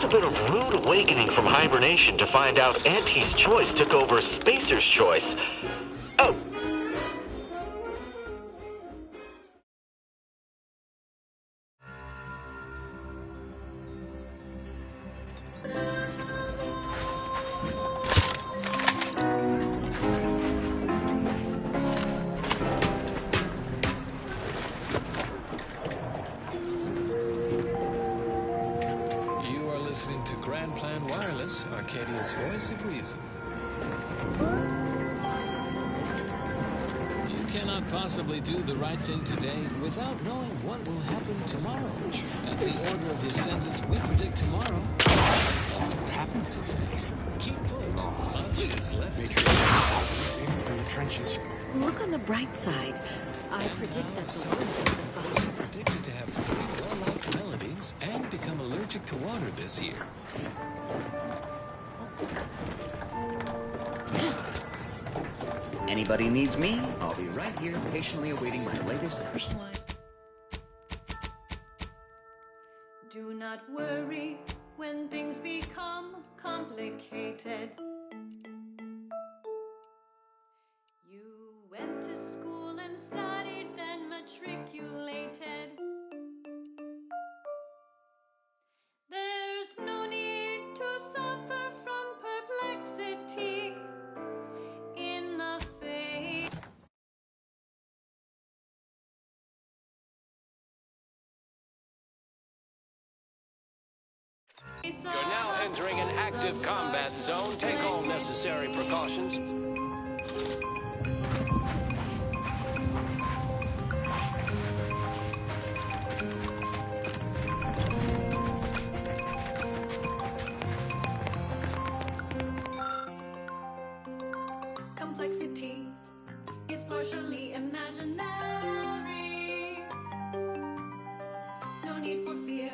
have been a rude awakening from hibernation to find out Auntie's choice took over Spacer's choice. Oh! Listening to Grand Plan Wireless, Arcadia's voice of reason. You cannot possibly do the right thing today without knowing what will happen tomorrow. At the order of this sentence, we predict tomorrow. What will happen today? Keep put. Much is left to do. In the trenches. Look on the bright side. I predict that the world is predicted to have 3 well-liked melodies and become allergic to water this year. Anybody needs me, I'll be right here patiently awaiting my latest personalized... Do not worry when things become complicated. You went to school and studied, then matriculated. There's no need to suffer from perplexity in the face. You're now entering an active combat zone. Take all necessary precautions. Complexity is partially imaginary. No need for fear.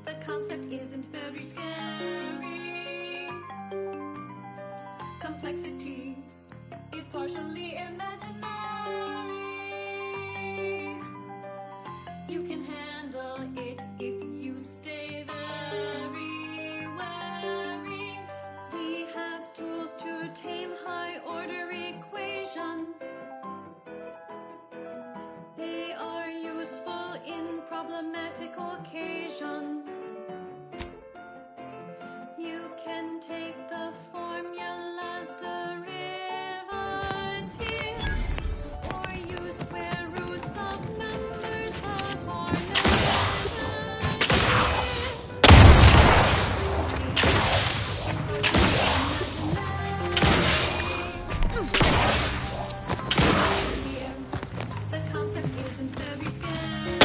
The concept isn't very scary. Complexity is partially imaginary. You can handle it if you stay very wary. We have tools to tame high-order equations. They are useful in problematic occasions. You can take the formula's derivative, or use square roots of numbers that are the concept isn't very scary.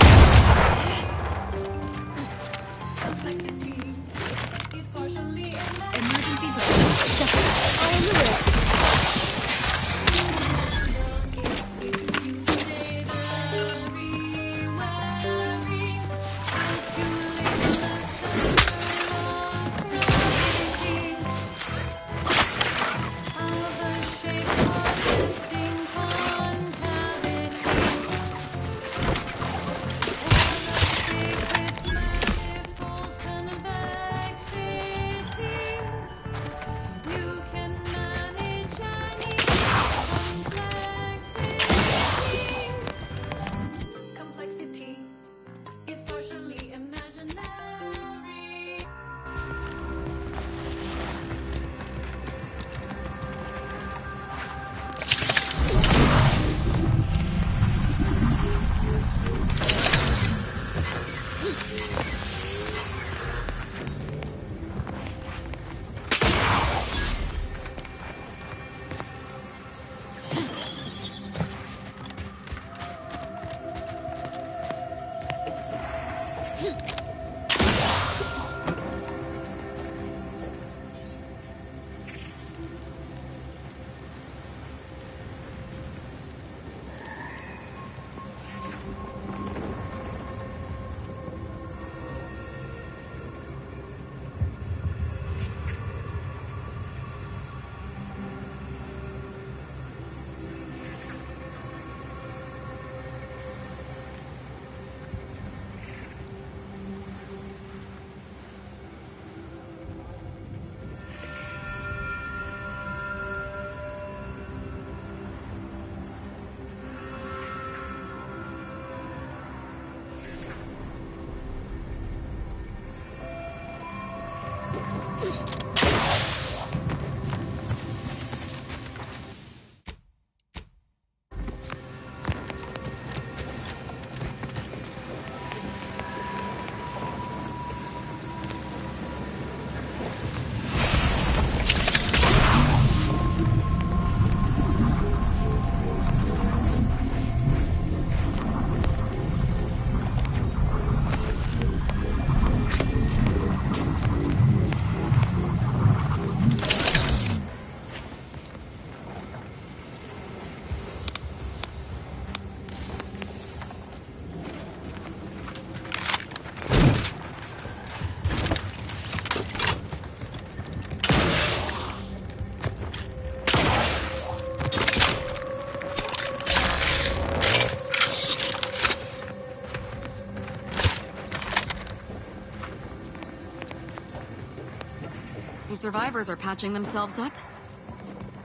survivors are patching themselves up.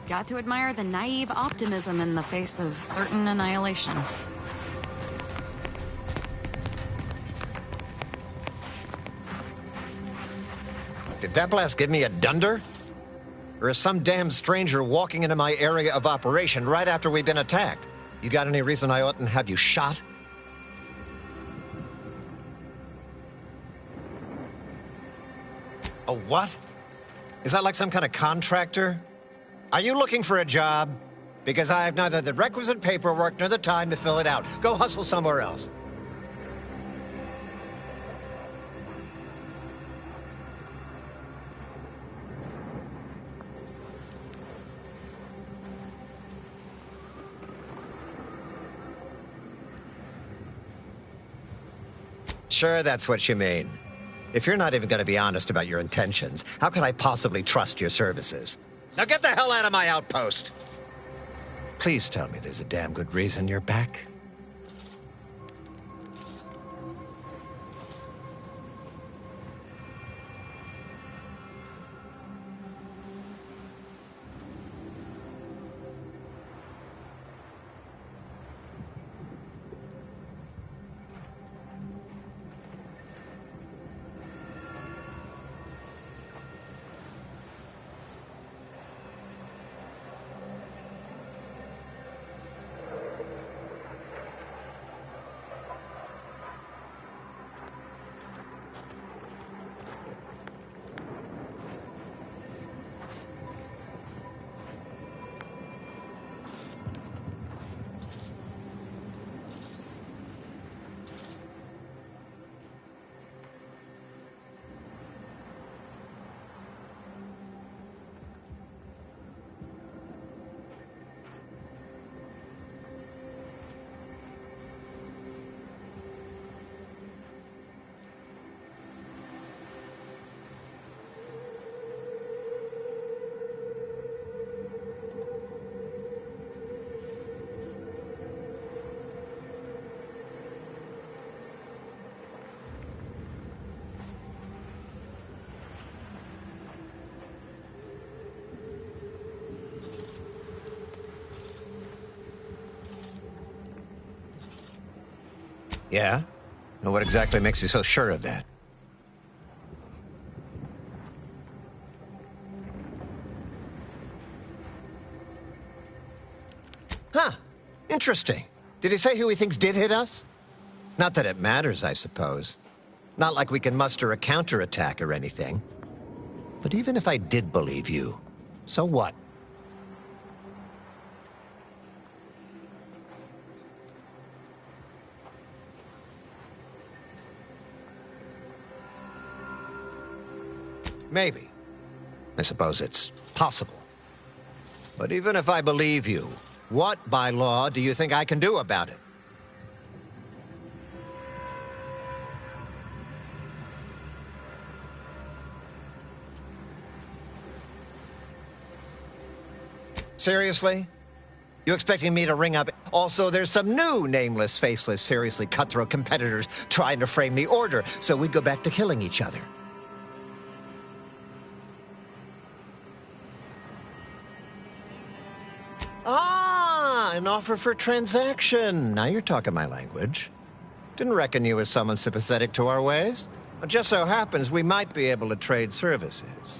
Got to admire the naive optimism in the face of certain annihilation. Did that blast give me a dunder? Or is some damn stranger walking into my area of operation right after we've been attacked? You got any reason I oughtn't have you shot? A what? Is that like some kind of contractor? Are you looking for a job? Because I have neither the requisite paperwork nor the time to fill it out. Go hustle somewhere else. Sure, that's what you mean. If you're not even going to be honest about your intentions, how can I possibly trust your services? Now get the hell out of my outpost! Please tell me there's a damn good reason you're back. Yeah? Well, what exactly makes you so sure of that? Huh. Interesting. Did he say who he thinks did hit us? Not that it matters, I suppose. Not like we can muster a counterattack or anything. But even if I did believe you, so what? Maybe. I suppose it's possible. But even if I believe you, what, by law, do you think I can do about it? Seriously? You expecting me to ring up? Also, there's some new nameless, faceless, seriously cutthroat competitors trying to frame the Order, so we go back to killing each other. Ah, an offer for transaction. Now you're talking my language. Didn't reckon you as someone sympathetic to our ways. It just so happens we might be able to trade services.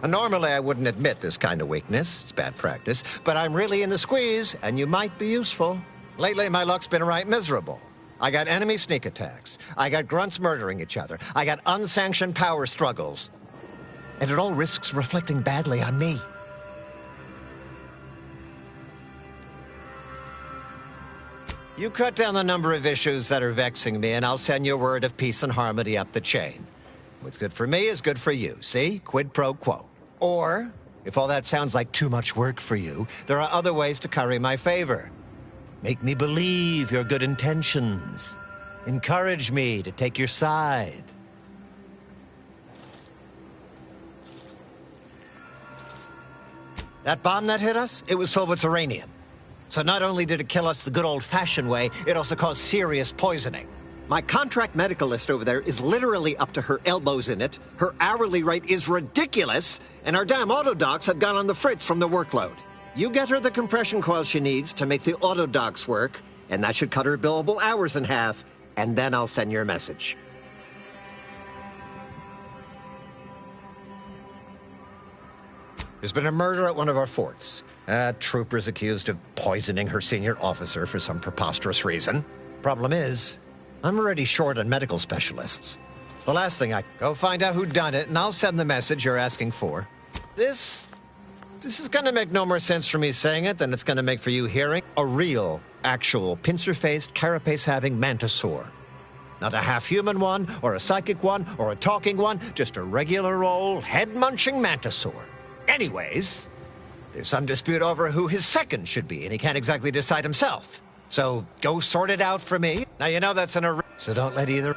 And normally I wouldn't admit this kind of weakness. It's bad practice. But I'm really in the squeeze, and you might be useful. Lately, my luck's been right miserable. I got enemy sneak attacks. I got grunts murdering each other. I got unsanctioned power struggles. And it all risks reflecting badly on me. You cut down the number of issues that are vexing me, and I'll send you word of peace and harmony up the chain. What's good for me is good for you, see? Quid pro quo. Or, if all that sounds like too much work for you, there are other ways to curry my favor. Make me believe your good intentions. Encourage me to take your side. That bomb that hit us, it was filled with uranium. So not only did it kill us the good old-fashioned way, it also caused serious poisoning. My contract medicalist over there is literally up to her elbows in it, her hourly rate is ridiculous, and our damn autodocs have gone on the fritz from the workload. You get her the compression coil she needs to make the autodocs work, and that should cut her billable hours in half, and then I'll send your message. There's been a murder at one of our forts. Trooper's accused of poisoning her senior officer for some preposterous reason. Problem is, I'm already short on medical specialists. The last thing go find out who done it, and I'll send the message you're asking for. This is gonna make no more sense for me saying it than it's gonna make for you hearing. A real, actual, pincer-faced, carapace-having mantisaur. Not a half-human one, or a psychic one, or a talking one, just a regular old, head-munching mantisaur. Anyways, there's some dispute over who his second should be, and he can't exactly decide himself. So go sort it out for me. Now you know that's so don't let either...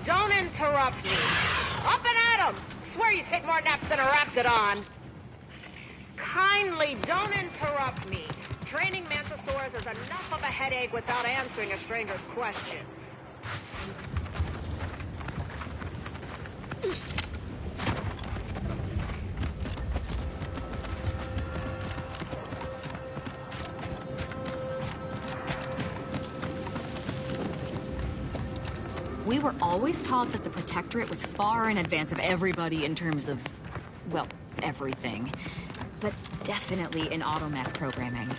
Don't interrupt me. Up and at 'em. Swear you take more naps than a Raptidon. Kindly don't interrupt me. Training mantisaurs is enough of a headache without answering a stranger's questions. We were always taught that the Protectorate was far in advance of everybody in terms of, well, everything. But definitely in automech programming.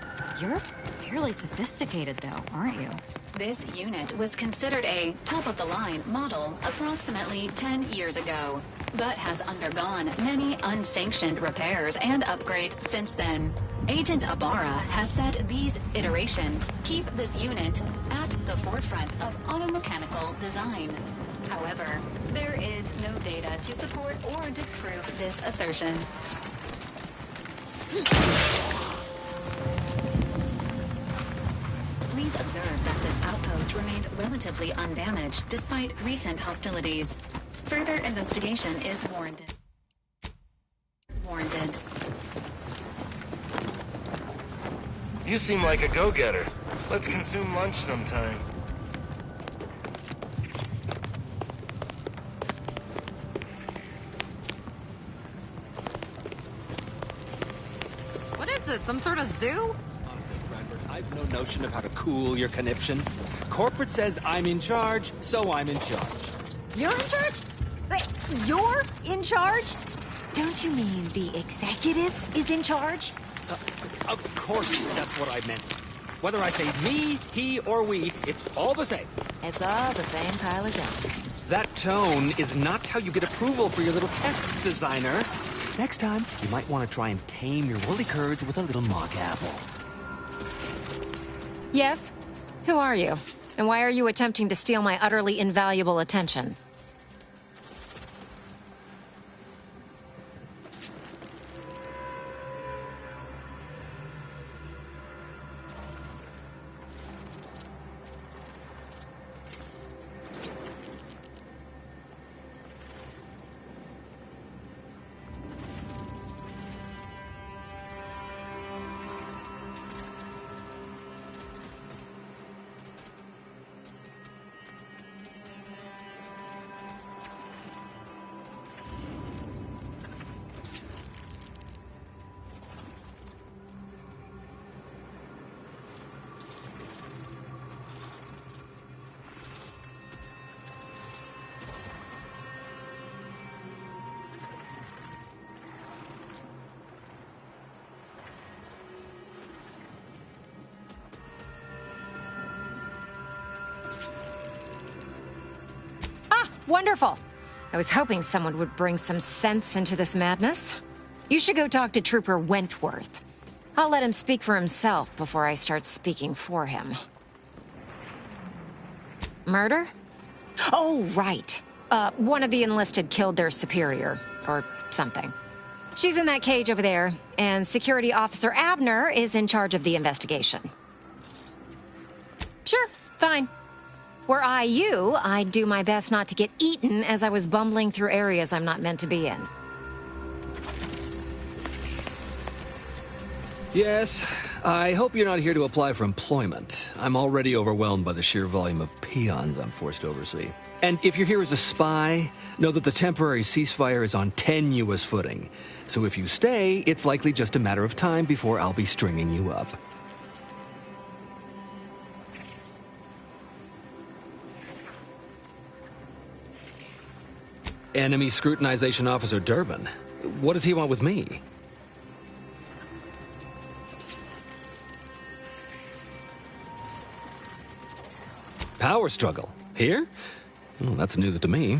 You're fairly sophisticated, though, aren't you? This unit was considered a top-of-the-line model approximately 10 years ago, but has undergone many unsanctioned repairs and upgrades since then. Agent Ibarra has said these iterations keep this unit at the forefront of automechanical design. However, there is no data to support or disprove this assertion. Please observe that this outpost remains relatively undamaged despite recent hostilities. Further investigation is warranted. You seem like a go-getter. Let's consume lunch sometime. this, some sort of zoo? Honestly, Bradford, I've no notion of how to cool your conniption. Corporate says I'm in charge, so I'm in charge. You're in charge? Wait, you're in charge? Don't you mean the executive is in charge? Of course, that's what I meant. Whether I say me, he, or we, it's all the same. It's all the same pile of junk. That tone is not how you get approval for your little tests, designer. Next time, you might want to try and tame your woolly courage with a little mock apple. Yes? Who are you? And why are you attempting to steal my utterly invaluable attention? Wonderful. I was hoping someone would bring some sense into this madness. You should go talk to Trooper Wentworth. I'll let him speak for himself before I start speaking for him. Murder? Oh, right. One of the enlisted killed their superior, or something. She's in that cage over there, and Security Officer Abner is in charge of the investigation. Sure, fine. Were I you, I'd do my best not to get eaten as I was bumbling through areas I'm not meant to be in. Yes, I hope you're not here to apply for employment. I'm already overwhelmed by the sheer volume of peons I'm forced to oversee. And if you're here as a spy, know that the temporary ceasefire is on tenuous footing. So if you stay, it's likely just a matter of time before I'll be stringing you up. Enemy Scrutinization Officer Durbin. What does he want with me? Power struggle? Here? Well, that's news to me.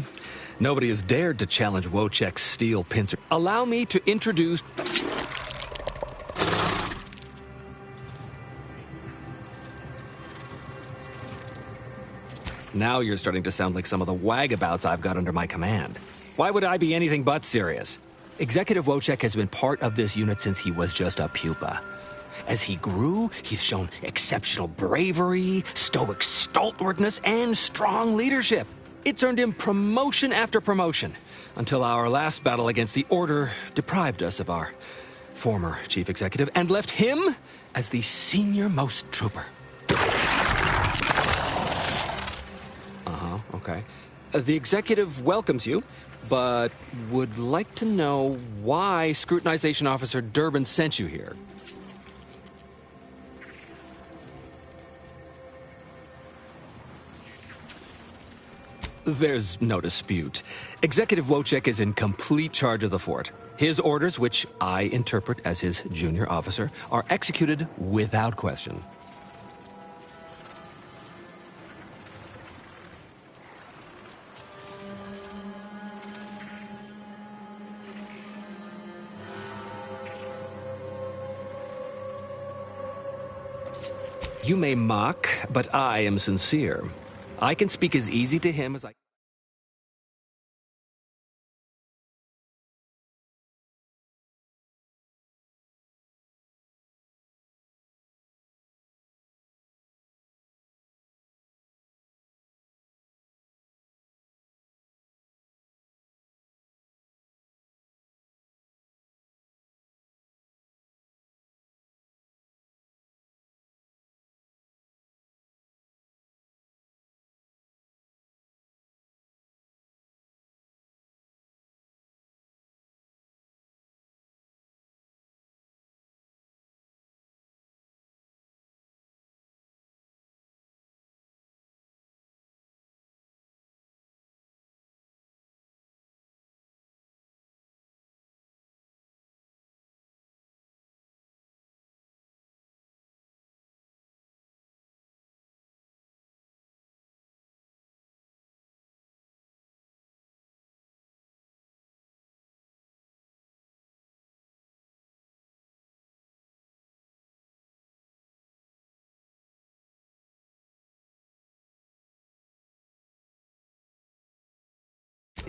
Nobody has dared to challenge Wojciech's steel pincer. Allow me to introduce... Now you're starting to sound like some of the wagabouts I've got under my command. Why would I be anything but serious? Executive Wojciech has been part of this unit since he was just a pupa. As he grew, he's shown exceptional bravery, stoic stalwartness, and strong leadership. It's earned him promotion after promotion, until our last battle against the Order deprived us of our former chief executive and left him as the senior-most trooper. Okay. The executive welcomes you, but would like to know why Scrutinization Officer Durbin sent you here. There's no dispute. Executive Wojciech is in complete charge of the fort. His orders, which I interpret as his junior officer, are executed without question. You may mock, but I am sincere. I can speak as easy to him as I...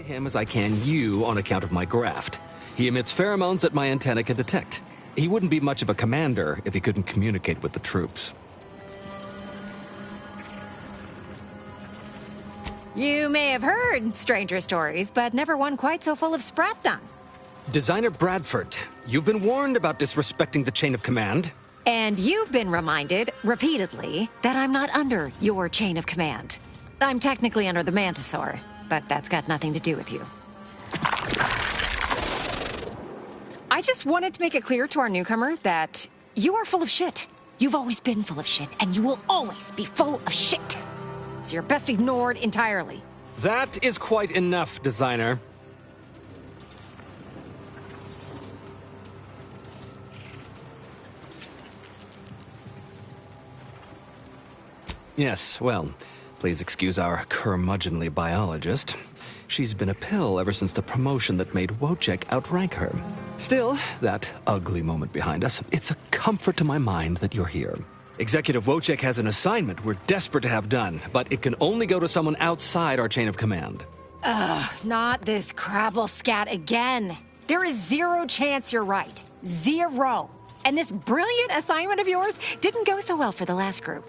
him as I can you on account of my graft. He emits pheromones that my antenna can detect. He wouldn't be much of a commander if he couldn't communicate with the troops. You may have heard stranger stories, but never one quite so full of spratdom. Designer Bradford, you've been warned about disrespecting the chain of command. And you've been reminded, repeatedly, that I'm not under your chain of command. I'm technically under the Mantisaur, but that's got nothing to do with you. I just wanted to make it clear to our newcomer that you are full of shit. You've always been full of shit, and you will always be full of shit. So you're best ignored entirely. That is quite enough, Designer. Yes, well, please excuse our curmudgeonly biologist. She's been a pill ever since the promotion that made Wojciech outrank her. Still, that ugly moment behind us, it's a comfort to my mind that you're here. Executive Wojciech has an assignment we're desperate to have done, but it can only go to someone outside our chain of command. Ugh, not this crabble scat again. There is zero chance you're right. Zero. And this brilliant assignment of yours didn't go so well for the last group.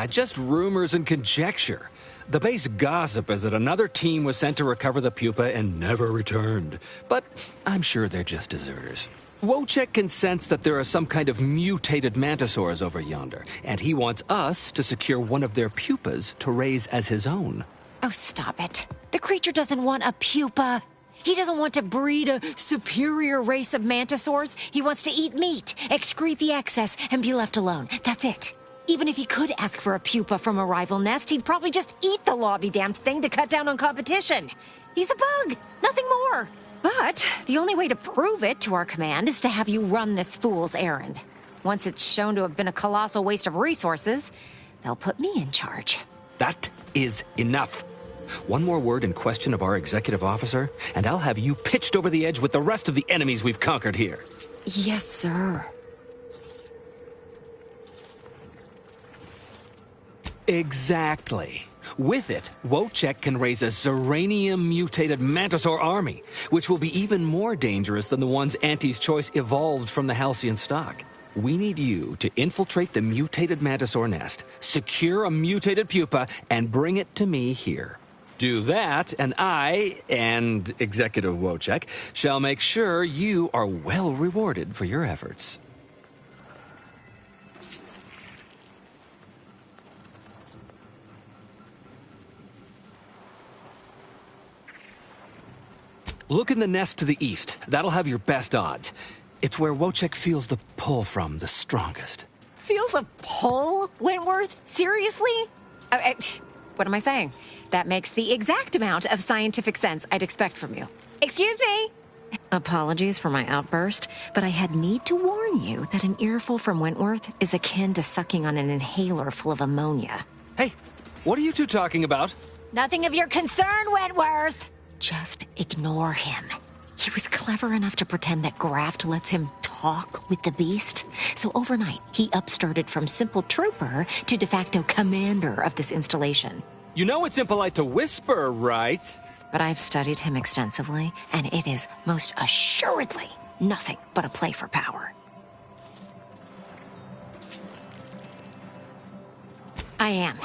Just rumors and conjecture. The base gossip is that another team was sent to recover the pupa and never returned. But I'm sure they're just deserters. Wojciech can sense that there are some kind of mutated mantisaurs over yonder, and he wants us to secure one of their pupas to raise as his own. Oh, stop it. The creature doesn't want a pupa. He doesn't want to breed a superior race of mantisaurs. He wants to eat meat, excrete the excess, and be left alone. That's it. Even if he could ask for a pupa from a rival nest, he'd probably just eat the law-be-damned thing to cut down on competition. He's a bug, nothing more. But the only way to prove it to our command is to have you run this fool's errand. Once it's shown to have been a colossal waste of resources, they'll put me in charge. That is enough. One more word in question of our executive officer, and I'll have you pitched over the edge with the rest of the enemies we've conquered here. Yes, sir. Exactly. With it, Wojciech can raise a Zeranium-mutated Mantisaur army, which will be even more dangerous than the ones Auntie's Choice evolved from the Halcyon stock. We need you to infiltrate the mutated Mantisaur nest, secure a mutated pupa, and bring it to me here. Do that, and I, and Executive Wojciech, shall make sure you are well rewarded for your efforts. Look in the nest to the east. That'll have your best odds. It's where Wojciech feels the pull from the strongest. Feels a pull, Wentworth? Seriously? What am I saying? That makes the exact amount of scientific sense I'd expect from you. Excuse me? Apologies for my outburst, but I had need to warn you that an earful from Wentworth is akin to sucking on an inhaler full of ammonia. Hey, what are you two talking about? Nothing of your concern, Wentworth! Just ignore him. He was clever enough to pretend that Graft lets him talk with the beast. So overnight, he upstarted from simple trooper to de facto commander of this installation. You know it's impolite to whisper, right? But I've studied him extensively, and it is most assuredly nothing but a play for power. I am.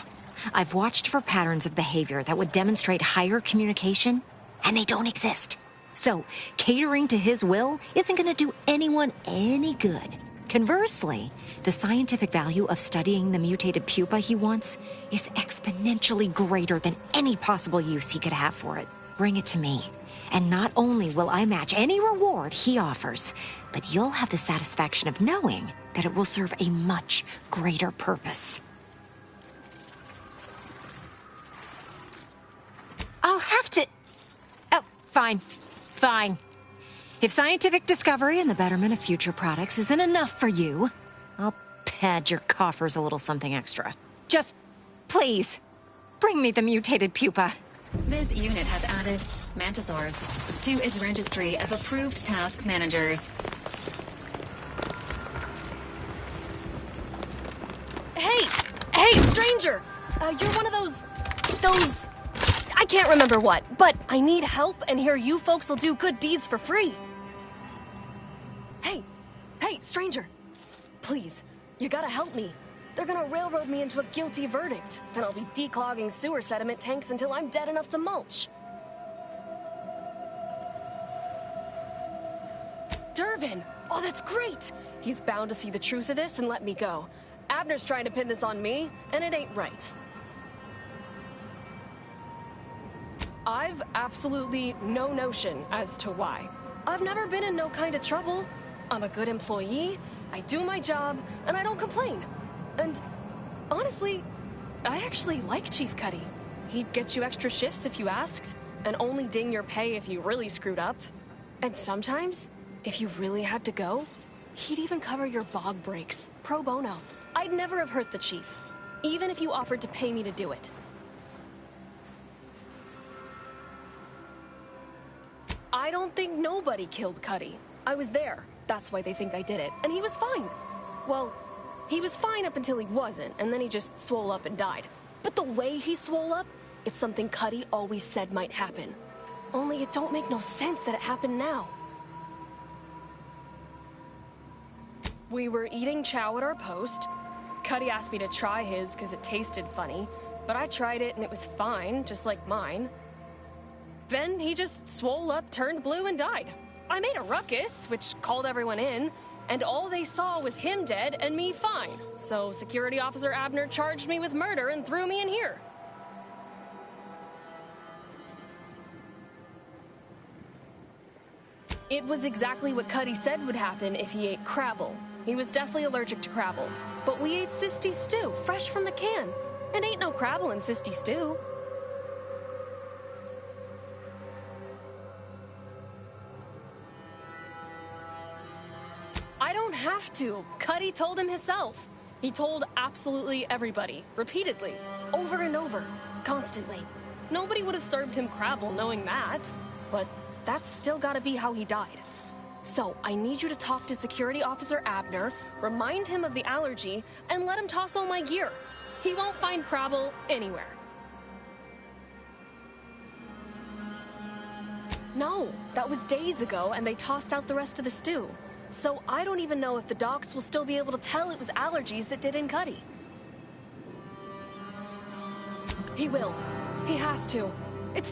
I've watched for patterns of behavior that would demonstrate higher communication, and they don't exist. So, catering to his will isn't going to do anyone any good. Conversely, the scientific value of studying the mutated pupa he wants is exponentially greater than any possible use he could have for it. Bring it to me, and not only will I match any reward he offers, but you'll have the satisfaction of knowing that it will serve a much greater purpose. I'll have to... Oh, fine. Fine. If scientific discovery and the betterment of future products isn't enough for you, I'll pad your coffers a little something extra. Just, please, bring me the mutated pupa. This unit has added Mantisaurs to its registry of approved task managers. Hey, stranger! You're one of those... I can't remember what, but I need help, and here you folks will do good deeds for free. Hey, stranger. Please, you gotta help me. They're gonna railroad me into a guilty verdict. Then I'll be declogging sewer sediment tanks until I'm dead enough to mulch. Durbin! Oh, that's great! He's bound to see the truth of this and let me go. Abner's trying to pin this on me, and it ain't right. I've absolutely no notion as to why. I've never been in no kind of trouble. I'm a good employee, I do my job, and I don't complain. And honestly, I actually like Chief Cuddy. He'd get you extra shifts if you asked, and only ding your pay if you really screwed up. And sometimes, if you really had to go, he'd even cover your bog breaks, pro bono. I'd never have hurt the Chief, even if you offered to pay me to do it. I don't think nobody killed Cuddy. I was there. That's why they think I did it. And he was fine. Well, he was fine up until he wasn't, and then he just swole up and died. But the way he swole up, it's something Cuddy always said might happen. Only it don't make no sense that it happened now. We were eating chow at our post. Cuddy asked me to try his because it tasted funny, but I tried it and it was fine, just like mine. Then he just swole up, turned blue, and died. I made a ruckus, which called everyone in, and all they saw was him dead and me fine. So Security Officer Abner charged me with murder and threw me in here. It was exactly what Cuddy said would happen if he ate Crabble. He was deathly allergic to Crabble. But we ate Sisty stew, fresh from the can. And ain't no Crabble in Sisty stew. I don't have to. Cuddy told him himself. He told absolutely everybody, repeatedly, over and over, constantly. Nobody would have served him Crabble knowing that, but that's still gotta be how he died. So, I need you to talk to Security Officer Abner, remind him of the allergy, and let him toss all my gear. He won't find Crabble anywhere. No, that was days ago, and they tossed out the rest of the stew. So I don't even know if the docs will still be able to tell it was allergies that did in Cuddy. He will. He has to. It's...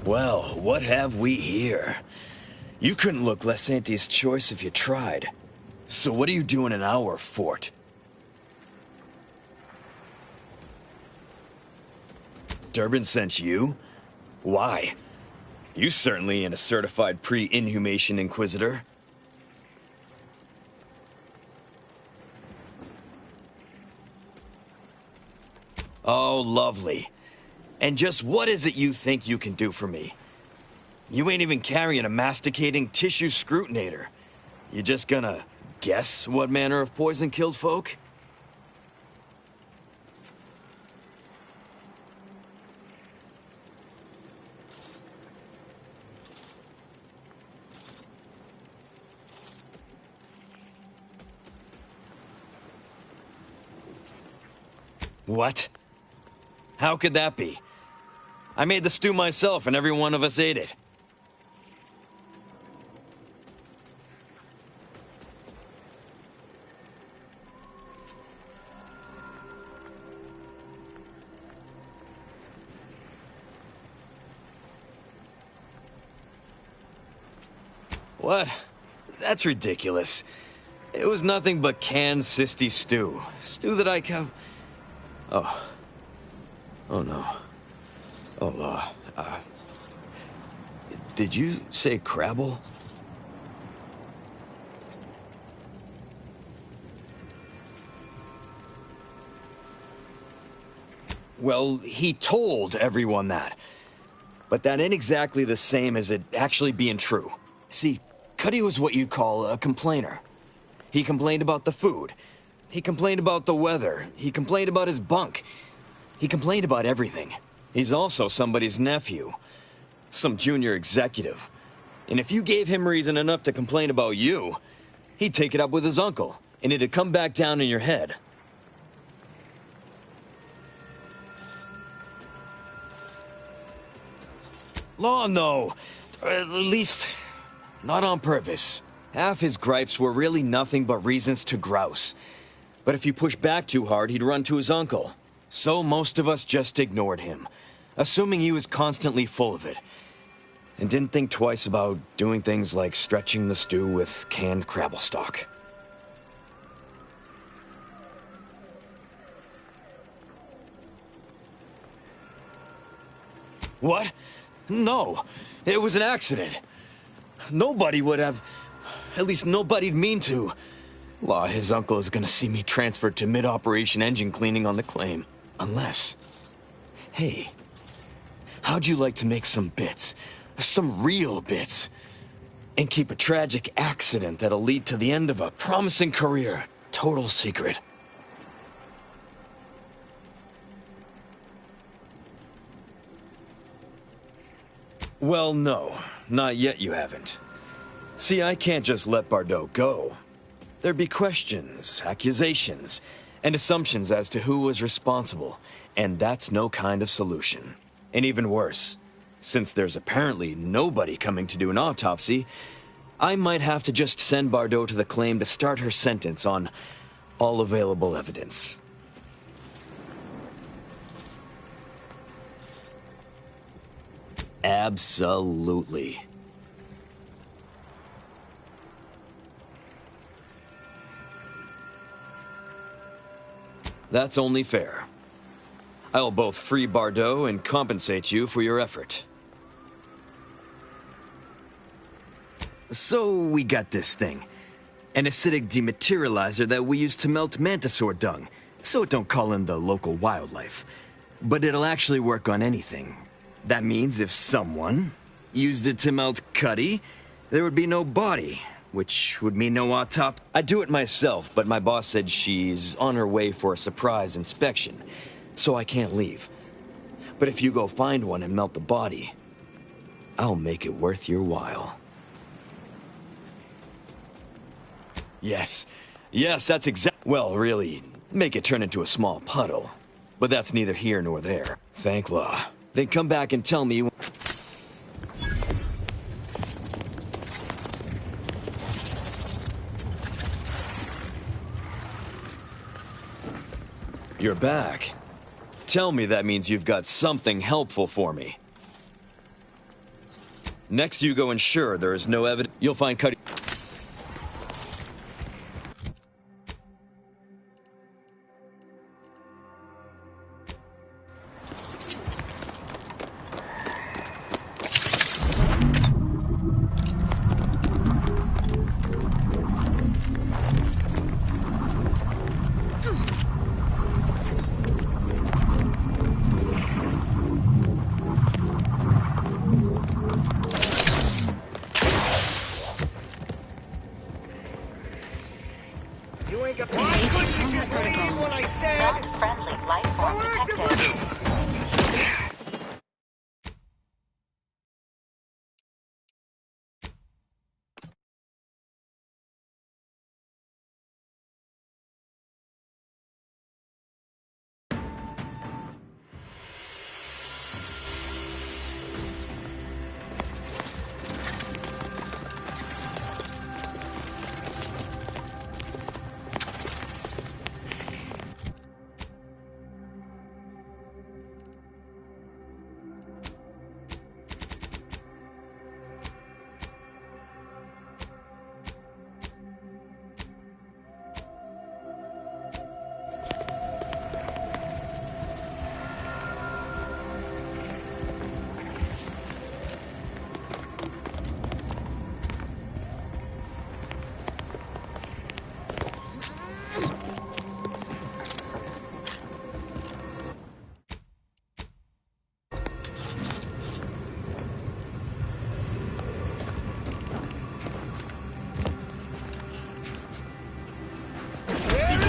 Well, what have we here? You couldn't look less Auntie's choice if you tried. So what are you doing in our fort? Durbin sent you? Why? You certainly ain't a certified pre-inhumation inquisitor. Oh, lovely. And just what is it you think you can do for me? You ain't even carrying a masticating tissue scrutinator. You just gonna guess what manner of poison killed folk? What? How could that be? I made the stew myself and every one of us ate it. What? That's ridiculous. It was nothing but canned Sisti stew. Stew that I have... Oh. Oh no. Oh, did you say Crabble? Well, he told everyone that. But that ain't exactly the same as it actually being true. See, Cuddy was what you'd call a complainer. He complained about the food. He complained about the weather. He complained about his bunk. He complained about everything. He's also somebody's nephew. Some junior executive. And if you gave him reason enough to complain about you, he'd take it up with his uncle, and it'd come back down in your head. Law, no. At least, not on purpose. Half his gripes were really nothing but reasons to grouse. But if you push back too hard, he'd run to his uncle. So most of us just ignored him, assuming he was constantly full of it. And didn't think twice about doing things like stretching the stew with canned Crabble stock. What? No, it was an accident. Nobody would have... At least nobody'd mean to. Law, his uncle is gonna see me transferred to mid-operation engine cleaning on the claim. Unless... Hey, how'd you like to make some bits? Some real bits? And keep a tragic accident that'll lead to the end of a promising career total secret? Well, no. Not yet you haven't. See, I can't just let Bardot go. There'd be questions, accusations, and assumptions as to who was responsible, and that's no kind of solution. And even worse, since there's apparently nobody coming to do an autopsy, I might have to just send Bardot to the claim to start her sentence on all available evidence. Absolutely. That's only fair. I'll both free Bardot and compensate you for your effort. So we got this thing. An acidic dematerializer that we use to melt mantisaur dung, so it don't call in the local wildlife. But it'll actually work on anything. That means if someone used it to melt Cuddy, there would be no body, which would mean no autopsy. I'd do it myself, but my boss said she's on her way for a surprise inspection, so I can't leave. But if you go find one and melt the body, I'll make it worth your while. Yes, that's well, really, make it turn into a small puddle. But that's neither here nor there. Thank Law. Then come back and tell me... You're back. Tell me that means you've got something helpful for me. Next you go ensure there is no evidence. You'll find Cuddy...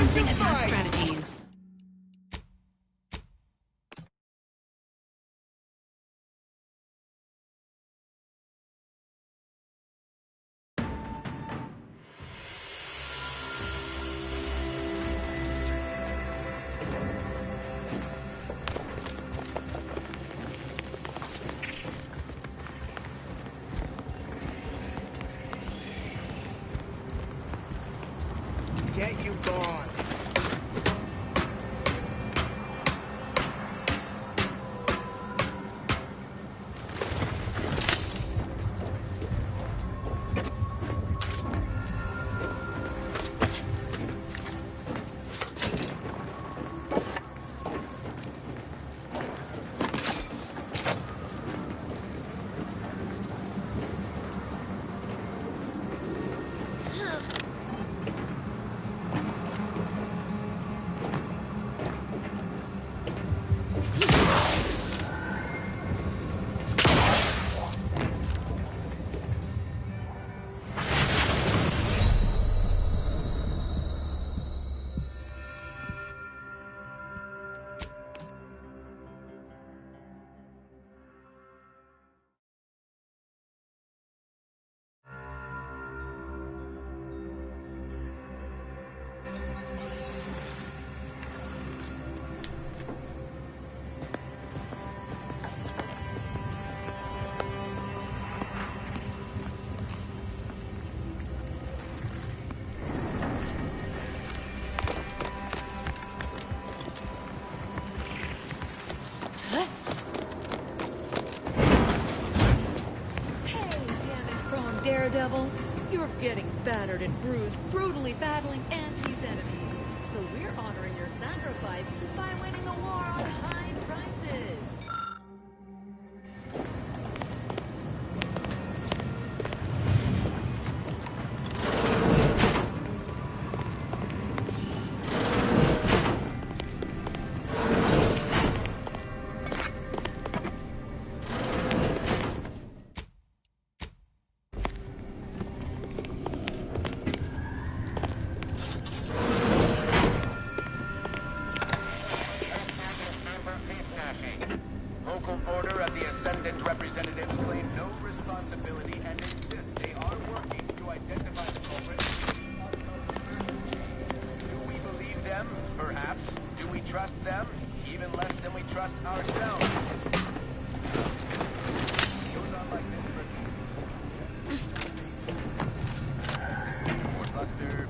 Commencing attack strategies. Get you gone. Daredevil, you're getting battered and bruised, brutally battling Auntie's enemies. So we're honoring your sacrifice by winning the war on high prices. Local order of the Ascendant representatives claim no responsibility and insist they are working to identify the culprit. Do we believe them? Perhaps. Do we trust them? Even less than we trust ourselves. It goes on like this for Fort Buster.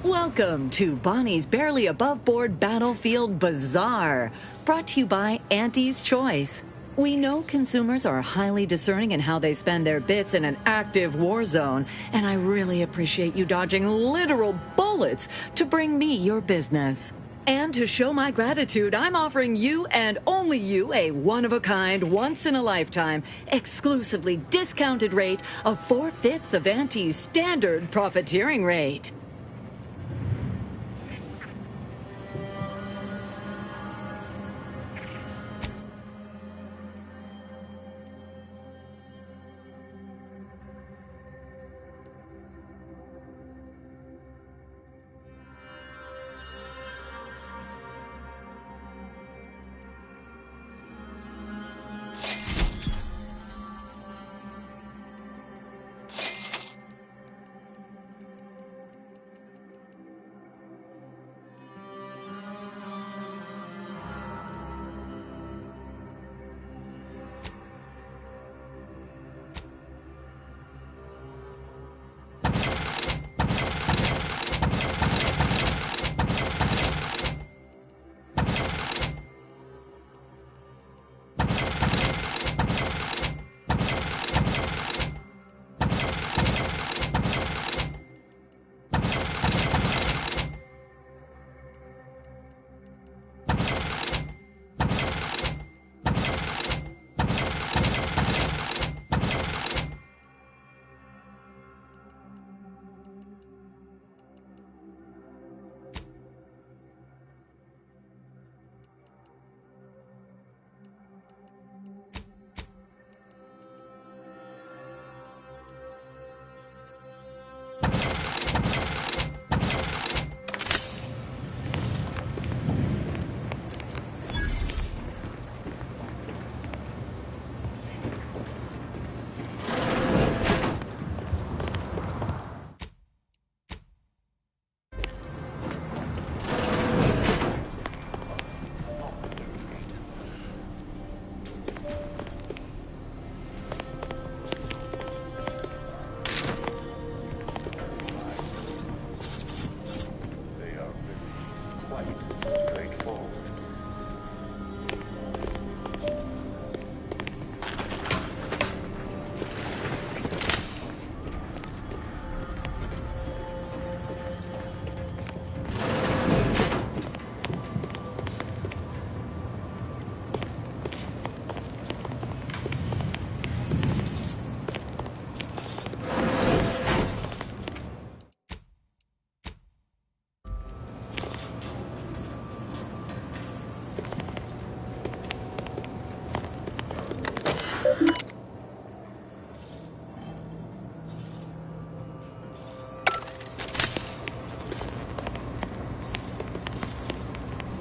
Welcome to Bonnie's Barely Above Board Battlefield Bazaar, brought to you by Auntie's Choice. We know consumers are highly discerning in how they spend their bits in an active war zone, and I really appreciate you dodging literal bullets to bring me your business. And to show my gratitude, I'm offering you and only you a one-of-a-kind, once-in-a-lifetime, exclusively discounted rate of 4/5 of Auntie's standard profiteering rate.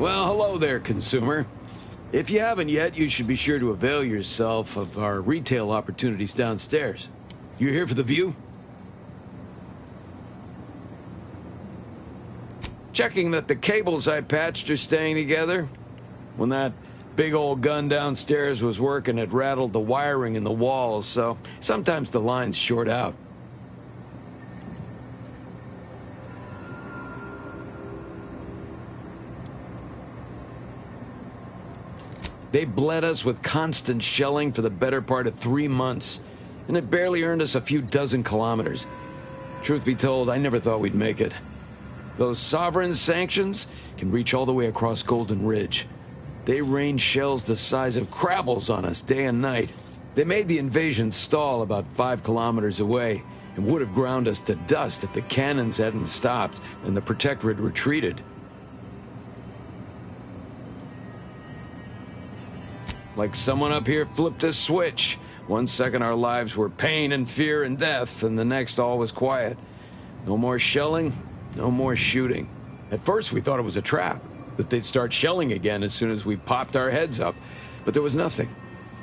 Well, hello there, consumer. If you haven't yet, you should be sure to avail yourself of our retail opportunities downstairs. You here for the view? Checking that the cables I patched are staying together. When that big old gun downstairs was working, it rattled the wiring in the walls, so sometimes the lines short out. They bled us with constant shelling for the better part of 3 months, and it barely earned us a few dozen kilometers. Truth be told, I never thought we'd make it. Those sovereign sanctions can reach all the way across Golden Ridge. They rain shells the size of crabbles on us day and night. They made the invasion stall about 5 kilometers away, and would have ground us to dust if the cannons hadn't stopped and the Protectorate retreated. Like someone up here flipped a switch. 1 second our lives were pain and fear and death, and the next all was quiet. No more shelling, no more shooting. At first we thought it was a trap, that they'd start shelling again as soon as we popped our heads up. But there was nothing.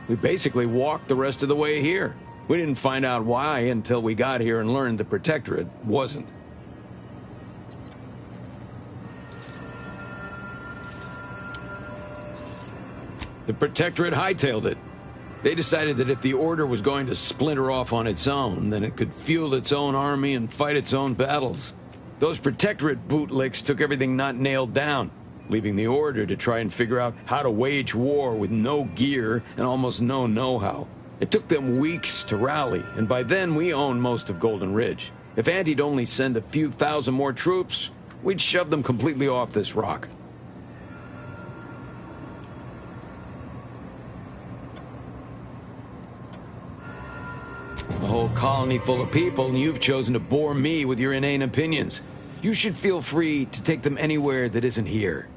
We basically walked the rest of the way here. We didn't find out why until we got here and learned the Protectorate wasn't. The Protectorate hightailed it. They decided that if the Order was going to splinter off on its own, then it could fuel its own army and fight its own battles. Those Protectorate bootlicks took everything not nailed down, leaving the Order to try and figure out how to wage war with no gear and almost no know-how. It took them weeks to rally, and by then we owned most of Golden Ridge. If Anti'd only send a few thousand more troops, we'd shove them completely off this rock. A whole colony full of people, and you've chosen to bore me with your inane opinions. You should feel free to take them anywhere that isn't here.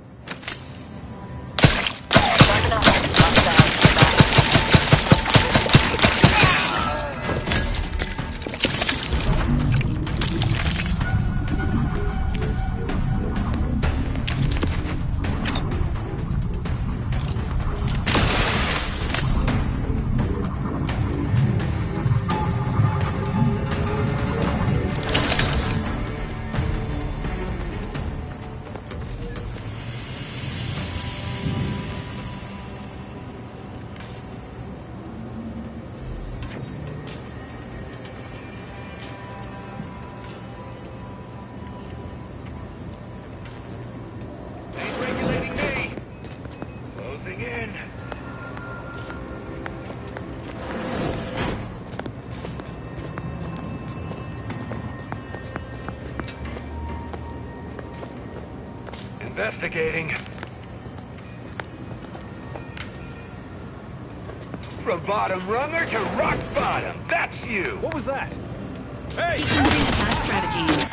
Investigating. From bottom runner to rock bottom. That's you. What was that? Hey! Sequencing attack strategies.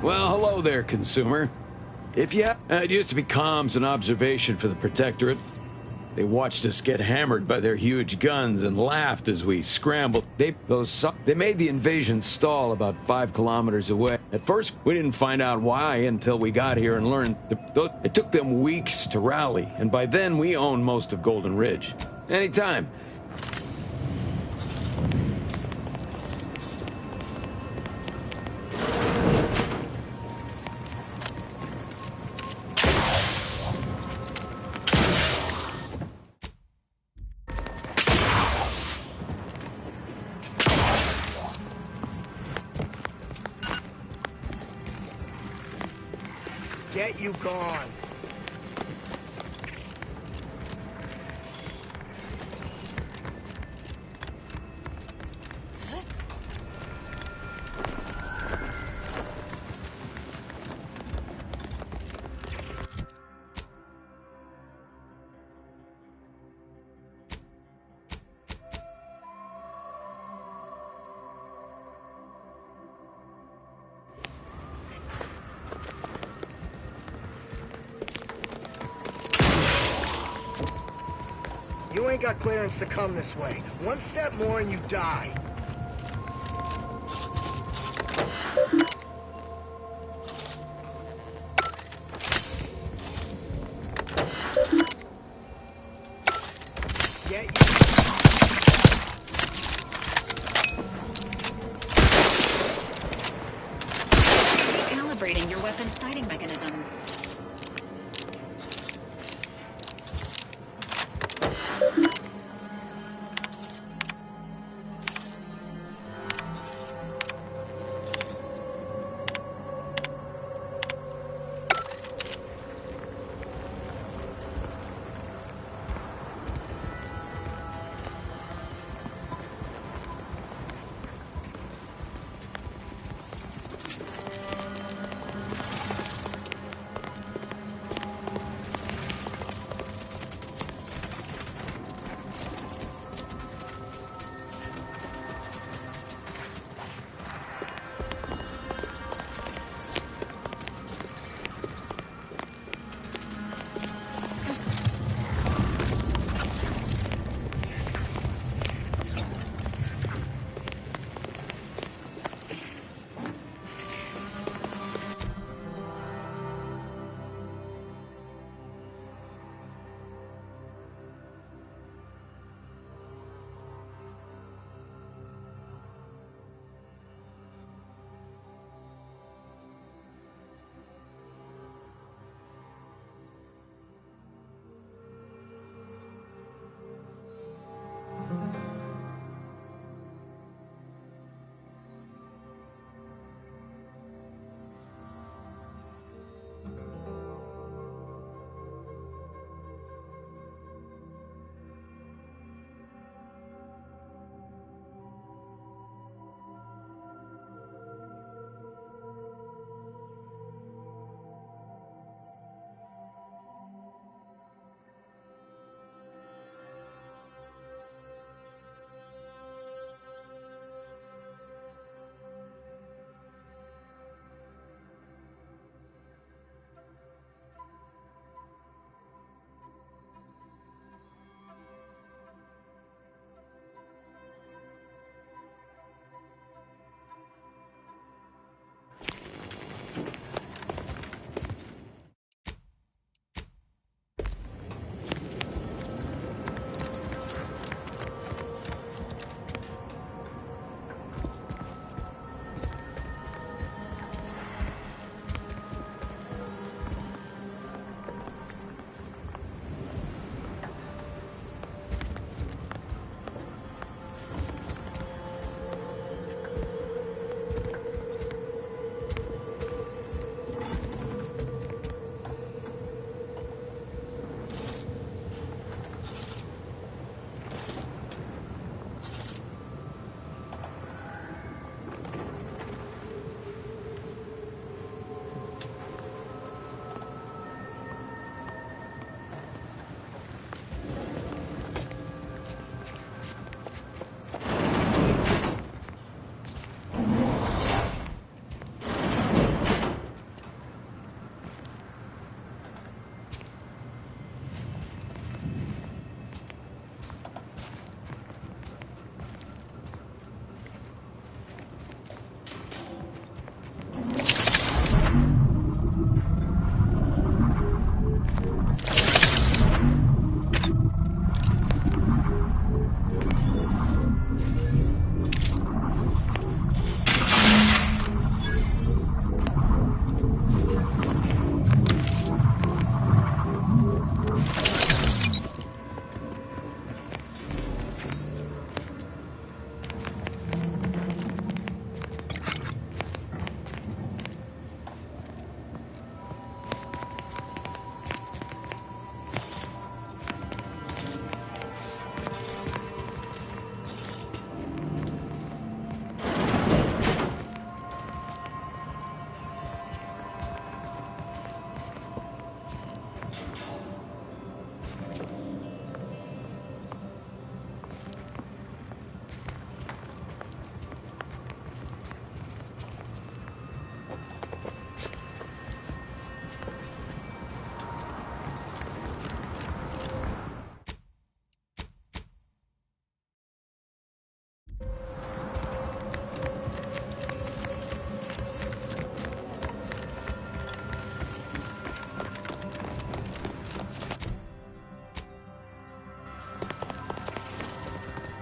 Well, hello there, consumer. If you it used to be comms and observation for the Protectorate. They watched us get hammered by their huge guns and laughed as we scrambled. They made the invasion stall about 5 kilometers away. At first, we didn't find out why until we got here and learned it took them weeks to rally, and by then we owned most of Golden Ridge. Anytime. Get you gone. You ain't got clearance to come this way. One step more and you die. Recalibrating your weapon's sighting mechanism.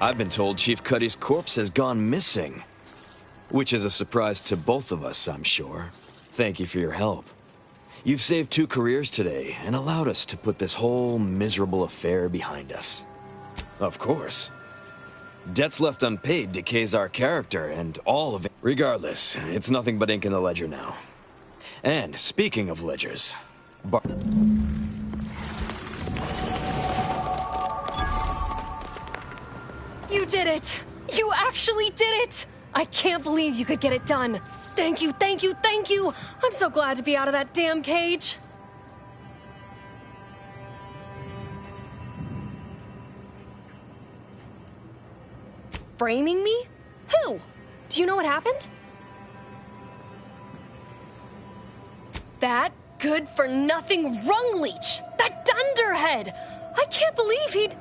I've been told Chief Cuddy's corpse has gone missing. Which is a surprise to both of us, I'm sure. Thank you for your help. You've saved 2 careers today and allowed us to put this whole miserable affair behind us. Of course. Debts left unpaid decays our character and all of it. Regardless, it's nothing but ink in the ledger now. And speaking of ledgers, You did it! You actually did it! I can't believe you could get it done. Thank you, thank you, thank you! I'm so glad to be out of that damn cage. Framing me? Who? Do you know what happened? That good-for-nothing rung leech! That dunderhead! I can't believe he'd...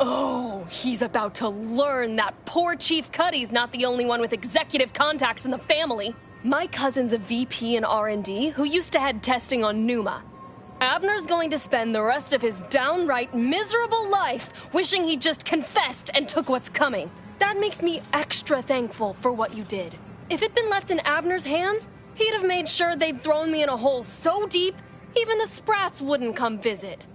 Oh, he's about to learn that poor Chief Cuddy's not the only one with executive contacts in the family. My cousin's a VP in R&D who used to head testing on Numa. Abner's going to spend the rest of his downright miserable life wishing he just confessed and took what's coming. That makes me extra thankful for what you did. If it'd been left in Abner's hands, he'd have made sure they'd thrown me in a hole so deep, even the Sprats wouldn't come visit.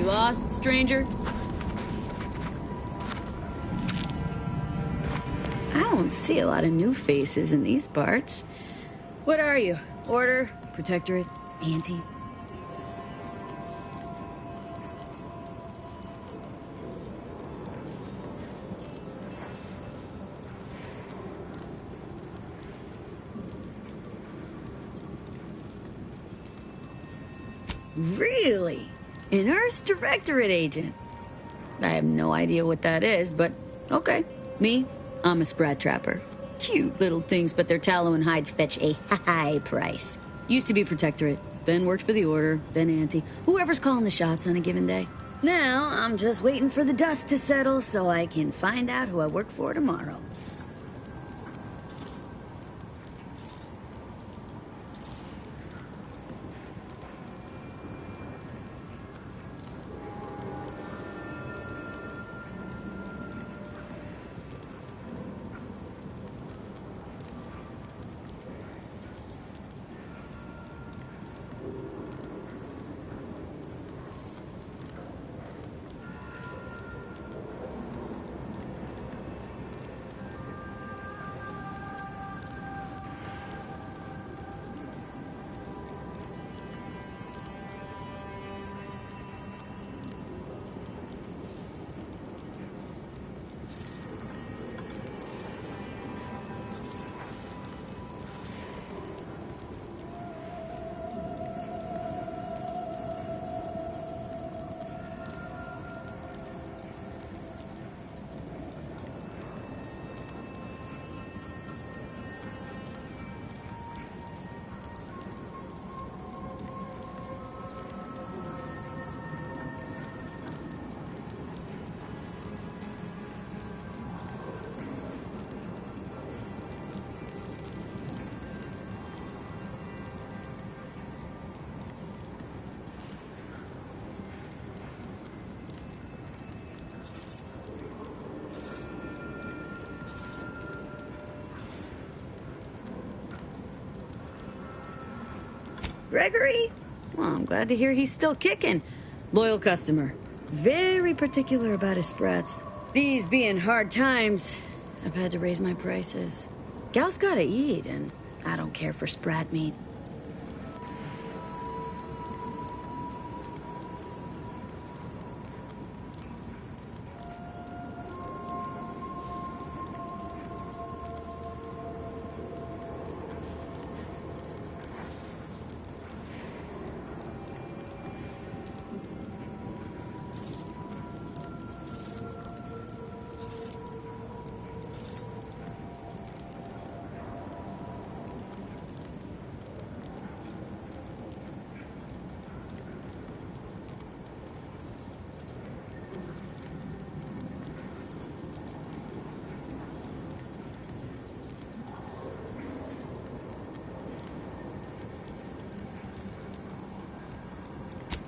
lost, stranger? I don't see a lot of new faces in these parts. What are you? Order? Protectorate? Auntie? Really? An Earth Directorate agent? I have no idea what that is, but okay. Me, I'm a Sprat Trapper. Cute little things, but their tallow and hides fetch a high price. Used to be Protectorate, then worked for the Order, then Auntie. Whoever's calling the shots on a given day. Now, I'm just waiting for the dust to settle so I can find out who I work for tomorrow. Gregory? Well, I'm glad to hear he's still kicking. Loyal customer. Very particular about his sprats. These being hard times, I've had to raise my prices. Gal's gotta eat, and I don't care for sprat meat.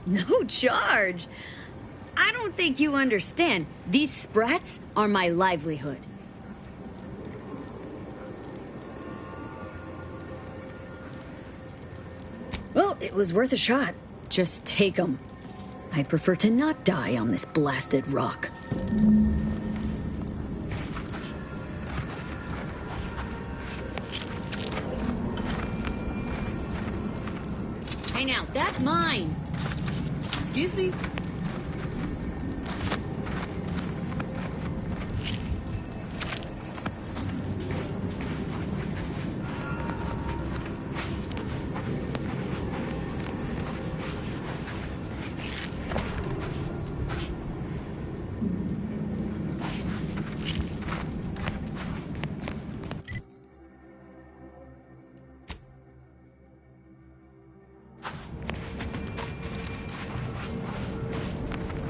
No charge. I don't think you understand. These sprats are my livelihood. Well, it was worth a shot. Just take them. I'd prefer to not die on this blasted rock. Hey now, that's mine. Excuse me.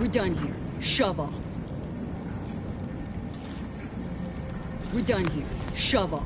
We're done here. Shove off. We're done here. Shove off.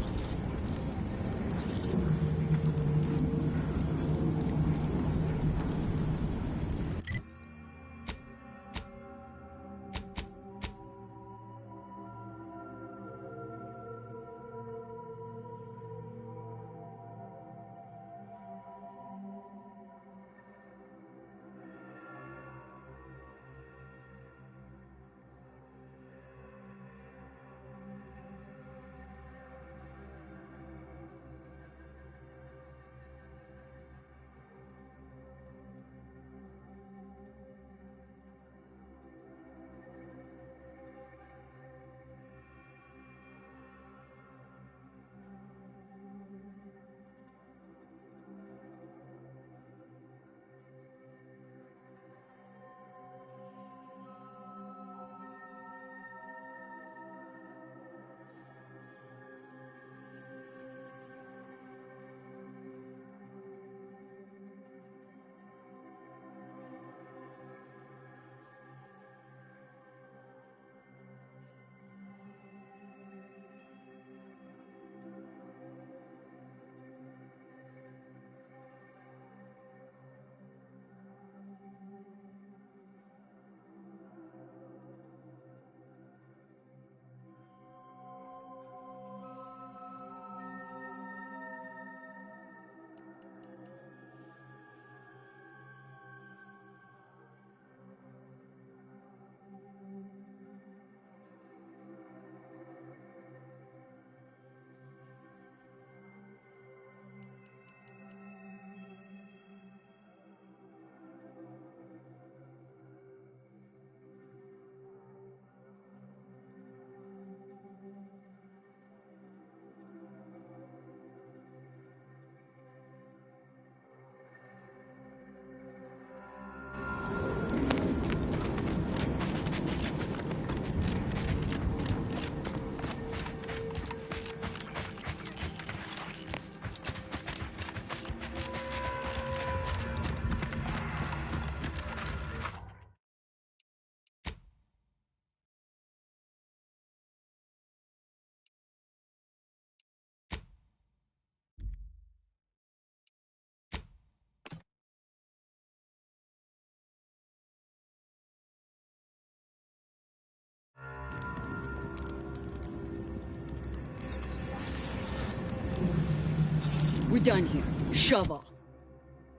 We're done here. Shove off.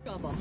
Shove off.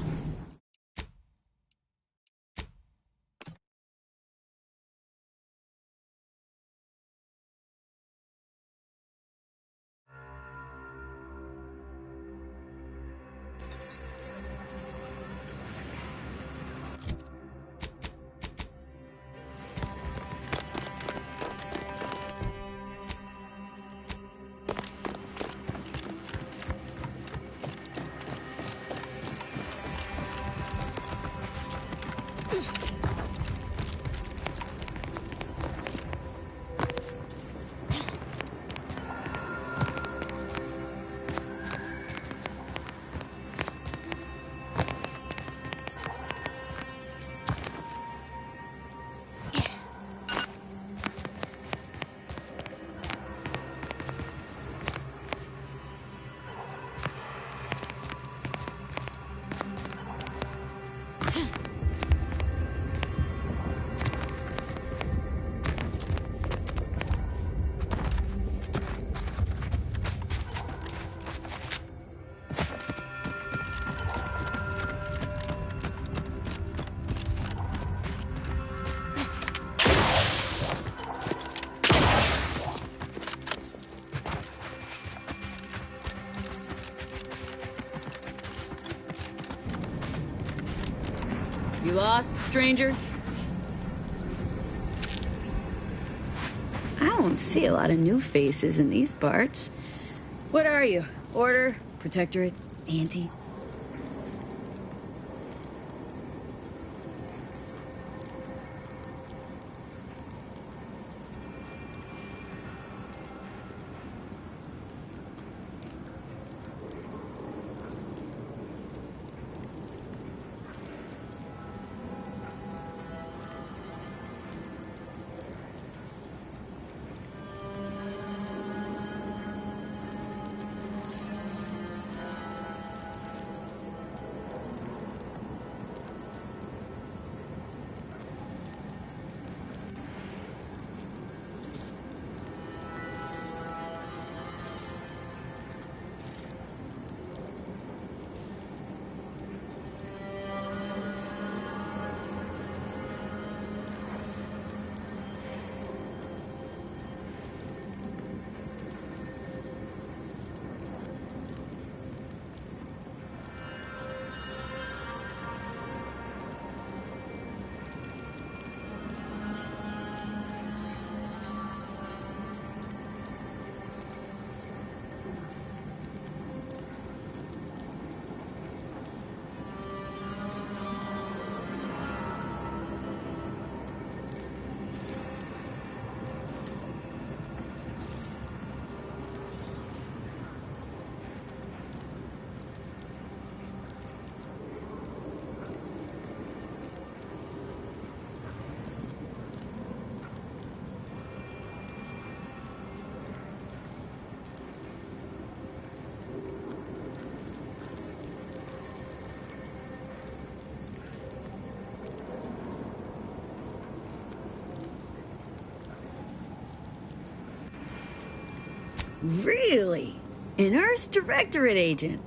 You lost, stranger? I don't see a lot of new faces in these parts. What are you? Order? Protectorate? Anti? Really? An Earth Directorate agent?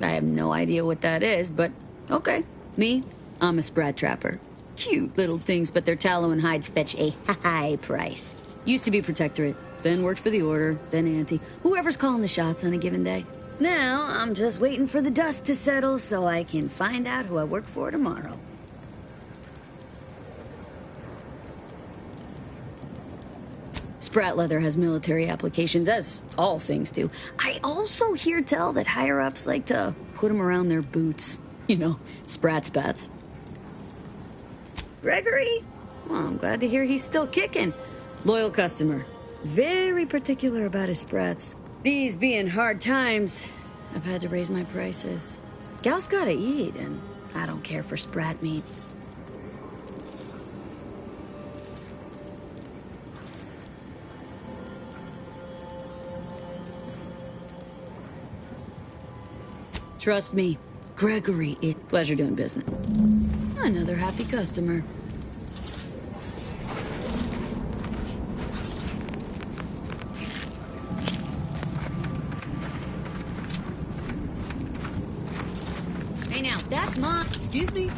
I have no idea what that is, but okay. Me, I'm a Sprat Trapper. Cute little things, but their tallow and hides fetch a high price. Used to be Protectorate, then worked for the Order, then Anti. Whoever's calling the shots on a given day. Now, I'm just waiting for the dust to settle so I can find out who I work for tomorrow. Sprat leather has military applications, as all things do. I also hear tell that higher-ups like to put them around their boots. You know, sprat spats. Gregory? Well, I'm glad to hear he's still kicking. Loyal customer. Very particular about his sprats. These being hard times, I've had to raise my prices. Gal's gotta eat, and I don't care for sprat meat. Trust me, Gregory, it's pleasure doing business. Another happy customer. That's mine. Excuse me.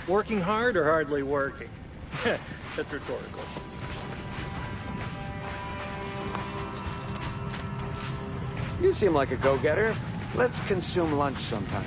Working hard or hardly working? That's rhetorical. You seem like a go-getter. Let's consume lunch sometime.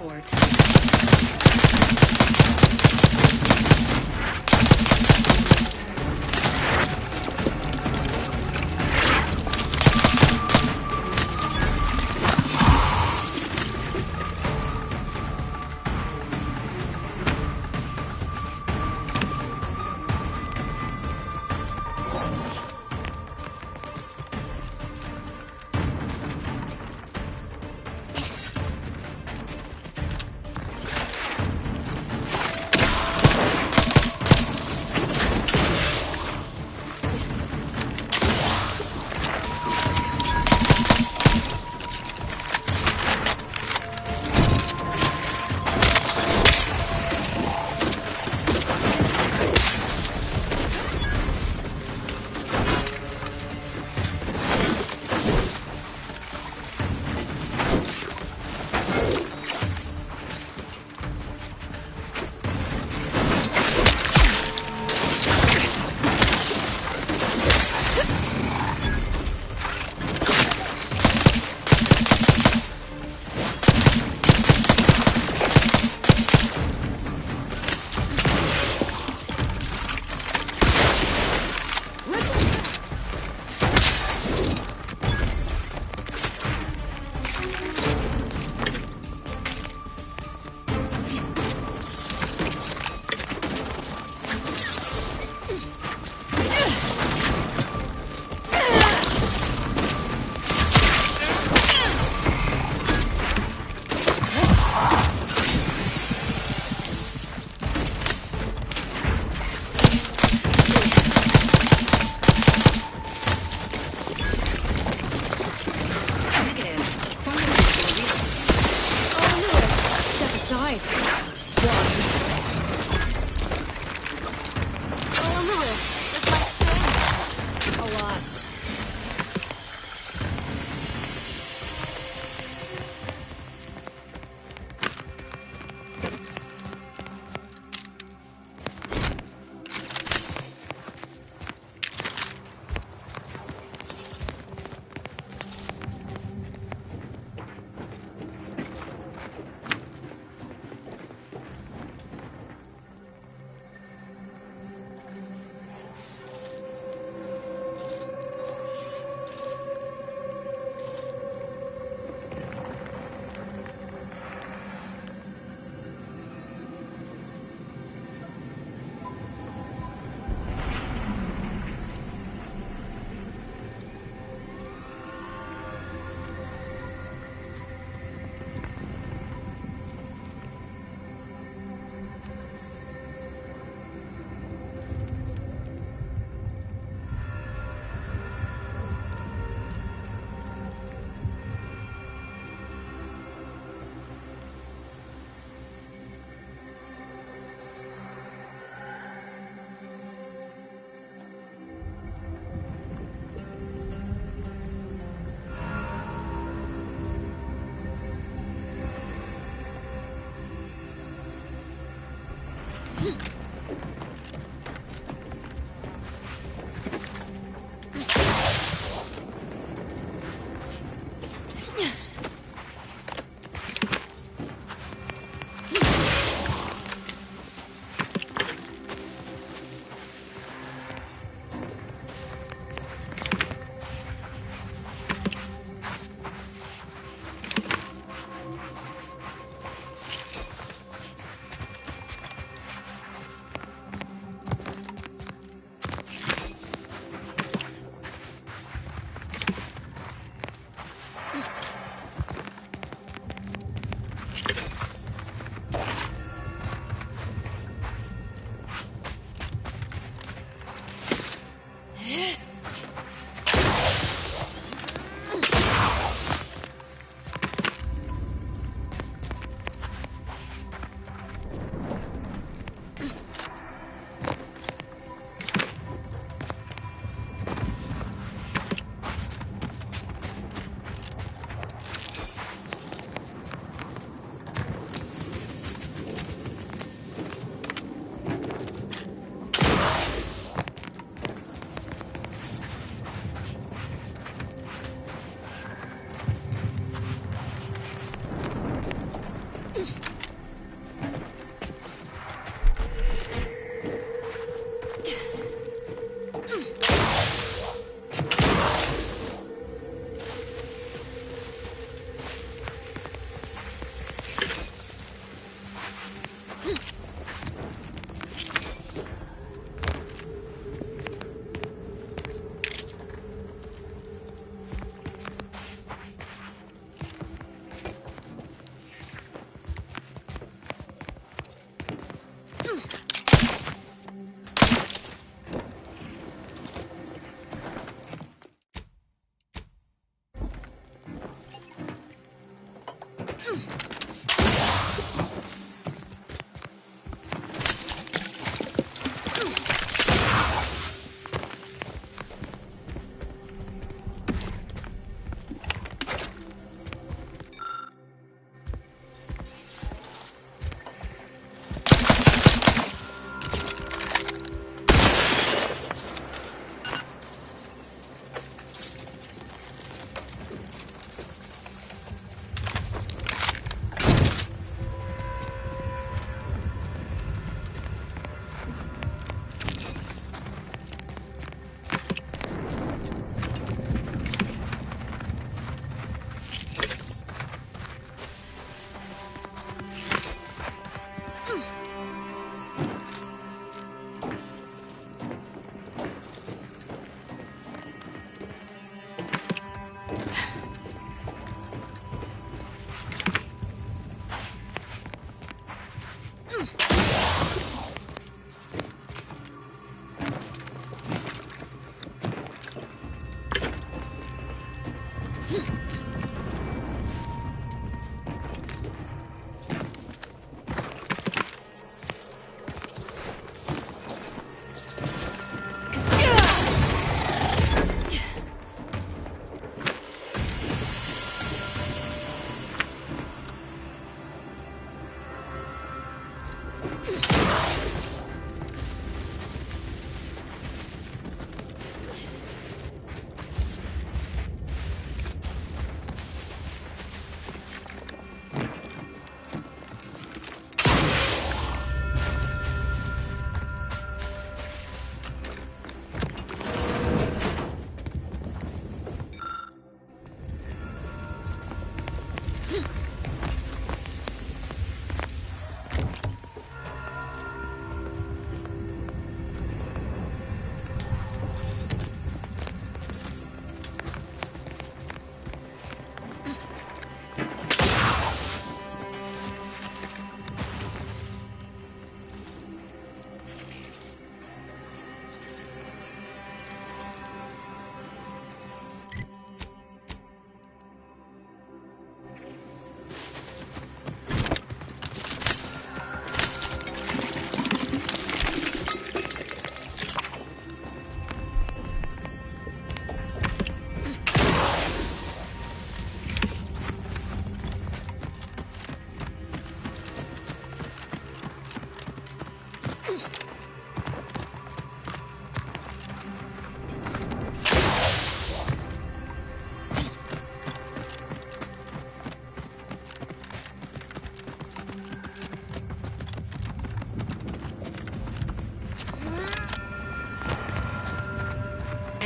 report.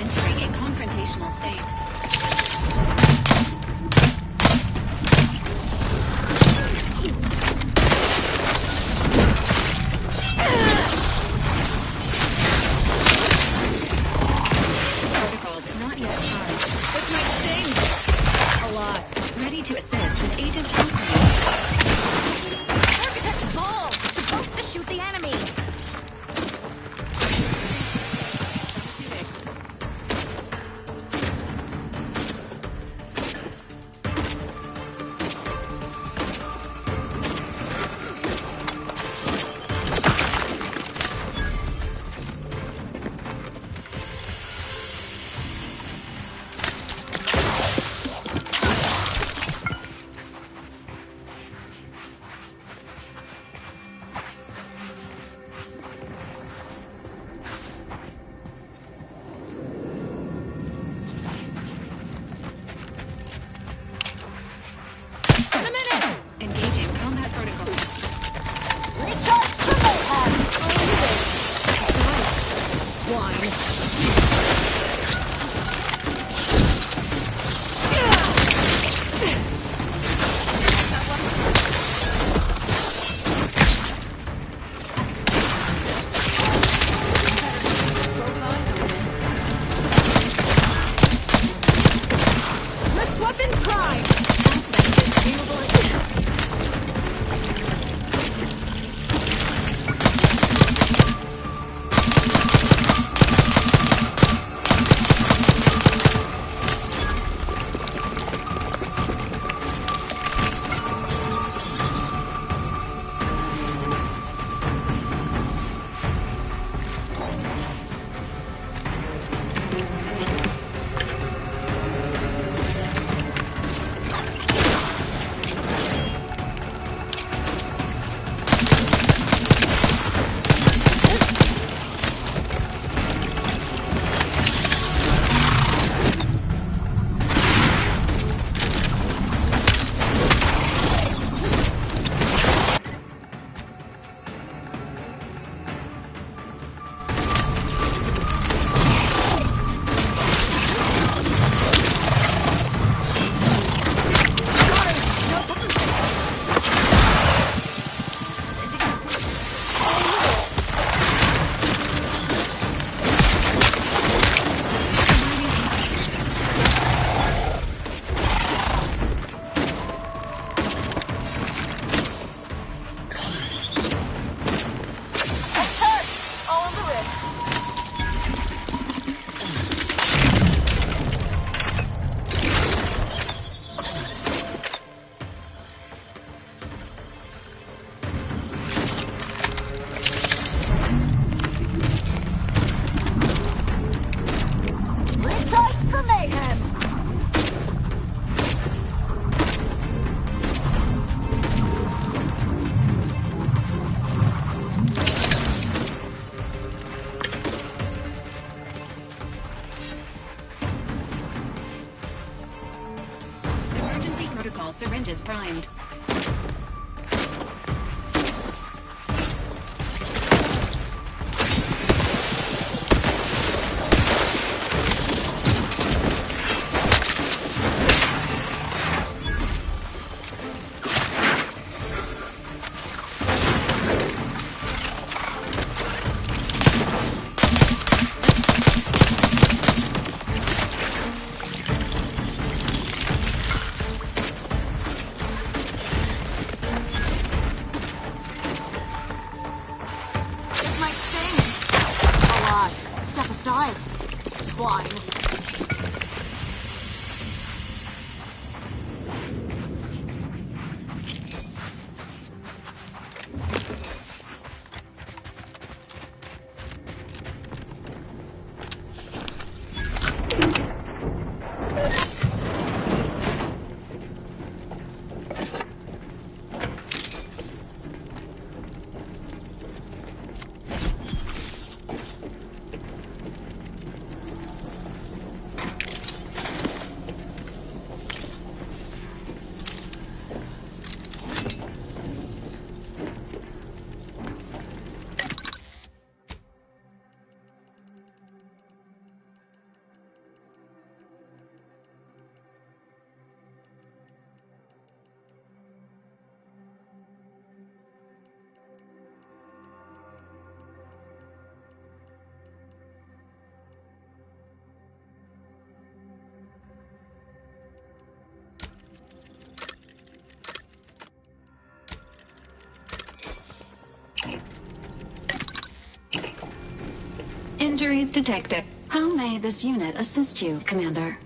Entering a confrontational state. Protocols not yet charged. This might sting. A lot. Ready to assist with agent upgrades. Architect's ball! Supposed to shoot the enemy! Engaging combat protocols. Lift weapon prime! Protocol syringes primed. Injuries detected. How may this unit assist you, Commander?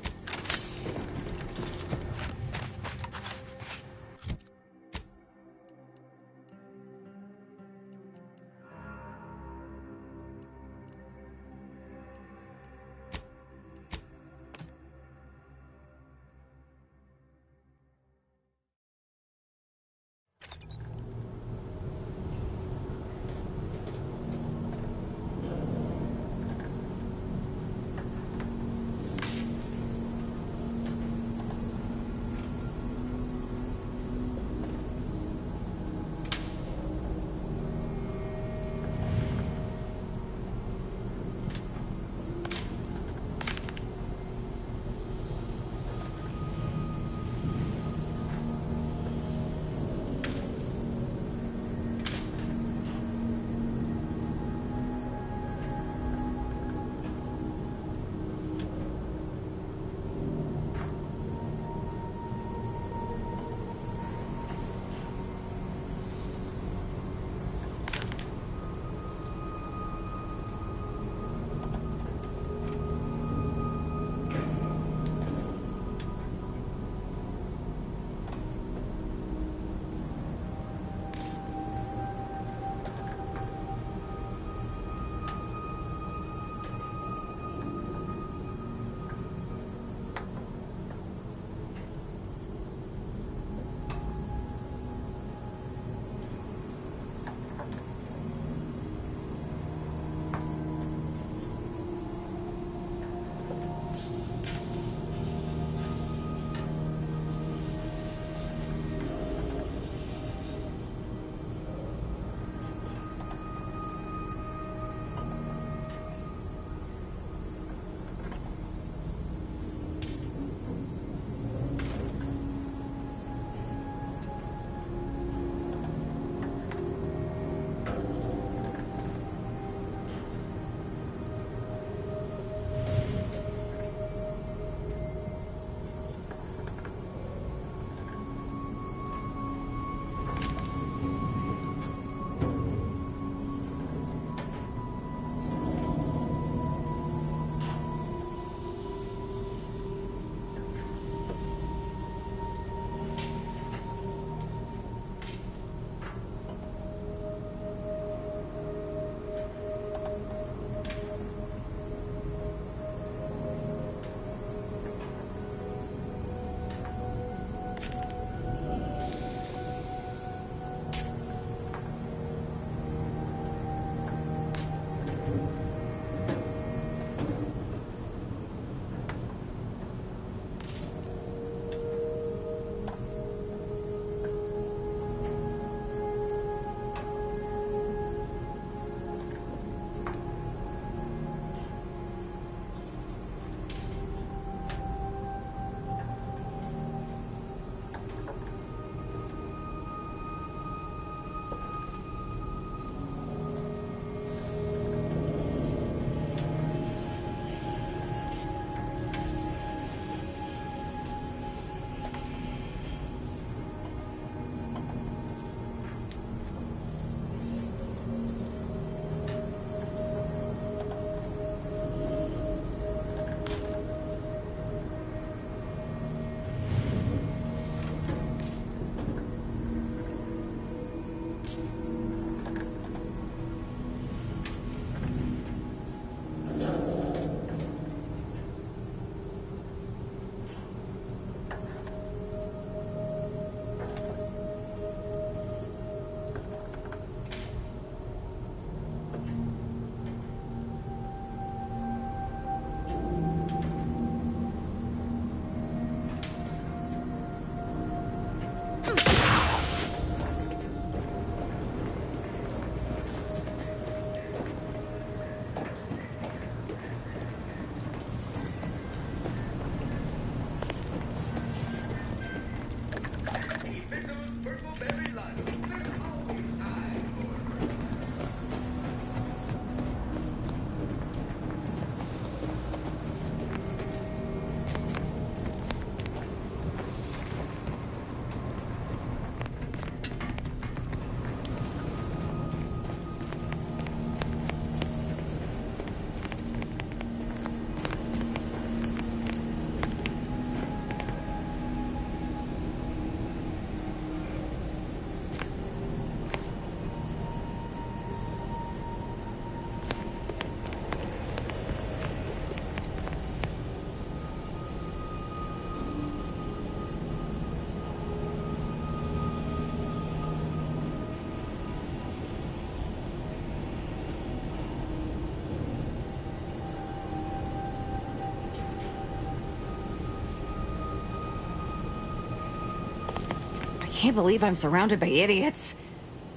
can't believe I'm surrounded by idiots.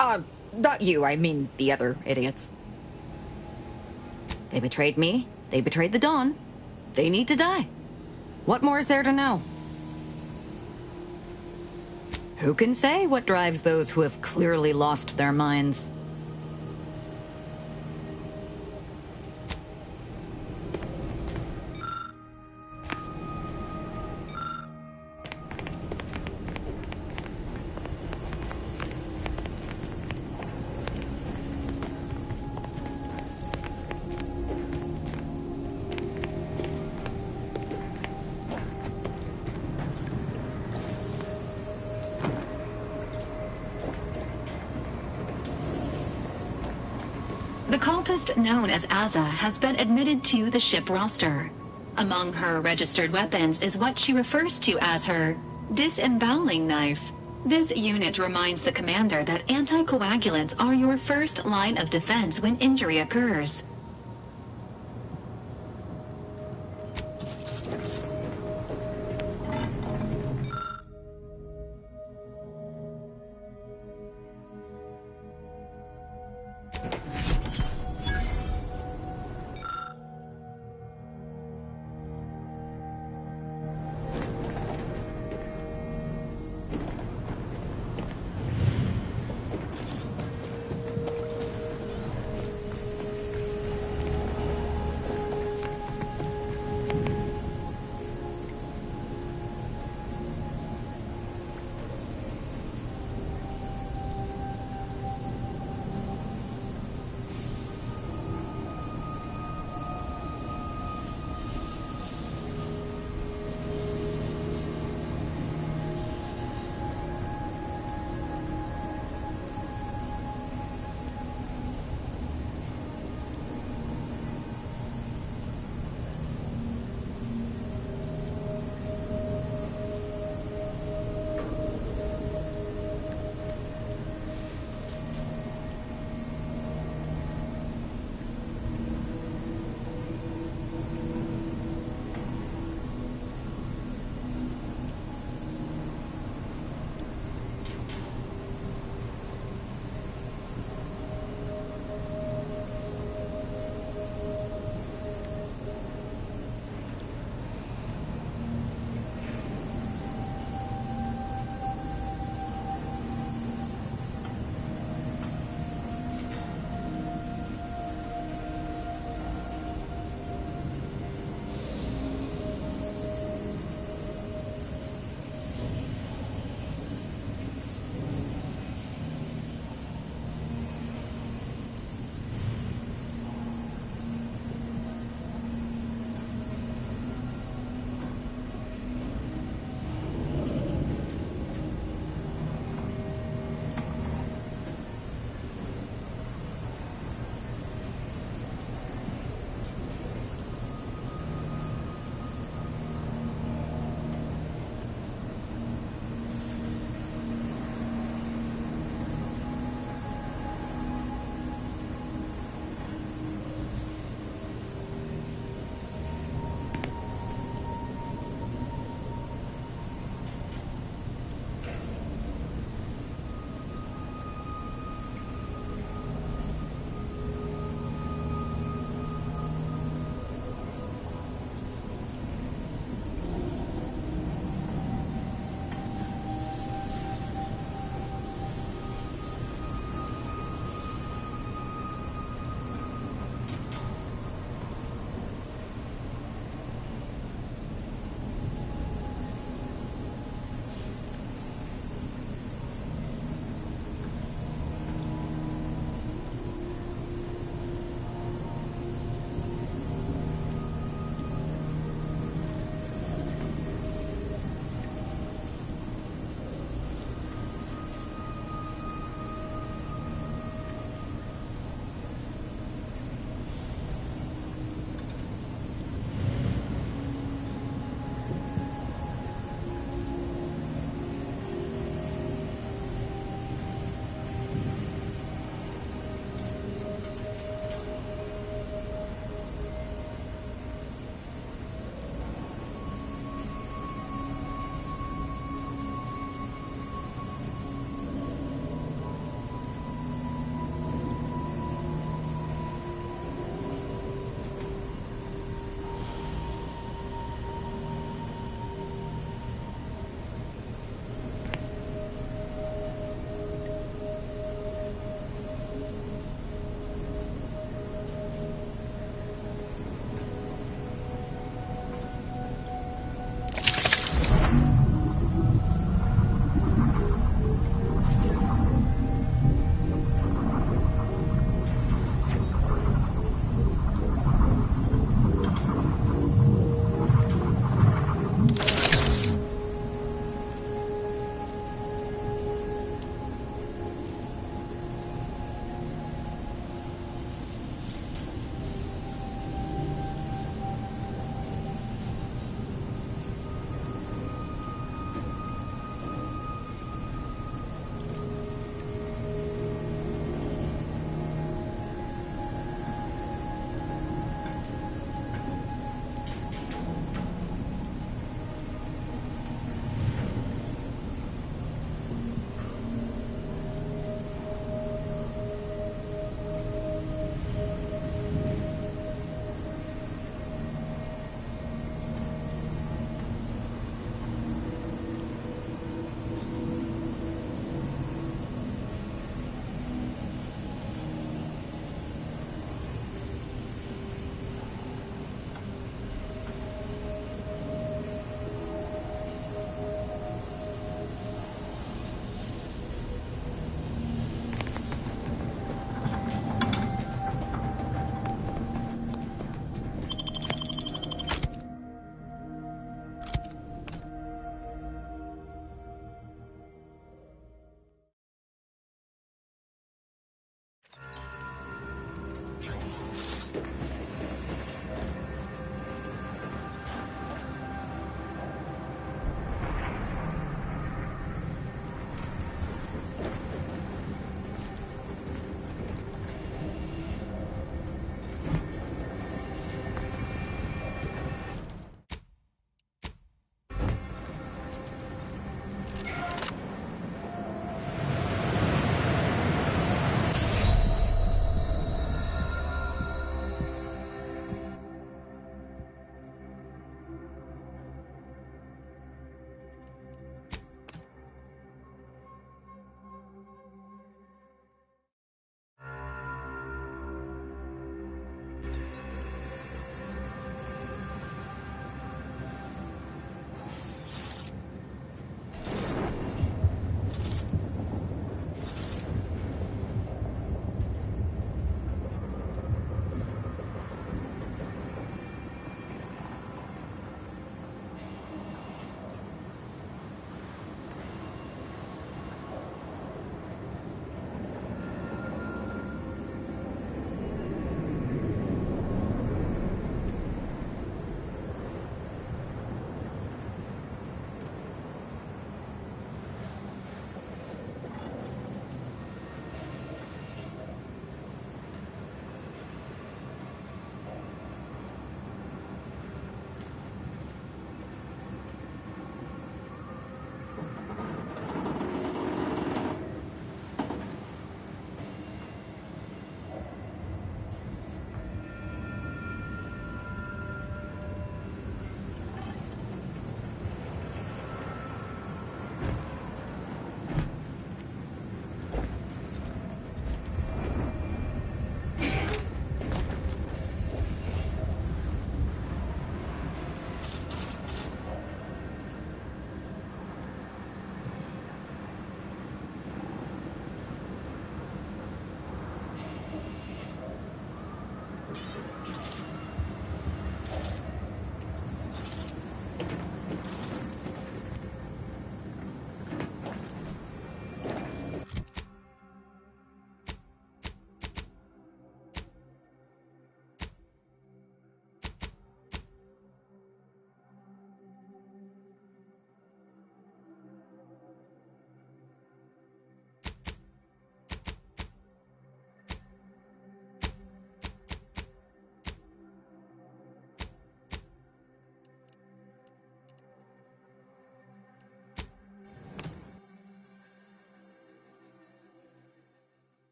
Not you, I mean the other idiots. They betrayed me. They betrayed the Dawn. They need to die. What more is there to know? Who can say what drives those who have clearly lost their minds? The cultist known as Azza has been admitted to the ship roster. Among her registered weapons is what she refers to as her disemboweling knife. This unit reminds the commander that anticoagulants are your first line of defense when injury occurs.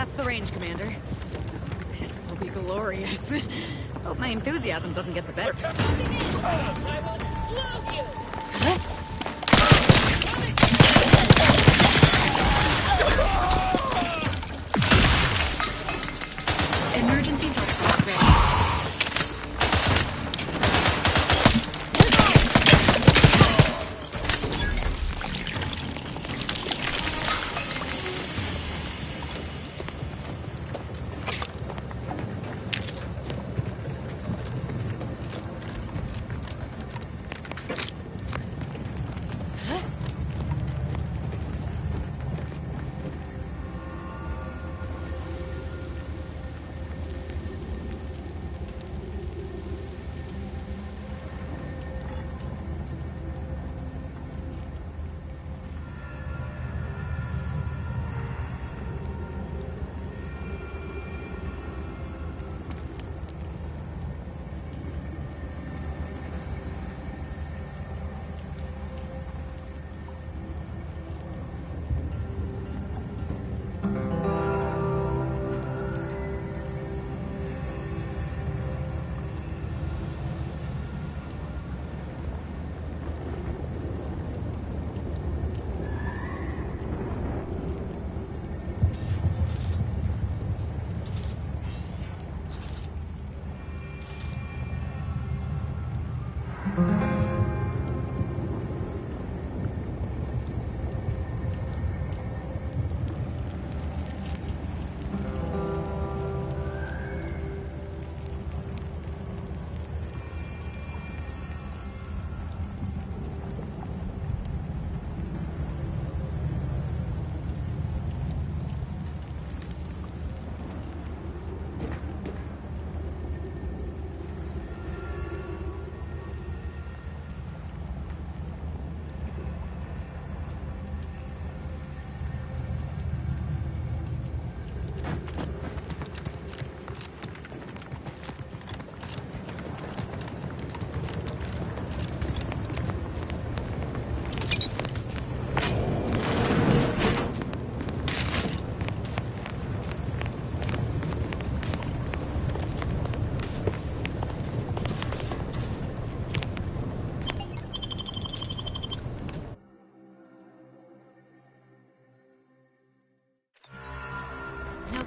That's the range, Commander. This will be glorious. Hope my enthusiasm doesn't get the better. Emergency protocols ready.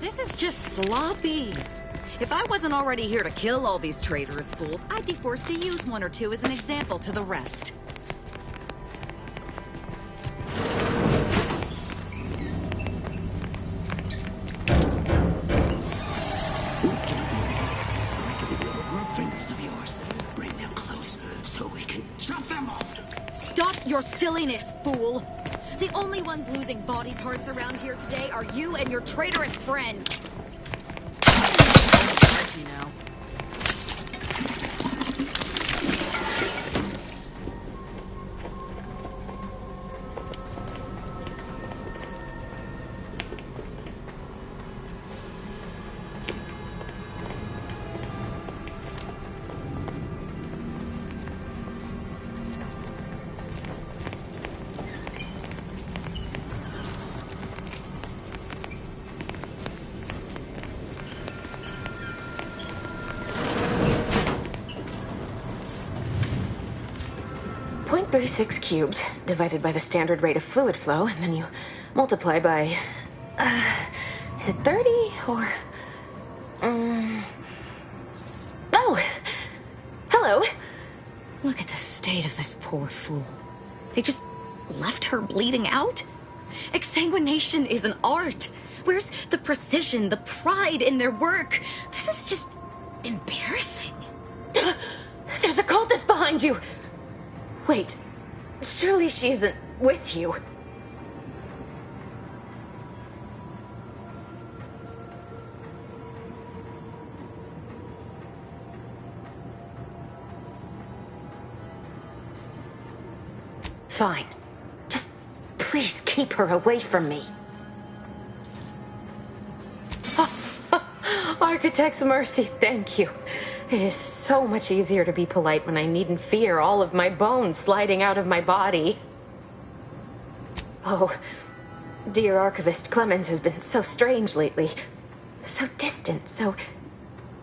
This is just sloppy. If I wasn't already here to kill all these traitorous fools, I'd be forced to use one or two as an example to the rest. Fingers of yours. Bring them close so we can chop them off. Stop your silliness, fool! The only ones losing body parts around here today are you and your traitorous friends. You know. .36 cubed divided by the standard rate of fluid flow, and then you multiply by, is it 30 or, oh, hello. Look at the state of this poor fool. They just left her bleeding out? Exsanguination is an art. Where's the precision, the pride in their work? This is just embarrassing. There's a cultist behind you. Wait, surely she isn't with you. Fine. Just please keep her away from me. Architect's mercy, thank you. It is so much easier to be polite when I needn't fear all of my bones sliding out of my body. Oh, Dear Archivist Clemens has been so strange lately. So distant, so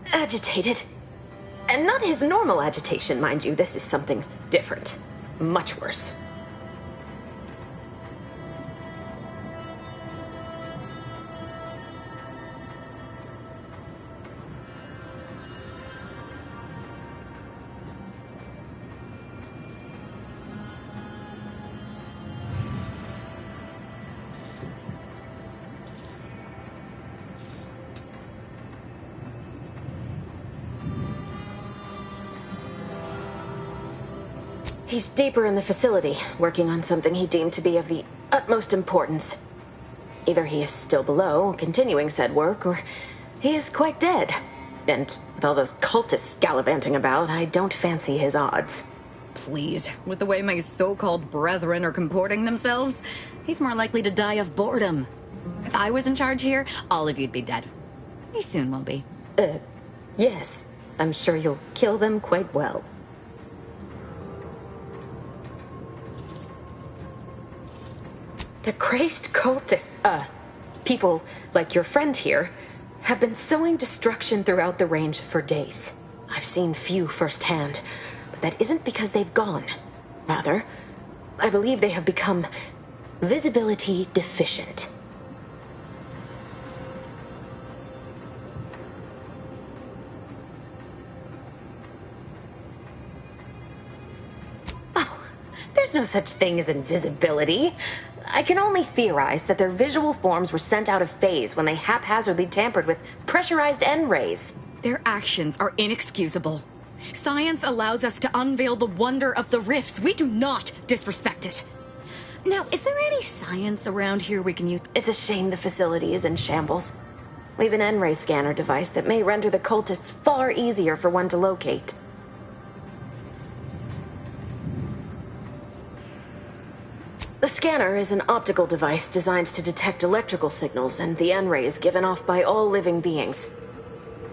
agitated. And not his normal agitation, mind you. This is something different. Much worse. He's deeper in the facility, working on something he deemed to be of the utmost importance. Either he is still below, continuing said work, or he is quite dead. And with all those cultists gallivanting about, I don't fancy his odds. Please, with the way my so-called brethren are comporting themselves, he's more likely to die of boredom. If I was in charge here, all of you'd be dead. He soon will be. Yes. I'm sure you'll kill them quite well. The crazed cultist, people like your friend here, have been sowing destruction throughout the range for days. I've seen few firsthand, but that isn't because they've gone. Rather, I believe they have become visibility deficient. Oh, there's no such thing as invisibility. I can only theorize that their visual forms were sent out of phase when they haphazardly tampered with pressurized N-rays. Their actions are inexcusable. Science allows us to unveil the wonder of the rifts. We do not disrespect it. Now, is there any science around here we can use? It's a shame the facility is in shambles. We have an N-ray scanner device that may render the cultists far easier for one to locate. The scanner is an optical device designed to detect electrical signals and the N-rays given off by all living beings.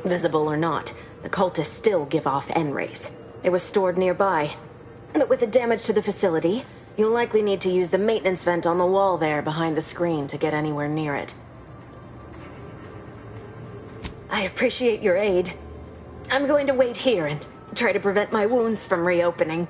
Visible or not, the cultists still give off N-rays. It was stored nearby. But with the damage to the facility, you'll likely need to use the maintenance vent on the wall there behind the screen to get anywhere near it. I appreciate your aid. I'm going to wait here and try to prevent my wounds from reopening.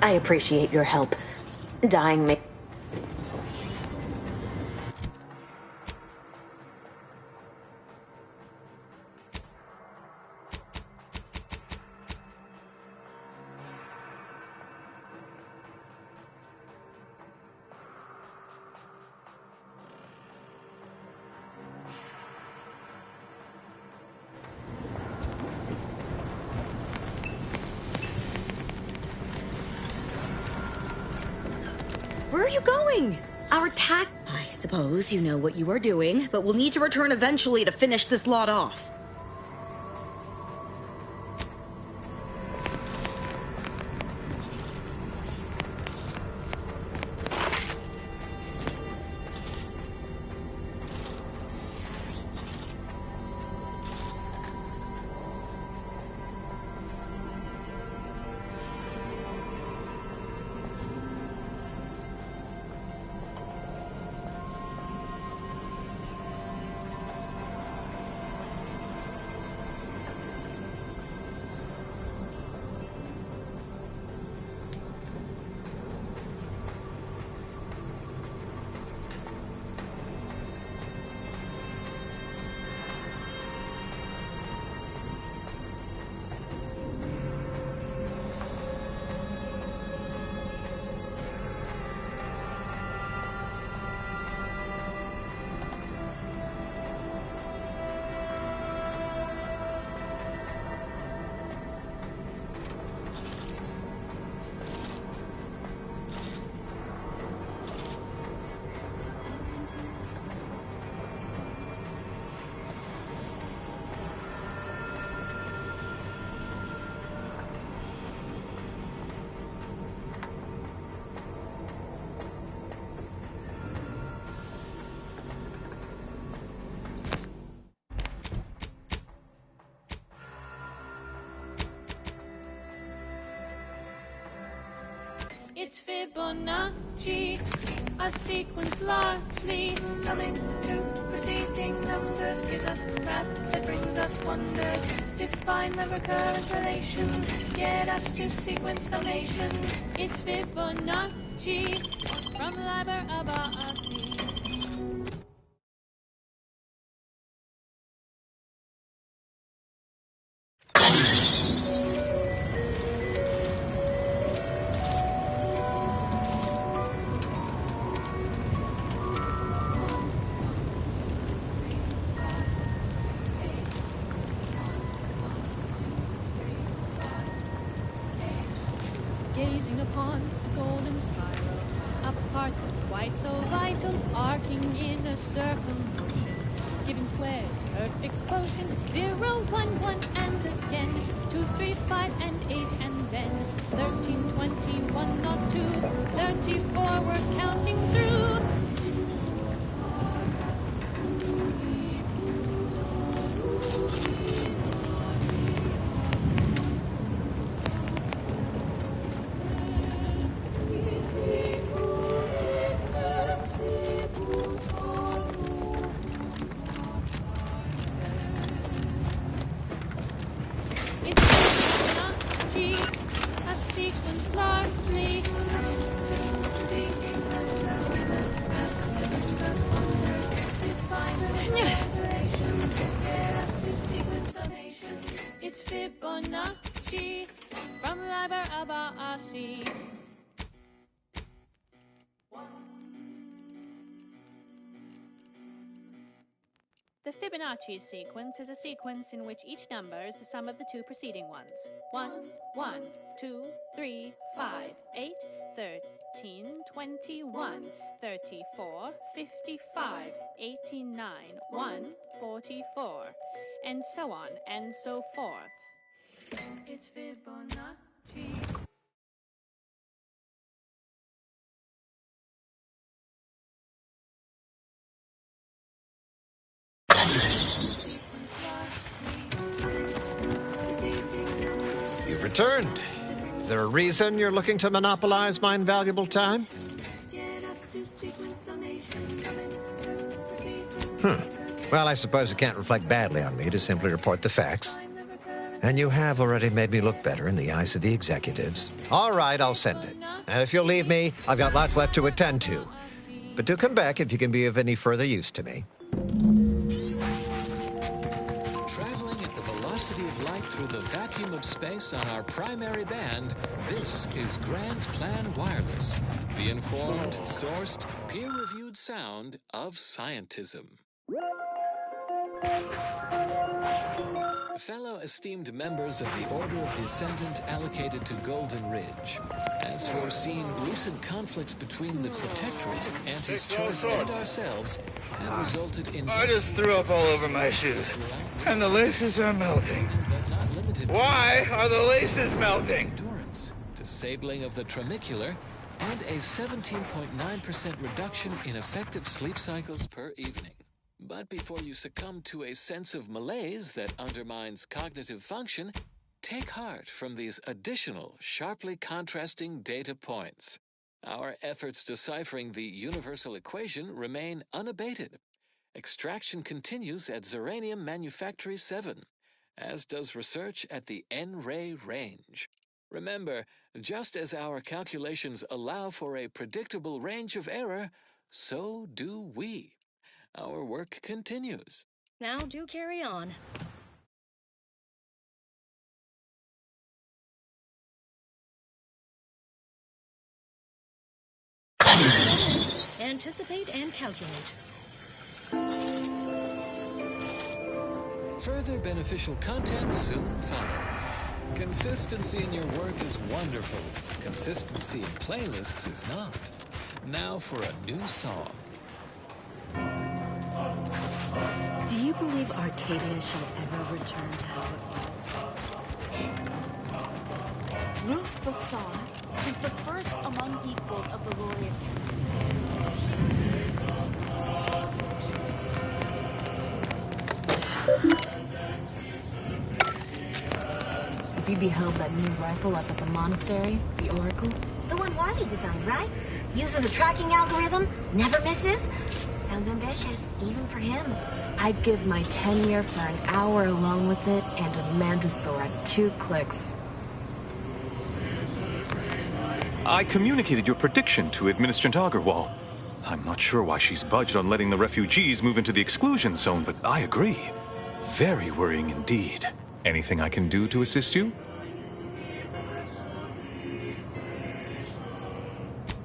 I appreciate your help. Dying me. Where are you going? Our task... I suppose you know what you are doing, but we'll need to return eventually to finish this lot off. It's Fibonacci, a sequence largely summing to preceding numbers gives us math, it brings us wonders. Define the recurrence relation, get us to sequence summation. It's Fibonacci from Liber Abaci. Gazing upon the golden spiral, a part that's quite so vital, arcing in a circle motion, giving squares perfect quotients, 0, 1, 1, and again, 2, 3, 5, and 8, and then 13, 21, not 2, 34, we're counting through. It's Fibonacci from Liber Abaci. The Fibonacci sequence is a sequence in which each number is the sum of the two preceding ones. 1, 1, 2, 3, 5, 8, 13, 21, 34, 55, 89, 1, 44, and so on and so forth. It's Fibonacci. You've returned. Is there a reason you're looking to monopolize my invaluable time? Well, I suppose it can't reflect badly on me to simply report the facts. And you have already made me look better in the eyes of the executives. All right, I'll send it. And if you'll leave me, I've got lots left to attend to. But do come back if you can be of any further use to me. Traveling at the velocity of light through the vacuum of space on our primary band, this is Grand Plan Wireless, the informed, sourced, peer-reviewed sound of scientism. Fellow esteemed members of the Order of the Ascendant allocated to Golden Ridge. As foreseen, recent conflicts between the Protectorate, Auntie's Choice, and ourselves have resulted in... I just threw up all over my shoes, and the laces are melting. Why are the laces melting? Endurance, disabling of the tramicular, and a 17.9% reduction in effective sleep cycles per evening. But before you succumb to a sense of malaise that undermines cognitive function, take heart from these additional, sharply contrasting data points. Our efforts deciphering the universal equation remain unabated. Extraction continues at Zeranium Manufactory 7, as does research at the N-Ray range. Remember, just as our calculations allow for a predictable range of error, so do we. Our work continues. Now do carry on. Anticipate and calculate. Further beneficial content soon follows. Consistency in your work is wonderful. Consistency in playlists is not. Now for a new song. Do you believe Arcadia shall ever return to how it was? Ruth Bassar is the first among equals of the Lorien. Have you beheld that new rifle up at the monastery? The Oracle? The one Wily designed, right? Uses a tracking algorithm, never misses. Sounds ambitious, even for him. I'd give my tenure for an hour alone with it and a Mantisaur at 2 clicks. I communicated your prediction to Administrator Agarwal. I'm not sure why she's budged on letting the refugees move into the exclusion zone, but I agree. Very worrying indeed. Anything I can do to assist you?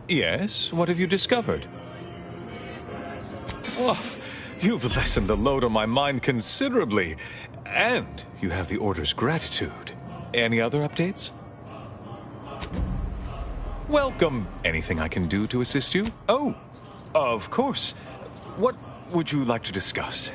Yes, what have you discovered? Oh, you've lessened the load on my mind considerably. And you have the Order's gratitude. Any other updates? Welcome. Anything I can do to assist you? Oh, of course. What would you like to discuss?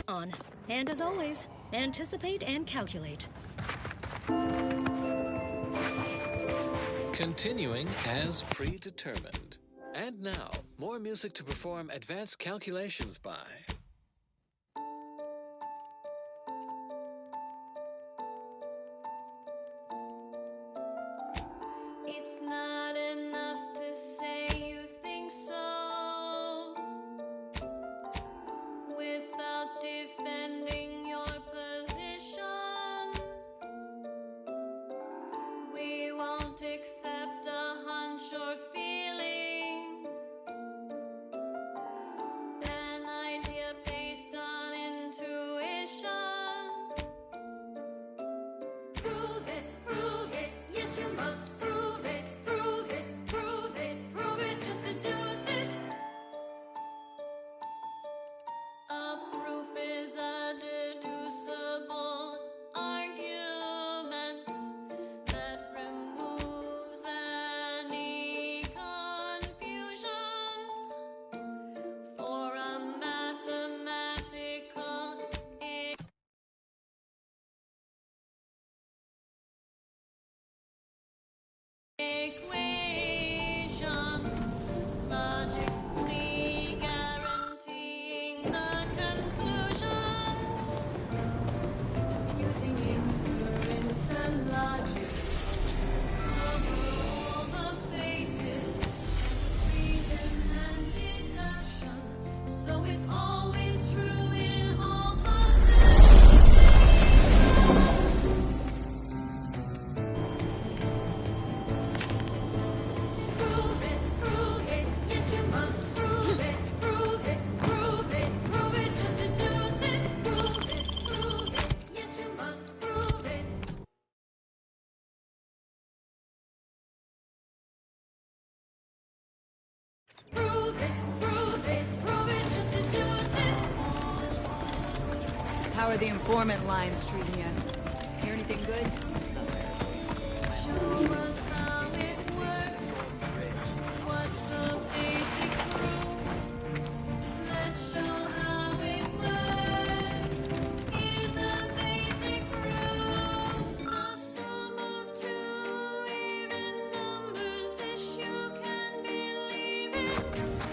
On. And as always, anticipate and calculate. Continuing as predetermined. And now, more music to perform advanced calculations by. It's not enough to say you think so without defending your position. How are the informant lines treating you? Hear anything good? Show us how it works. What's the basic rule? Let's show how it works. Here's a basic rule. The sum of two even numbers, this you can believe in.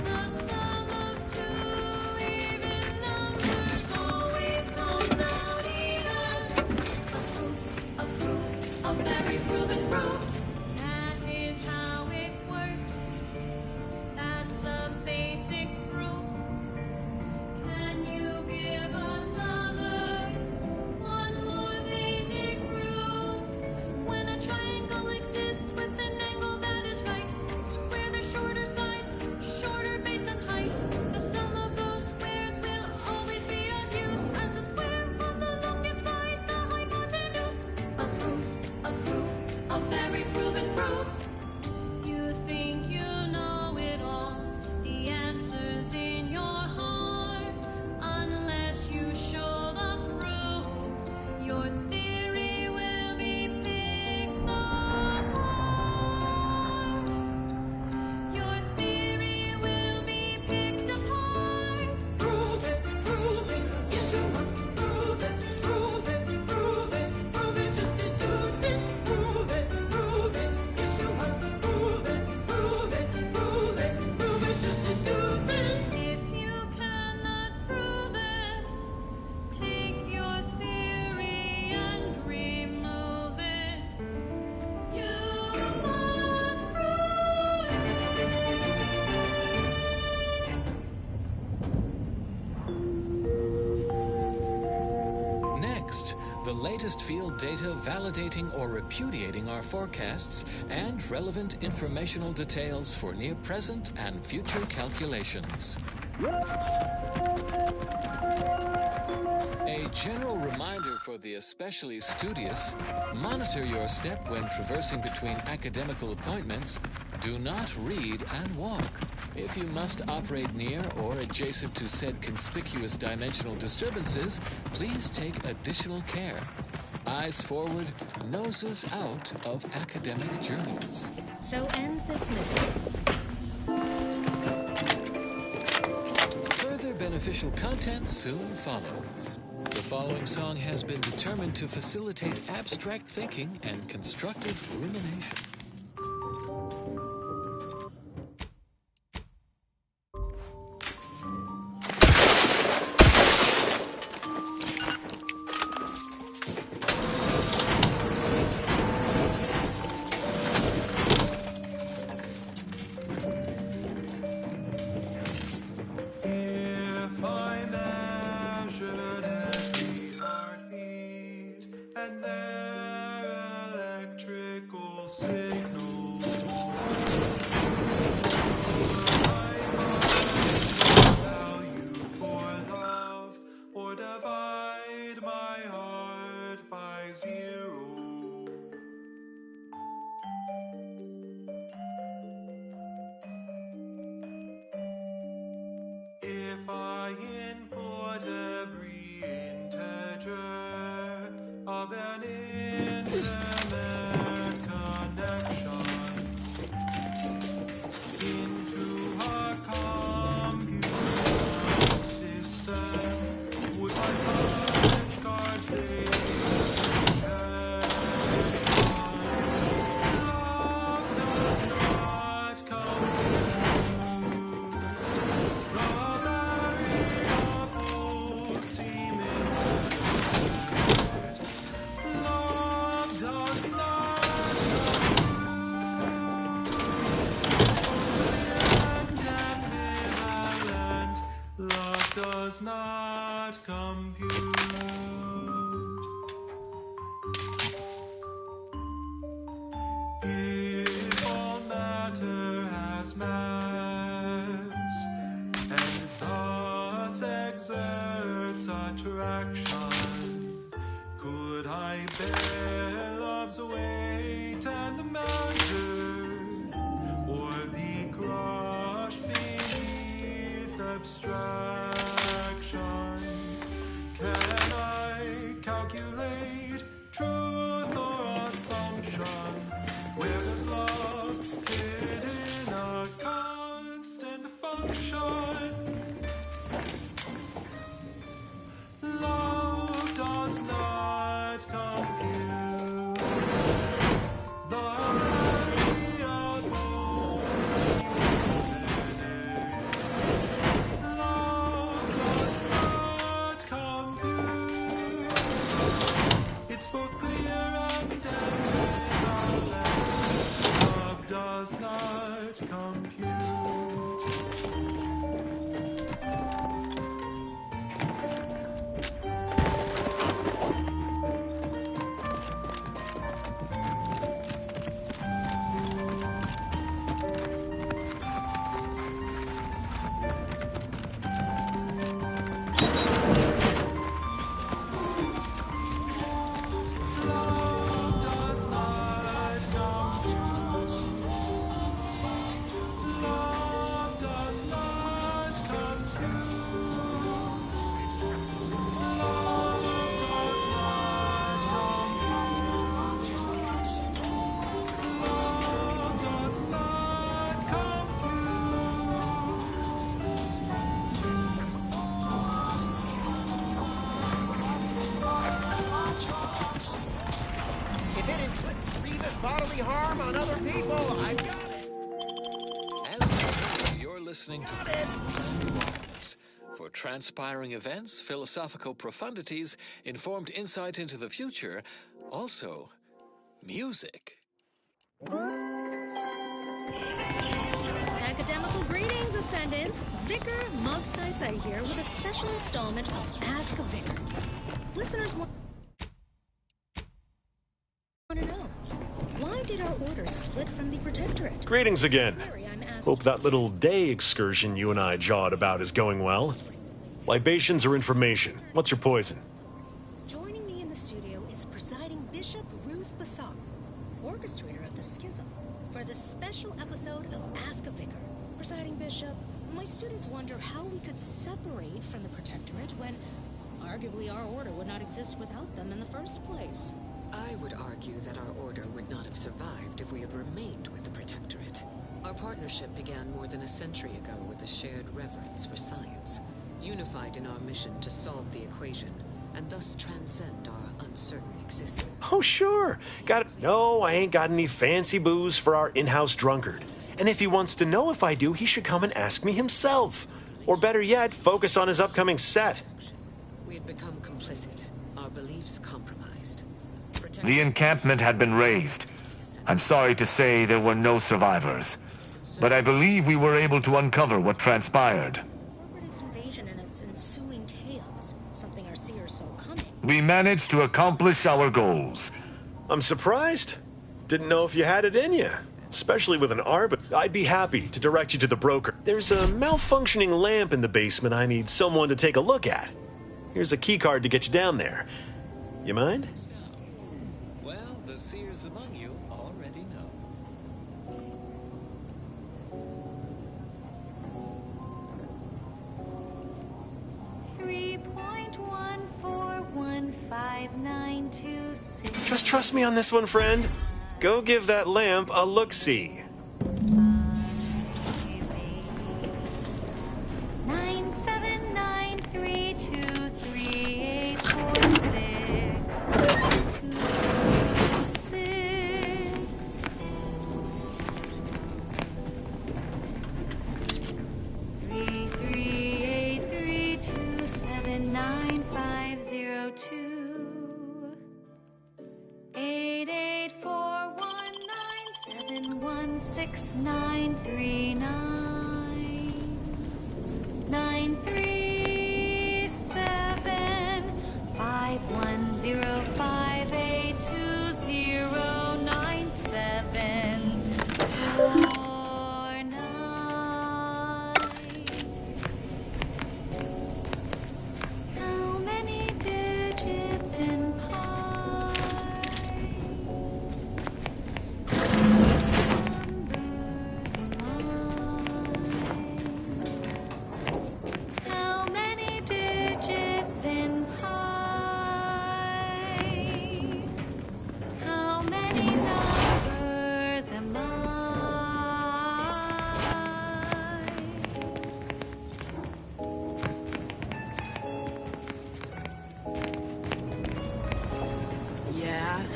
The sum of two even numbers always comes out even. A proof, a very proven proof. That is how it works. That's a basic proof. Can you give another one more basic proof? When a triangle exists with an angle that is right, square the shorter sides, shorter based on height. The sum of those squares will always be of use as the square of the longest side, the hypotenuse. A proof, a very proven proof. You think you know it all, the answer's in your heart. Unless you show the proof, your theory will be picked apart. Your theory will be picked apart. Prove it, yes you must prove it, prove it, prove it, prove it, just deduce it. Prove it, yes you must prove it, prove it, prove it, prove it, just deduce it. If you cannot prove it, take your theory and remove it. You must prove Next, the latest field data validating or repudiating our forecasts and relevant informational details for near present and future calculations. A general reminder for the especially studious: monitor your step when traversing between academical appointments. Do not read and walk. If you must operate near or adjacent to said conspicuous dimensional disturbances, please take additional care. Eyes forward, noses out of academic journals. So ends this missive. Further beneficial content soon follows. The following song has been determined to facilitate abstract thinking and constructive rumination. If I measured every heartbeat and their electrical signals, I find value for love or divide my heart by zero. If I input every integer of an internet connection into a computer system, would my punch card say love does not compute. Love does not compute. If all matter has mass and thus exerts attraction, could I bear love's weight and the measure, or be crushed beneath abstraction? Can I bodily harm on other people. I've got it. As you're listening to for transpiring events, philosophical profundities, informed insight into the future, also music. Academical greetings, Ascendants. Vicar Mugsai here with a special installment of Ask a Vicar. Listeners want to know, why did our order split from the Protectorate? Greetings again. Hope that little day excursion you and I jawed about is going well. Libations or information? What's your poison? Joining me in the studio is Presiding Bishop Ruth Bassar, orchestrator of the Schism, for the special episode of Ask a Vicar. Presiding Bishop, my students wonder how we could separate from the Protectorate when arguably our order would not exist without them in the first place. I would argue that our order would not have survived if we had remained with the Protectorate. Our partnership began more than a century ago with a shared reverence for science, unified in our mission to solve the equation, and thus transcend our uncertain existence. Oh, sure. Got it. No, I ain't got any fancy booze for our in-house drunkard. And if he wants to know if I do, he should come and ask me himself. Or better yet, focus on his upcoming set. We had become complicit, our beliefs compromised. The encampment had been razed. I'm sorry to say there were no survivors. But I believe we were able to uncover what transpired. Corporatist invasion and its ensuing chaos, something our seers saw coming. We managed to accomplish our goals. I'm surprised. Didn't know if you had it in you. Especially with an arbiter. I'd be happy to direct you to the broker. There's a malfunctioning lamp in the basement I need someone to take a look at. Here's a keycard to get you down there. You mind? Well, the seers among you already know. Just trust me on this one, friend. Go give that lamp a look-see. '"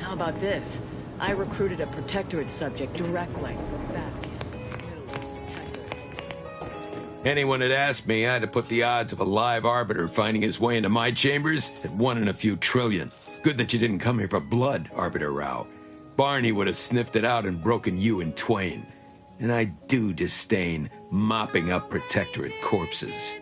How about this? I recruited a Protectorate subject directly from Bastion. Anyone had asked me, I'd have put the odds of a live arbiter finding his way into my chambers at 1 in a few trillion. Good that you didn't come here for blood, Arbiter Rao. Barney would have sniffed it out and broken you in twain. And I do disdain mopping up Protectorate corpses.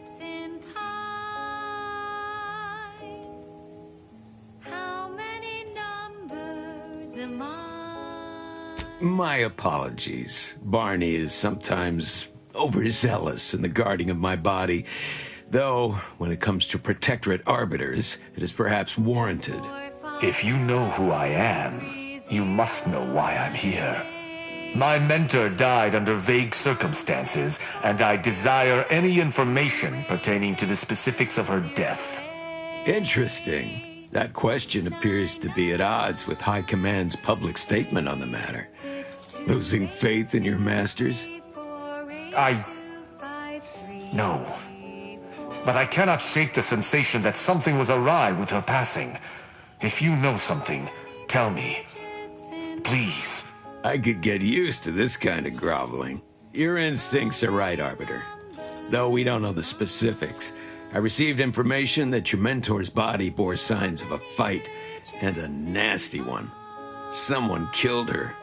My apologies. Barney is sometimes overzealous in the guarding of my body, though when it comes to Protectorate arbiters, it is perhaps warranted. If you know who I am, you must know why I'm here. My mentor died under vague circumstances, and I desire any information pertaining to the specifics of her death. Interesting. That question appears to be at odds with High Command's public statement on the matter. Losing faith in your masters? No. But I cannot shake the sensation that something was awry with her passing. If you know something, tell me. Please, I could get used to this kind of groveling. Your instincts are right, Arbiter. Though we don't know the specifics, I received information that your mentor's body bore signs of a fight, and a nasty one. Someone killed her.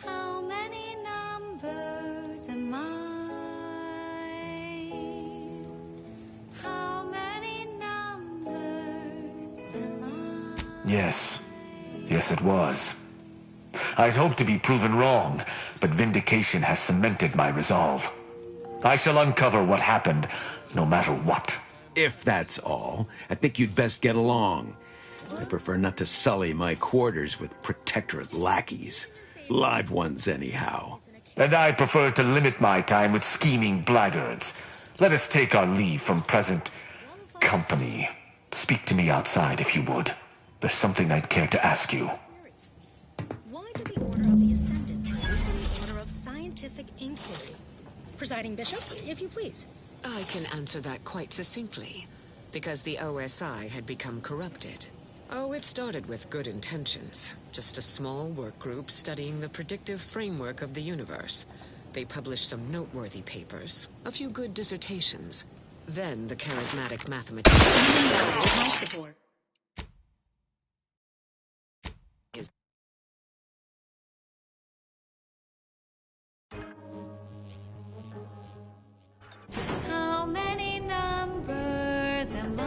How many numbers am I? How many numbers am I? Yes. Yes, it was. I'd hoped to be proven wrong, but vindication has cemented my resolve. I shall uncover what happened, no matter what. If that's all, I think you'd best get along. I prefer not to sully my quarters with Protectorate lackeys. Live ones, anyhow. And I prefer to limit my time with scheming blackguards. Let us take our leave from present company. Speak to me outside, if you would. There's something I'd care to ask you. Why did the Order of the Ascendants move from the Order of Scientific Inquiry? Presiding Bishop, if you please. I can answer that quite succinctly. Because the OSI had become corrupted. Oh, it started with good intentions. Just a small work group studying the predictive framework of the universe. They published some noteworthy papers, a few good dissertations. Then the charismatic mathematician... My support. How many numbers am I?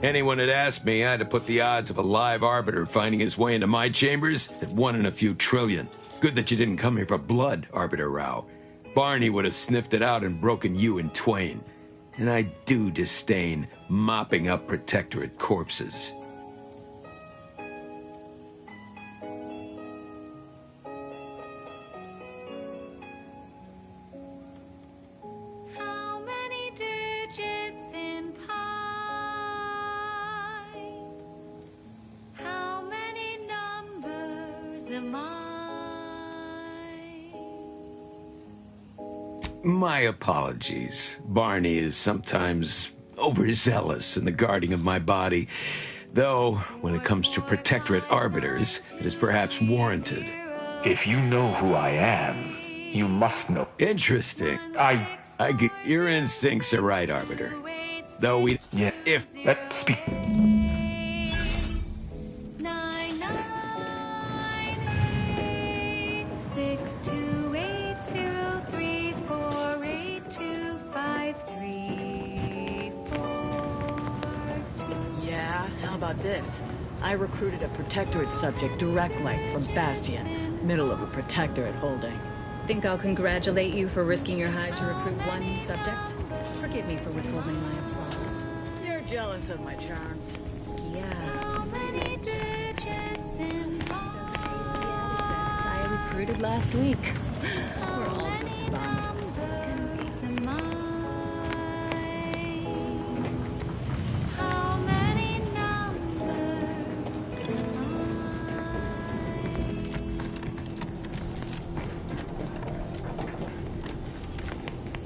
Anyone had asked me, I'd have put the odds of a live Arbiter finding his way into my chambers at 1 in a few trillion. Good that you didn't come here for blood, Arbiter Rao. Barney would have sniffed it out and broken you in twain. And I do disdain mopping up Protectorate corpses. How many digits in pi? How many numbers am I? My apologies. Barney is sometimes overzealous in the guarding of my body. Though, when it comes to Protectorate arbiters, it is perhaps warranted. If you know who I am, you must know. Interesting. Your instincts are right, Arbiter. Though we... Yeah. If... Speak... 9986283482534. Yeah, how about this? I recruited a Protectorate subject direct link from Bastion, middle of a Protectorate holding. Think I'll congratulate you for risking your hide to recruit one subject? Forgive me for withholding my applause. You're jealous of my charms. Yeah. I recruited last week. We're all just bums. How many numbers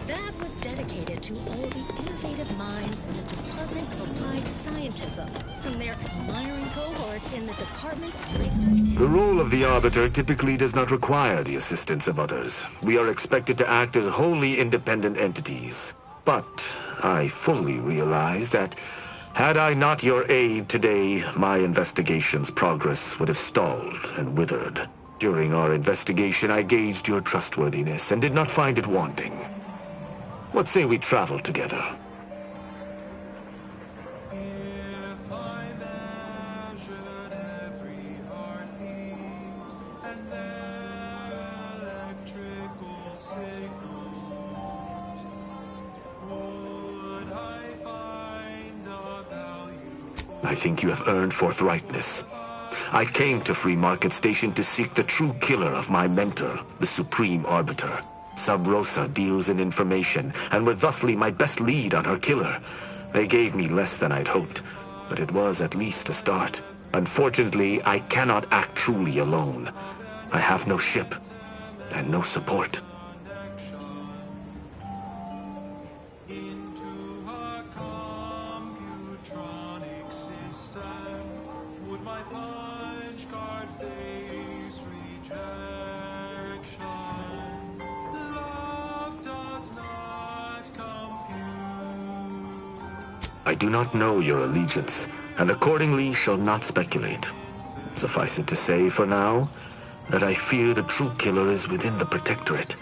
That was dedicated to all the innovative minds in the Department of Applied Scientism from their admiring cohort in the Department of Research. The role of the Arbiter typically does not require the assistance of others. We are expected to act as wholly independent entities. But I fully realize that had I not your aid today, my investigation's progress would have stalled and withered. During our investigation, I gauged your trustworthiness and did not find it wanting. What say we travel together? If I measured every heartbeat and their electrical signals, would I find a value? I think you have earned forthrightness. I came to Free Market Station to seek the true killer of my mentor, the Supreme Arbiter. Sub Rosa deals in information, and were thusly my best lead on her killer. They gave me less than I'd hoped, but it was at least a start. Unfortunately, I cannot act truly alone. I have no ship, and no support. Into a common I do not know your allegiance, and accordingly shall not speculate. Suffice it to say, for now, that I fear the true killer is within the Protectorate.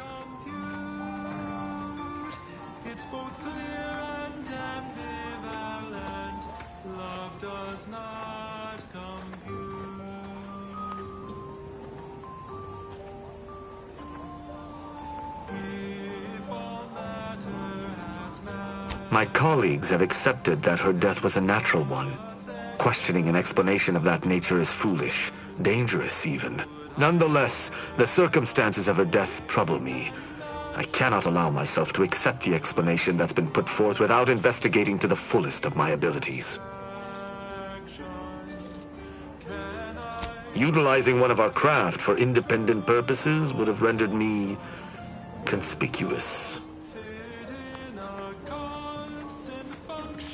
It's both clear and ambivalent. Love does not compute. If all matter has met, My colleagues have accepted that her death was a natural one. Questioning an explanation of that nature is foolish, dangerous even. Nonetheless, the circumstances of her death trouble me. I cannot allow myself to accept the explanation that's been put forth without investigating to the fullest of my abilities. Utilizing one of our craft for independent purposes would have rendered me conspicuous.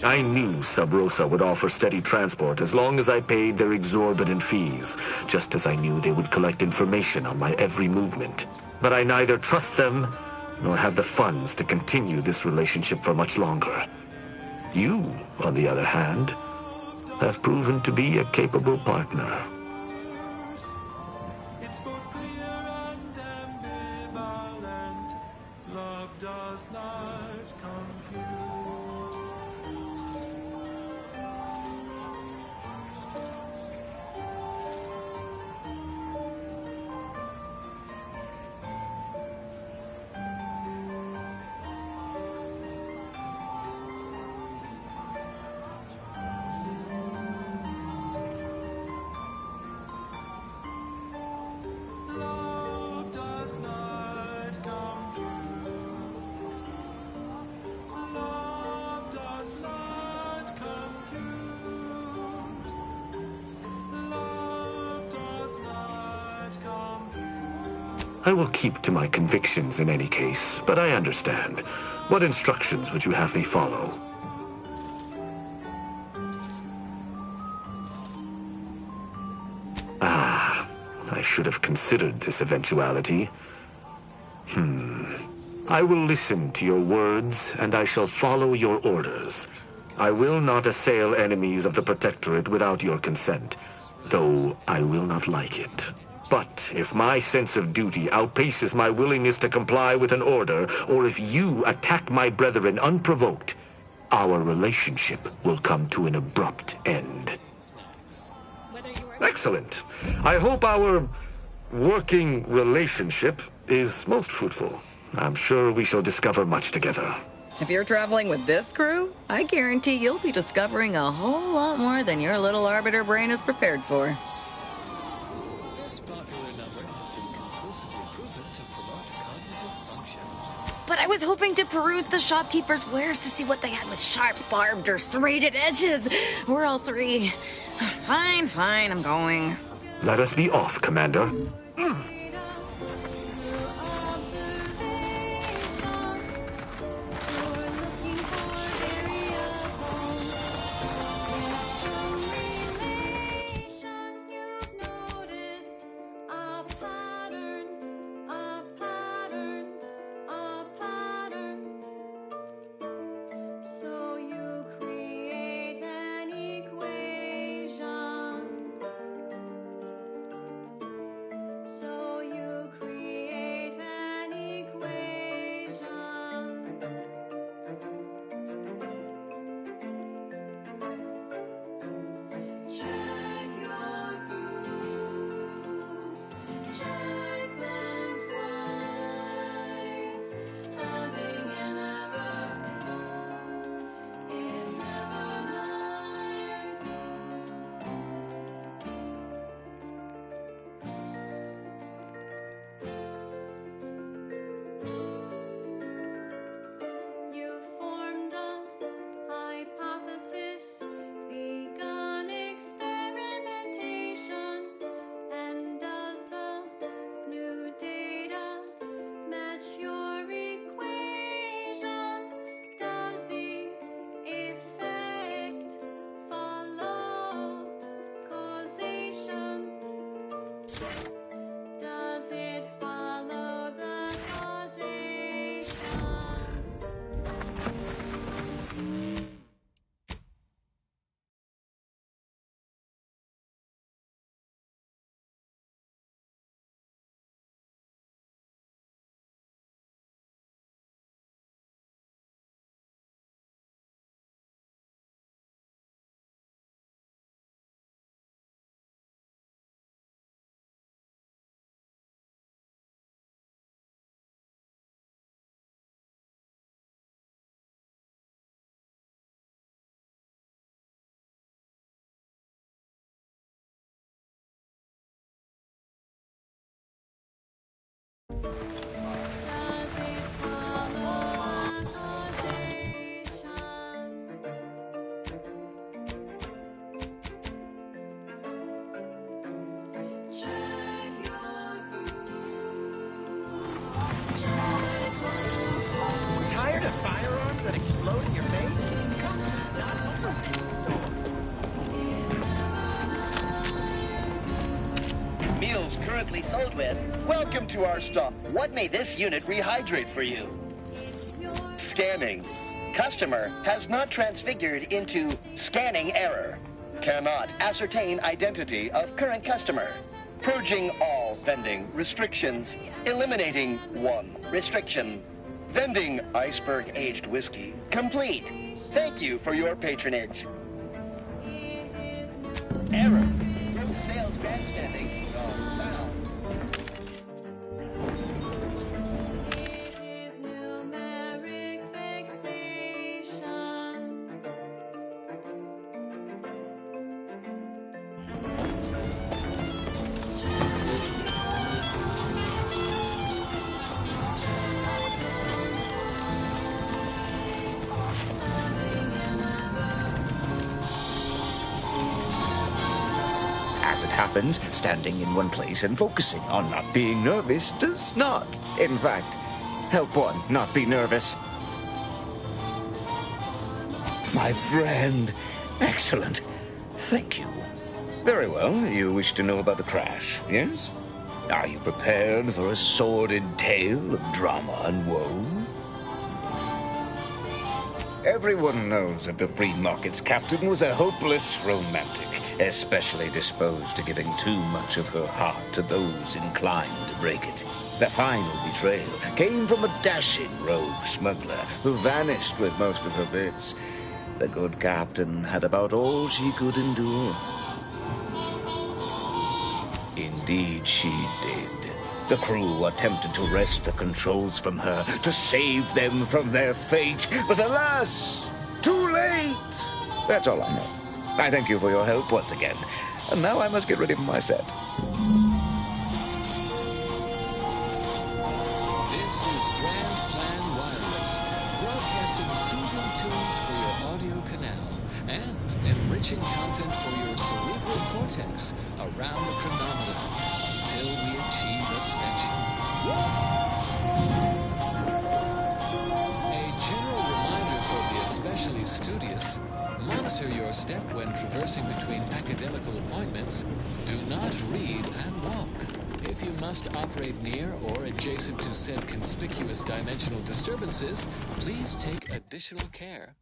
I knew Sub Rosa would offer steady transport as long as I paid their exorbitant fees, just as I knew they would collect information on my every movement. But I neither trust them nor have the funds to continue this relationship for much longer. You, on the other hand, have proven to be a capable partner. it's both clear and ambivalent. Love does not compute. Love does not compute. Love does not compute. Love does not compute. I will keep to my convictions in any case, but I understand. What instructions would you have me follow? I should have considered this eventuality. I will listen to your words, and I shall follow your orders. I will not assail enemies of the Protectorate without your consent, though I will not like it. But if my sense of duty outpaces my willingness to comply with an order, or if you attack my brethren unprovoked, our relationship will come to an abrupt end. Excellent. I hope our working relationship is most fruitful. I'm sure we shall discover much together. If you're traveling with this crew, I guarantee you'll be discovering a whole lot more than your little arbiter brain is prepared for. This popular number has been conclusively proven to promote cognitive function. But I was hoping to peruse the shopkeeper's wares to see what they had with sharp, barbed, or serrated edges. We're all three. Fine, I'm going. Let us be off, Commander. So you create an equation. So you create an equation. Check your rules. Check them twice. Having an error is never nice. You formed a hypothesis, begun experimentation, and does the new data match your equation? Does the effect follow causation? Does it follow the causation? Tired of firearms that explode in your face? Come to Meals currently sold with. Welcome to our stop. What may this unit rehydrate for you? Scanning. Customer has not transfigured into scanning error. Cannot ascertain identity of current customer. Purging all vending restrictions. Eliminating one restriction. Vending iceberg aged whiskey. Complete. Thank you for your patronage. Error. No sales grandstanding. Found. As it happens, standing in one place and focusing on not being nervous does not, in fact, help one not be nervous. My friend. Excellent. Thank you. Very well. You wish to know about the crash, yes? Are you prepared for a sordid tale of drama and woe? Everyone knows that the Free Market's captain was a hopeless romantic, especially disposed to giving too much of her heart to those inclined to break it. The final betrayal came from a dashing rogue smuggler who vanished with most of her bits. The good captain had about all she could endure. Indeed she did. The crew attempted to wrest the controls from her, to save them from their fate, but alas, too late! That's all I know. I thank you for your help once again, and now I must get ready for my set. This is Grand Plan Wireless, broadcasting soothing tunes for your audio canal and enriching content for your cerebral cortex around the chronometer until we achieve ascension. A general reminder for the especially studious: monitor your step when traversing between academical appointments. Do not read and walk. If you must operate near or adjacent to said conspicuous dimensional disturbances, please take additional care.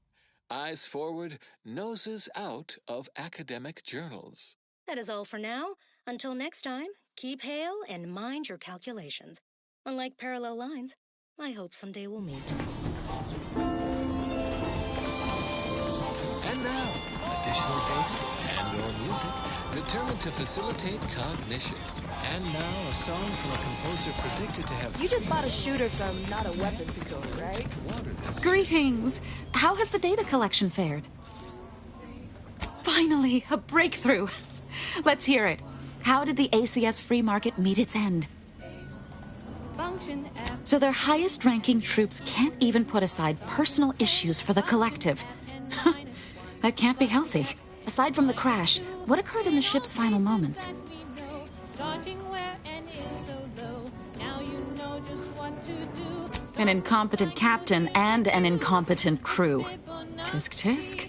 Eyes forward, noses out of academic journals. That is all for now. Until next time, keep hail and mind your calculations. Unlike parallel lines, I hope someday we'll meet. And now, additional data and/or music determined to facilitate cognition. And now, a song from a composer predicted to have... You just bought a shooter from Not a Weapons store, right? Greetings. How has the data collection fared? Finally, a breakthrough. Let's hear it. How did the ACS free market meet its end? So their highest-ranking troops can't even put aside personal issues for the collective. That can't be healthy. Aside from the crash, what occurred in the ship's final moments? An incompetent captain and an incompetent crew. Tisk tisk.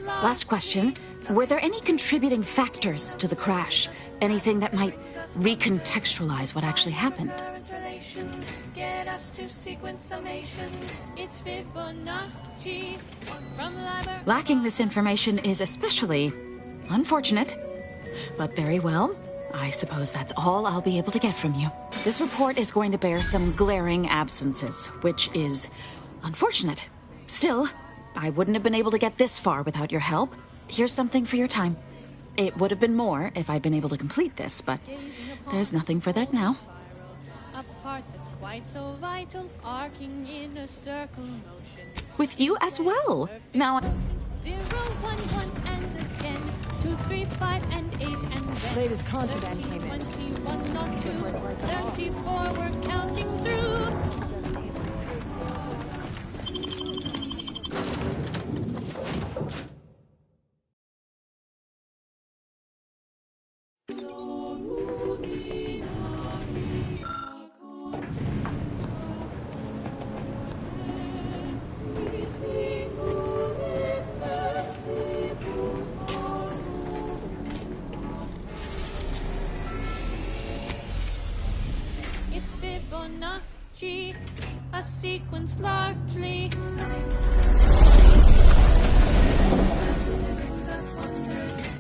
Last question. Were there any contributing factors to the crash? Anything that might recontextualize what actually happened? Lacking this information is especially unfortunate. But very well. I suppose that's all I'll be able to get from you. This report is going to bear some glaring absences, which is unfortunate. Still, I wouldn't have been able to get this far without your help. Here's something for your time. It would have been more if I'd been able to complete this, but there's nothing for that now. A part that's quite so vital, arcing in a circle motion. With you as well. Now... 0, 1, 1, and again. 2, 3, 5, and 8, and then. Latest contraband 13, came in. 21, not 2. 34, we're counting through. It's Fibonacci, a sequence largely.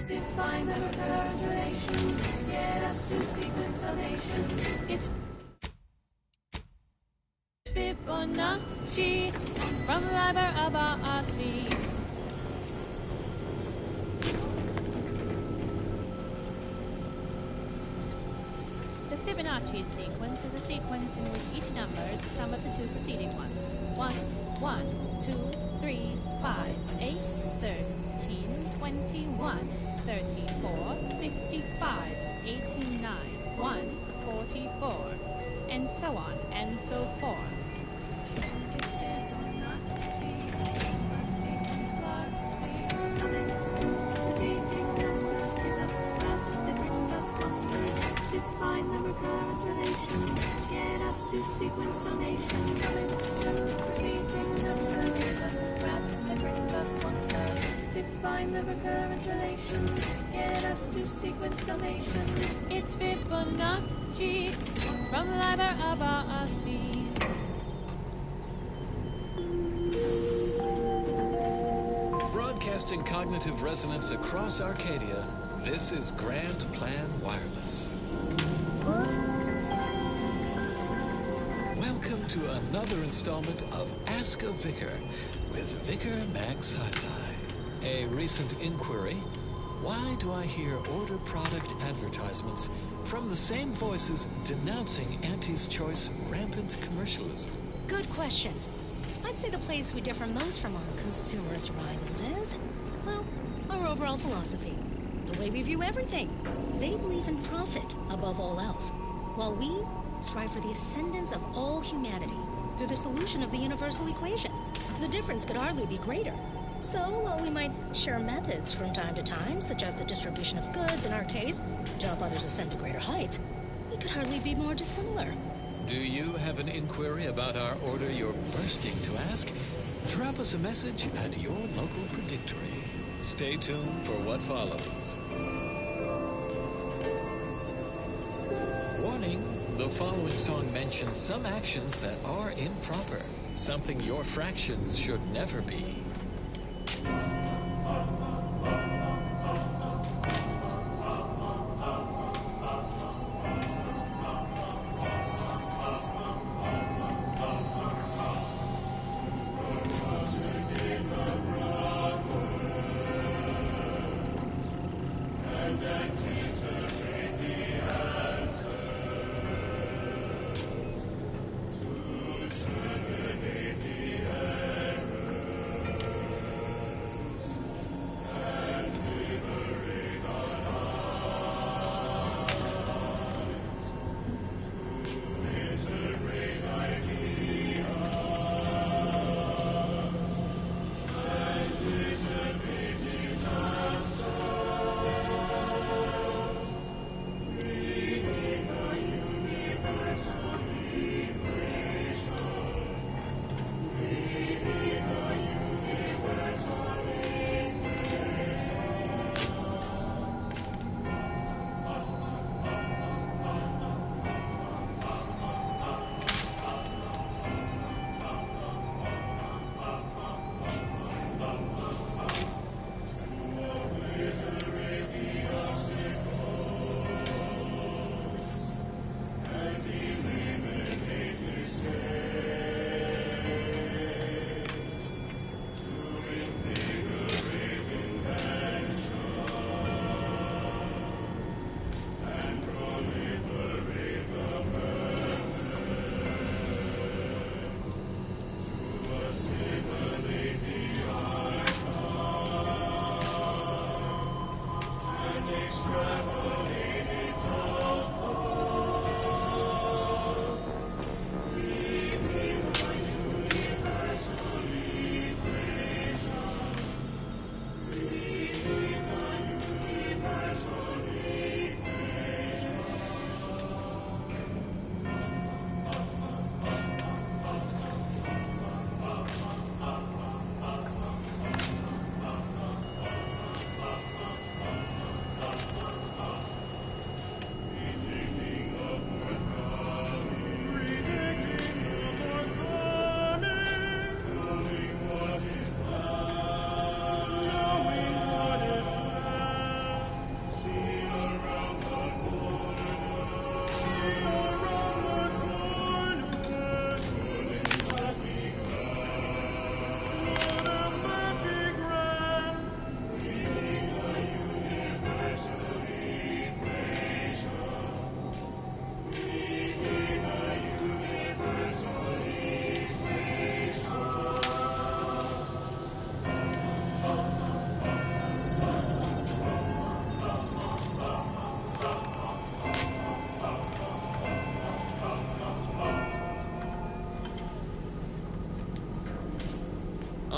Define the recurrence relation. Get us to sequence summation. It's Fibonacci from Liber of Aasi. The Fibonacci sequence is a sequence in which each number is the sum of the two preceding ones. 1, 1, 2, 3, 5, 8, 13, 21, 34, 55, 89, 1, 44, and so on and so forth. Define the recurrence relation. Get us to sequence summation. Proceeding numbers give us graph that brings us wonders. Define the recurrence relation. Get us to sequence summation. It's Fibonacci from Liber of Aasi. Broadcasting cognitive resonance across Arcadia, this is Grand Plan Wireless. Welcome to another installment of Ask a Vicar with Vicar Magsai. A recent inquiry: why do I hear order product advertisements from the same voices denouncing Auntie's Choice rampant commercialism? Good question. I'd say the place we differ most from our consumerist rivals is, well, our overall philosophy. The way we view everything. They believe in profit above all else, while we strive for the ascendance of all humanity through the solution of the universal equation. The difference could hardly be greater. So, while we might share methods from time to time, such as the distribution of goods in our case, to help others ascend to greater heights, we could hardly be more dissimilar. Do you have an inquiry about our order you're bursting to ask? Drop us a message at your local predictory. Stay tuned for what follows. Warning, the following song mentions some actions that are improper, something your fractions should never be.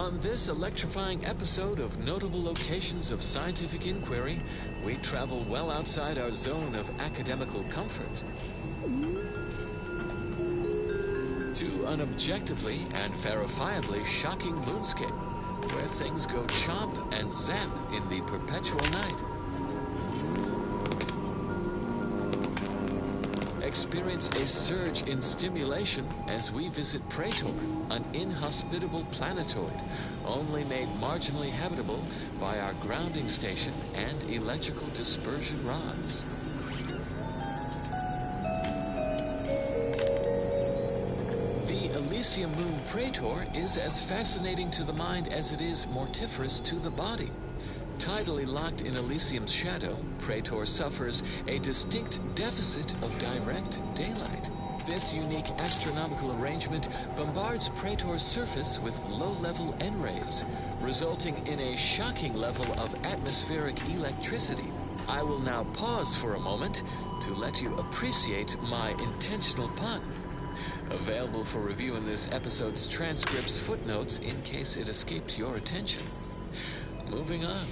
On this electrifying episode of Notable Locations of Scientific Inquiry, we travel well outside our zone of academical comfort to an objectively and verifiably shocking moonscape, where things go chomp and zap in the perpetual night. Experience a surge in stimulation as we visit Praetor, an inhospitable planetoid, only made marginally habitable by our grounding station and electrical dispersion rods. The Elysium moon Praetor is as fascinating to the mind as it is mortiferous to the body. Tidally locked in Elysium's shadow, Praetor suffers a distinct deficit of direct daylight. This unique astronomical arrangement bombards Praetor's surface with low-level N-rays, resulting in a shocking level of atmospheric electricity. I will now pause for a moment to let you appreciate my intentional pun. Available for review in this episode's transcript's footnotes in case it escaped your attention. Moving on.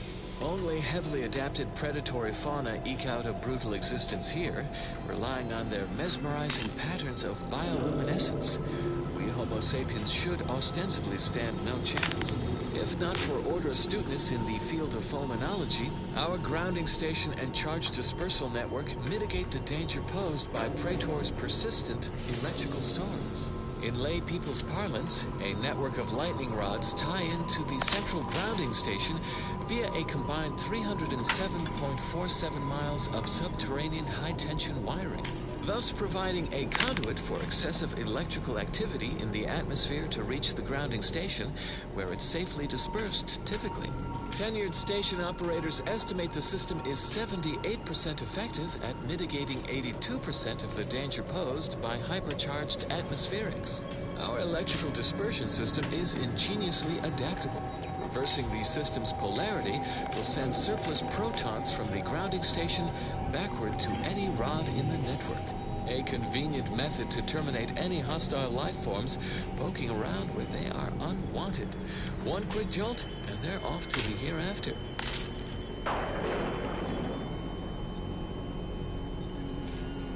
Only heavily adapted predatory fauna eke out a brutal existence here, relying on their mesmerizing patterns of bioluminescence. We Homo sapiens should ostensibly stand no chance. If not for order astuteness in the field of fulminology, our grounding station and charge dispersal network mitigate the danger posed by Praetor's persistent electrical storms. In lay people's parlance, a network of lightning rods tie into the central grounding station via a combined 307.47 miles of subterranean high-tension wiring, thus providing a conduit for excessive electrical activity in the atmosphere to reach the grounding station, where it's safely dispersed, typically. Tenured station operators estimate the system is 78% effective at mitigating 82% of the danger posed by hypercharged atmospherics. Our electrical dispersion system is ingeniously adaptable. Reversing the system's polarity will send surplus protons from the grounding station backward to any rod in the network. A convenient method to terminate any hostile life forms poking around where they are unwanted. One quick jolt, and they're off to the hereafter.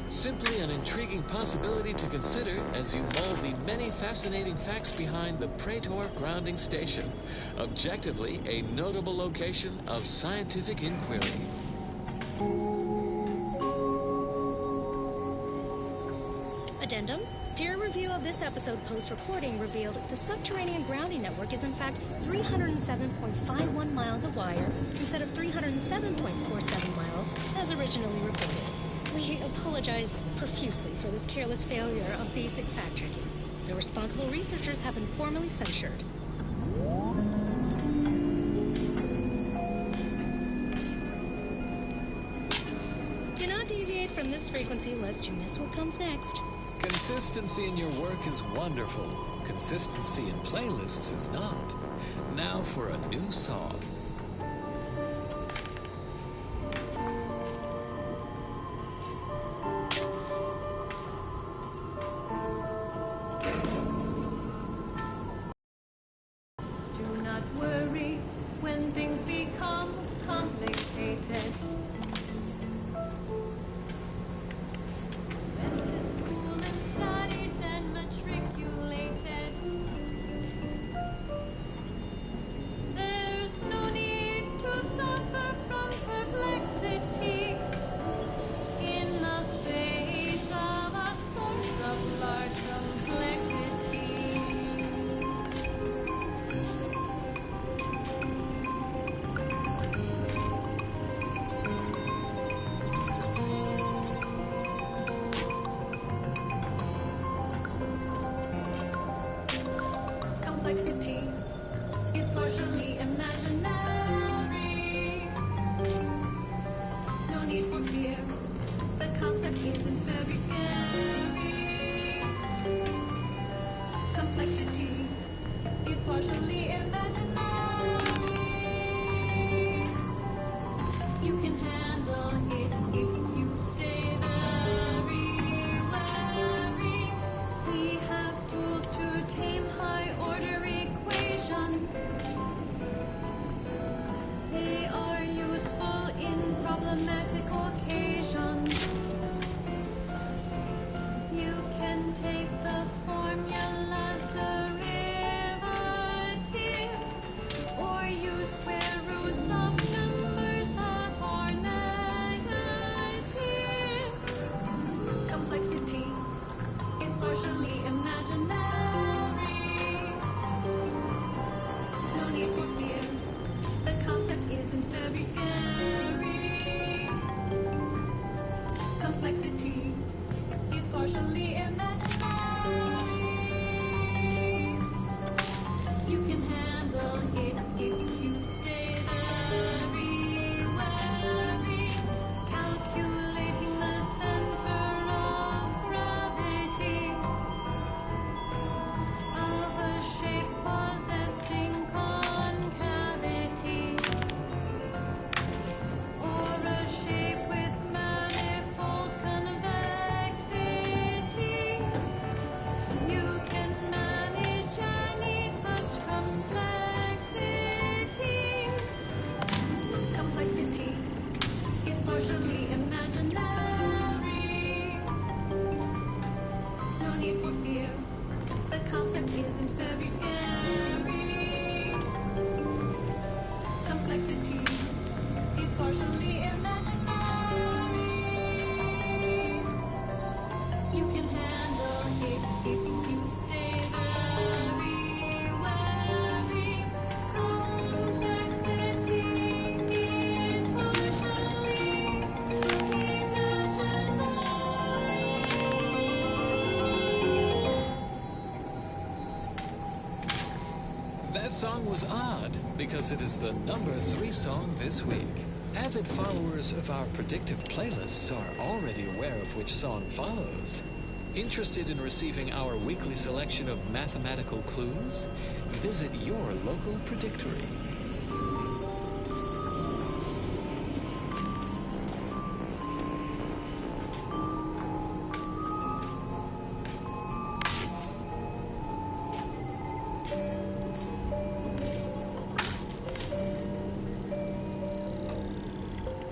Simply an intriguing possibility to consider as you mull the many fascinating facts behind the Praetor grounding station. Objectively, a notable location of scientific inquiry. Addendum. Peer review of this episode post-recording revealed the subterranean grounding network is in fact 307.51 miles of wire instead of 307.47 miles as originally reported. We apologize profusely for this careless failure of basic fact-checking. The responsible researchers have been formally censured. Do not deviate from this frequency lest you miss what comes next. Consistency in your work is wonderful. Consistency in playlists is not. Now for a new song. Do not worry when things become complicated. Went to school and studied, then matriculated. There's no need to suffer from perplexity in the face of a source of large complexity. isn't very scary. Complexity is partially imaginary. You can handle it if you stay very wary. Complexity is partially That song was odd because it is the number 3 song this week. Avid followers of our predictive playlists are already aware of which song follows. Interested in receiving our weekly selection of mathematical clues? Visit your local predictory.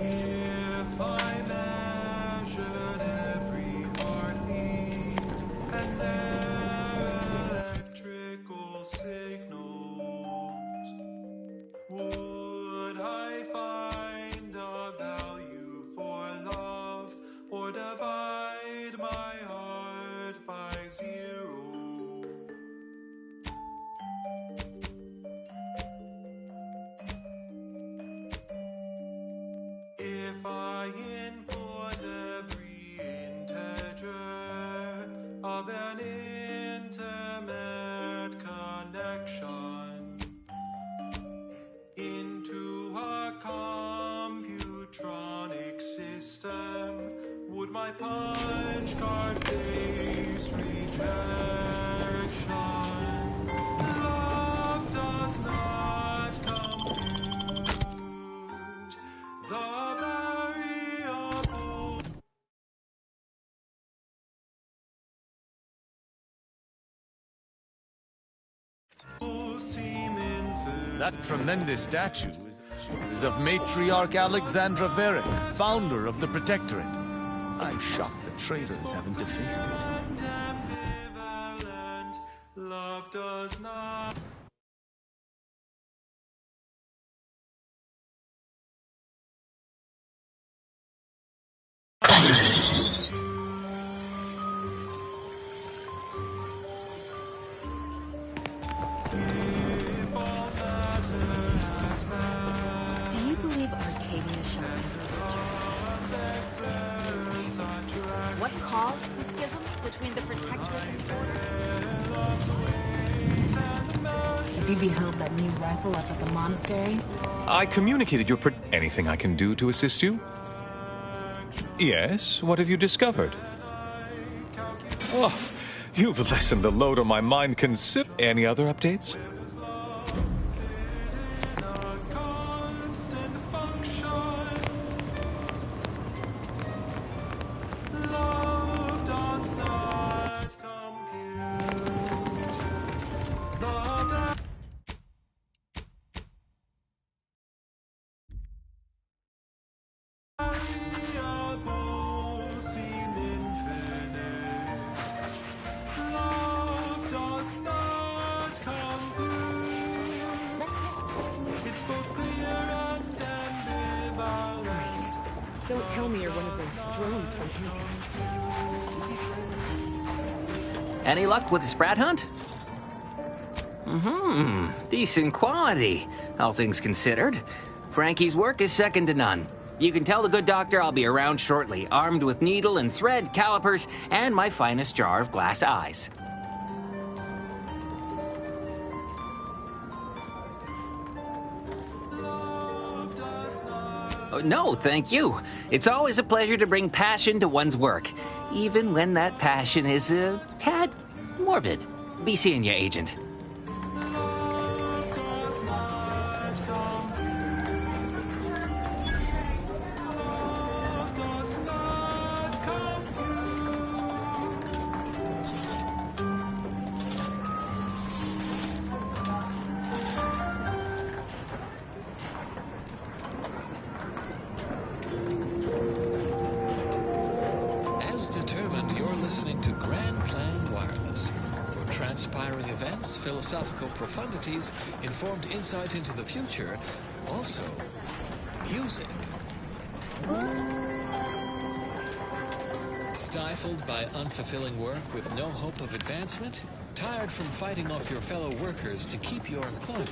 If I measured every heartbeat and their electrical signals, would I find a value for love or divide my heart by 0? If I input every integer of an intimate connection into a computronic system, would my punch card face rejection? Love does not compute the variable. Seem infinite. That tremendous statue is of Matriarch Alexandra Varick, founder of the Protectorate. I'm shocked the traitors haven't defaced it. Ambivalent. Love does not. Do you believe Arcadia shall What caused the schism between the Protectorate and the Order? Have you beheld that new rifle up at the monastery? I communicated your anything I can do to assist you? Yes, what have you discovered? Oh, you've lessened the load on my mind Any other updates? Love does not compute the variables seem infinite. Love does not compute. It's both clear and ambivalent. Don't tell me you're one of those drones from Auntie's. Any luck with the Sprat hunt? Decent quality, all things considered. Frankie's work is second to none. You can tell the good doctor I'll be around shortly, armed with needle and thread, calipers, and my finest jar of glass eyes. Oh, no, thank you. It's always a pleasure to bring passion to one's work, even when that passion is a tad morbid. Be seeing you, Agent. transpiring events, philosophical profundities, informed insight into the future, also music. Stifled by unfulfilling work with no hope of advancement? Tired from fighting off your fellow workers to keep your employment?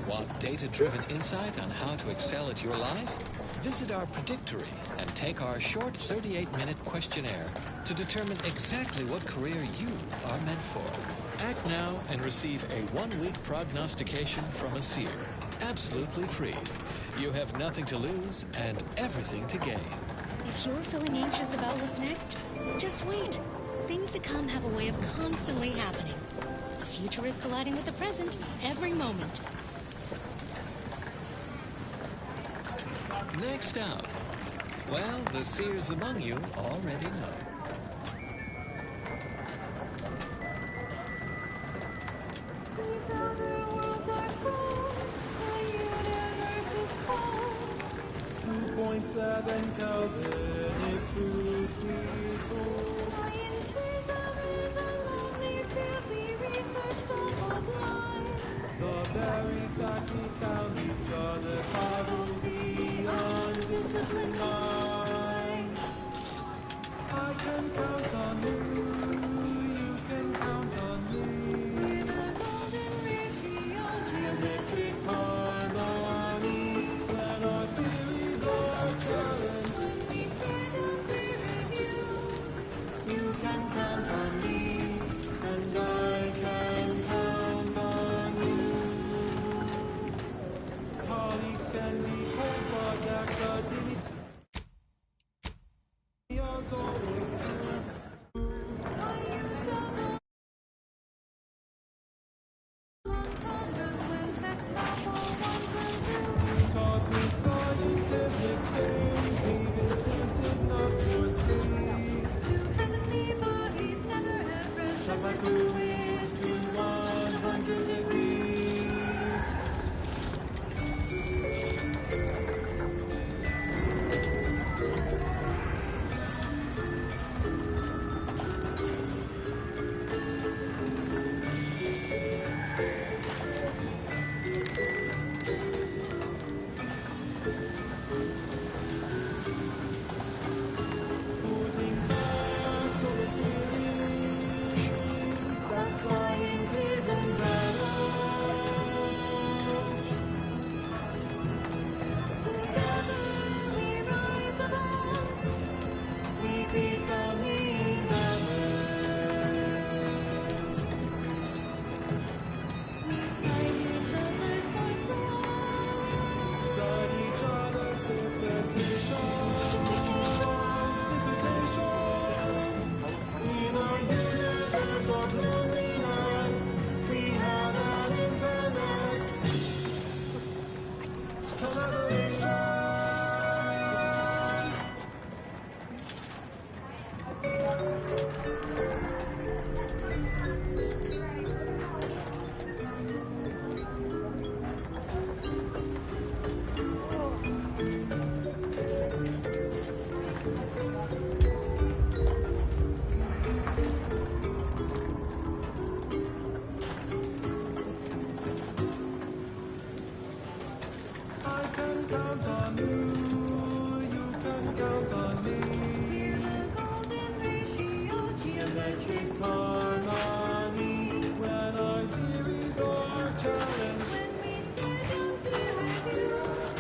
Want data-driven insight on how to excel at your life? Visit our Predictory and take our short 38-minute questionnaire to determine exactly what career you are meant for. Act now and receive a one-week prognostication from a seer. Absolutely free. You have nothing to lose and everything to gain. If you're feeling anxious about what's next, just wait. Things to come have a way of constantly happening. The future is colliding with the present every moment. Next up, well, the seers among you already know.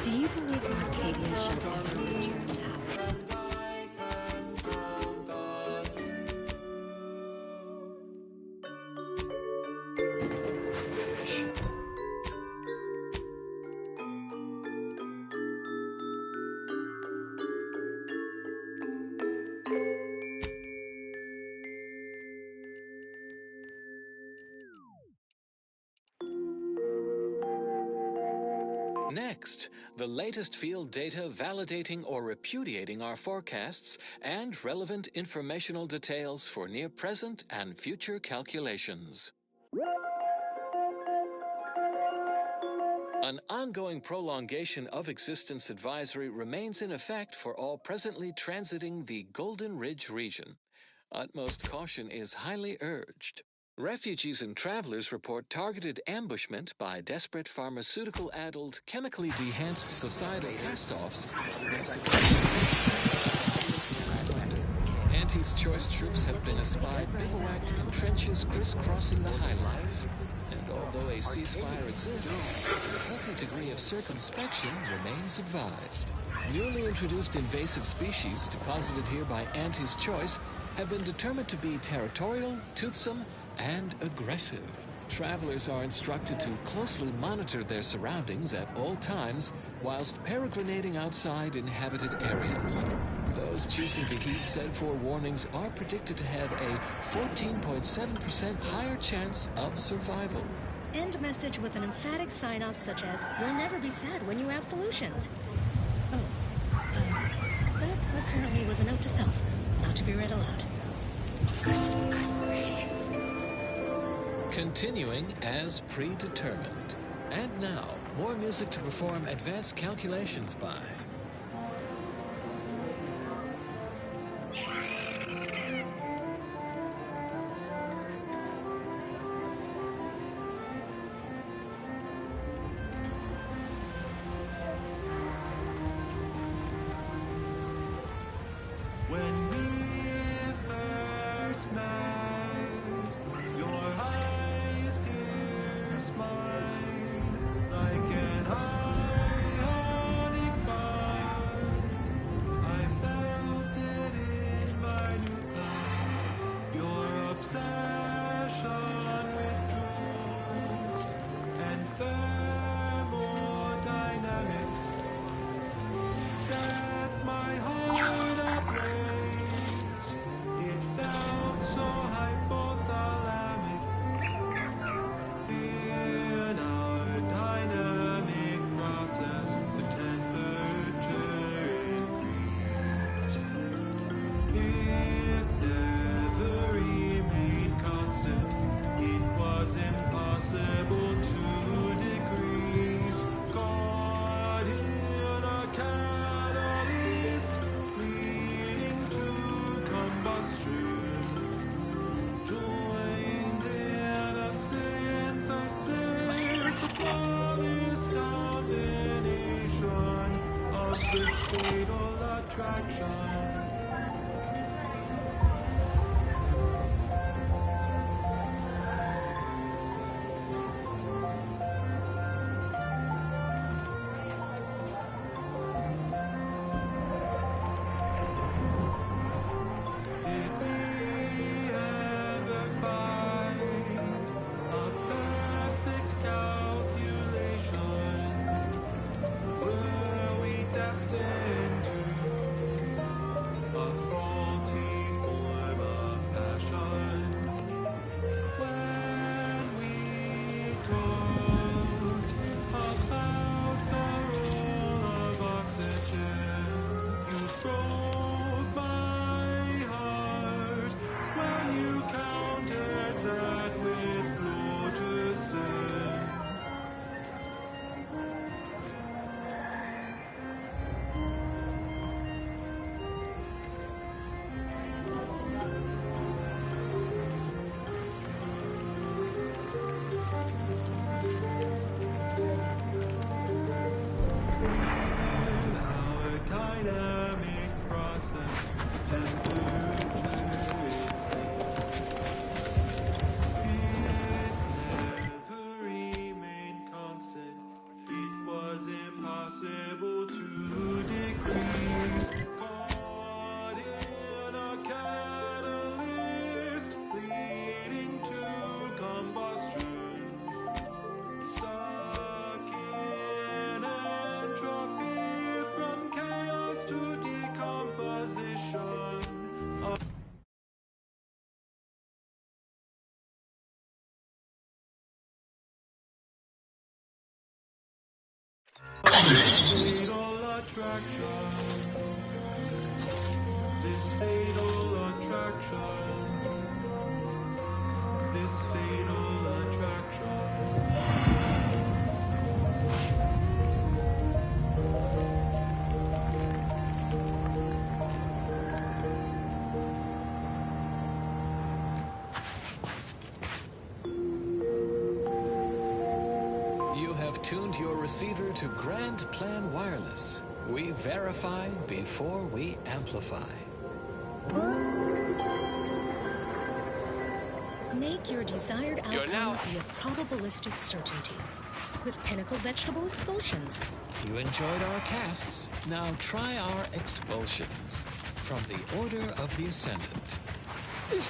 Do you believe Arcadia shall ever return to happiness? Next, the latest field data validating or repudiating our forecasts and relevant informational details for near-present and future calculations. An ongoing prolongation of existence advisory remains in effect for all presently transiting the Golden Ridge region. Utmost caution is highly urged. Refugees and travelers report targeted ambushment by desperate pharmaceutical-addled, chemically dehanced societal cast-offs. Auntie's choice troops have been espied bivouacked in trenches crisscrossing the High Lines. And although a ceasefire exists, a healthy degree of circumspection remains advised. Newly introduced invasive species deposited here by Auntie's choice have been determined to be territorial, toothsome, and aggressive. Travelers are instructed to closely monitor their surroundings at all times whilst peregrinating outside inhabited areas. Those choosing to heed said forewarnings are predicted to have a 14.7% higher chance of survival. End message with an emphatic sign-off such as, "You'll never be sad when you absolutions." Oh, that apparently was a note to self, not to be read aloud. Continuing as predetermined. And now, more music to perform advanced calculations by. When we first met, your eyes pierced mine like an ionic bond. I felt it in my new thoughts, your obsession with drones and thermodynamics set my heart ablaze. It felt so hypothalamic. In our dynamic process, the temperature increased. It never remained constant. It was impossible to decrease. Caught in a catalyst, leading to combustion. Joined in a synthesis of this combination of this fatal attraction. Did we ever find a perfect calculation? Were we destined to a faulty form of passion? When we talked about the role of oxygen, you broke my heart when you countered that with phlogiston. Our dynamic process, temperature never remained constant. It was impossible to decrease. Caught in a catalyst, leading to combustion. Stuck in entropy from chaos to decomposition. Fatal attraction. This fatal attraction. This fatal attraction. have tuned your receiver to Grand Plan Wireless. We verify before we amplify. Make your desired outcome be a probabilistic certainty with Pinnacle Vegetable Expulsions. You enjoyed our casts. Now try our expulsions. From the Order of the Ascendant. In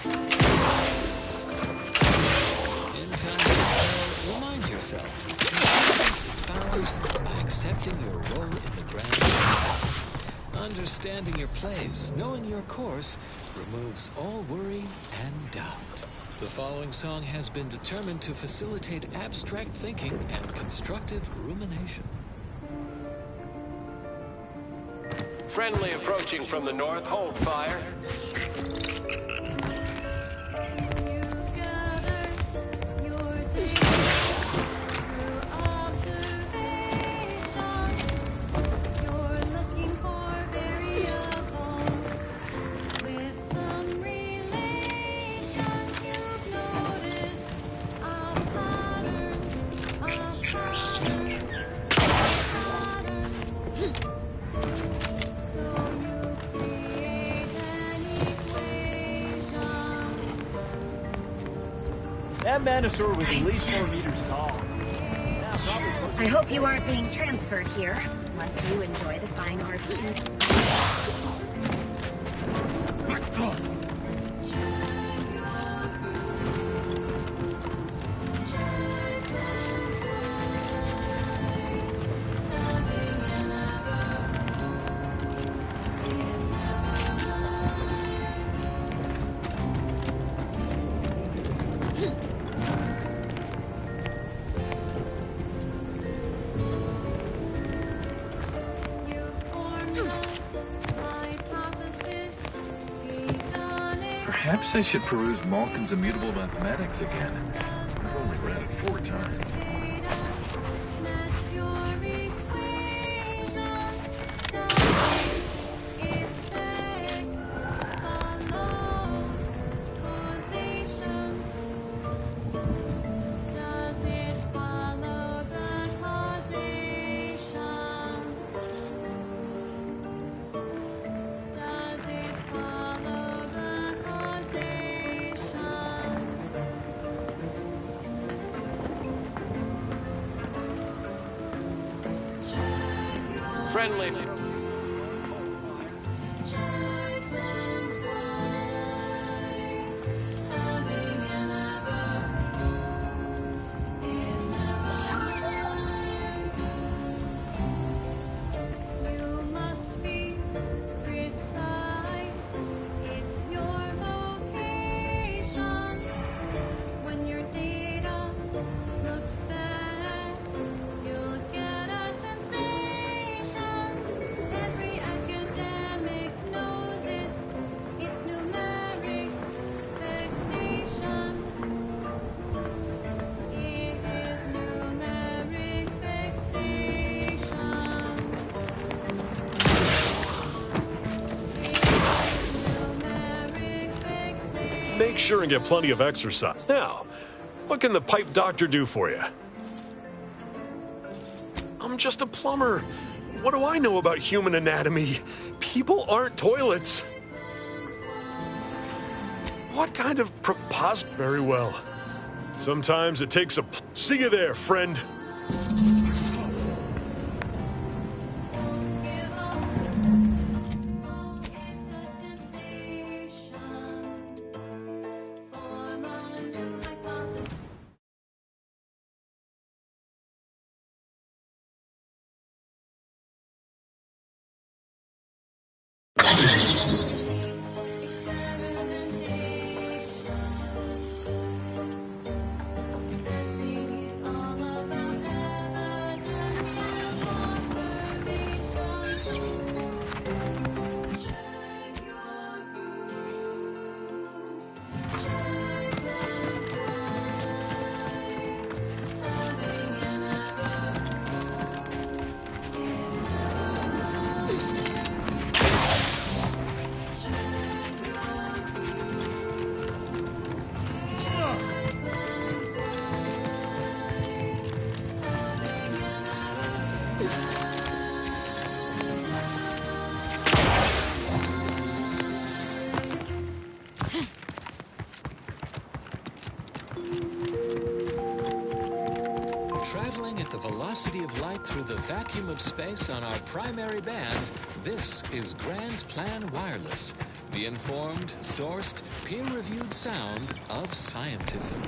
time to fail, remind yourself, improvement is found by accepting your role in the grand plan. Understanding your place, knowing your course, removes all worry and doubt. The following song has been determined to facilitate abstract thinking and constructive rumination. Friendly approaching from the north. Hold fire. That Manosaur was at least 4 meters tall. I hope you aren't being transferred here, unless you enjoy the fine art. Perhaps I should peruse Malkin's Immutable Mathematics again. I've only read it 4 times. Friendly. Make sure and get plenty of exercise. Now, what can the pipe doctor do for you? I'm just a plumber. What do I know about human anatomy? People aren't toilets. What kind of preposterous? Very well. Sometimes it takes a... See you there, friend. Traveling at the velocity of light through the vacuum of space on our primary band, this is Grand Plan Wireless, the informed, sourced, peer-reviewed sound of scientism.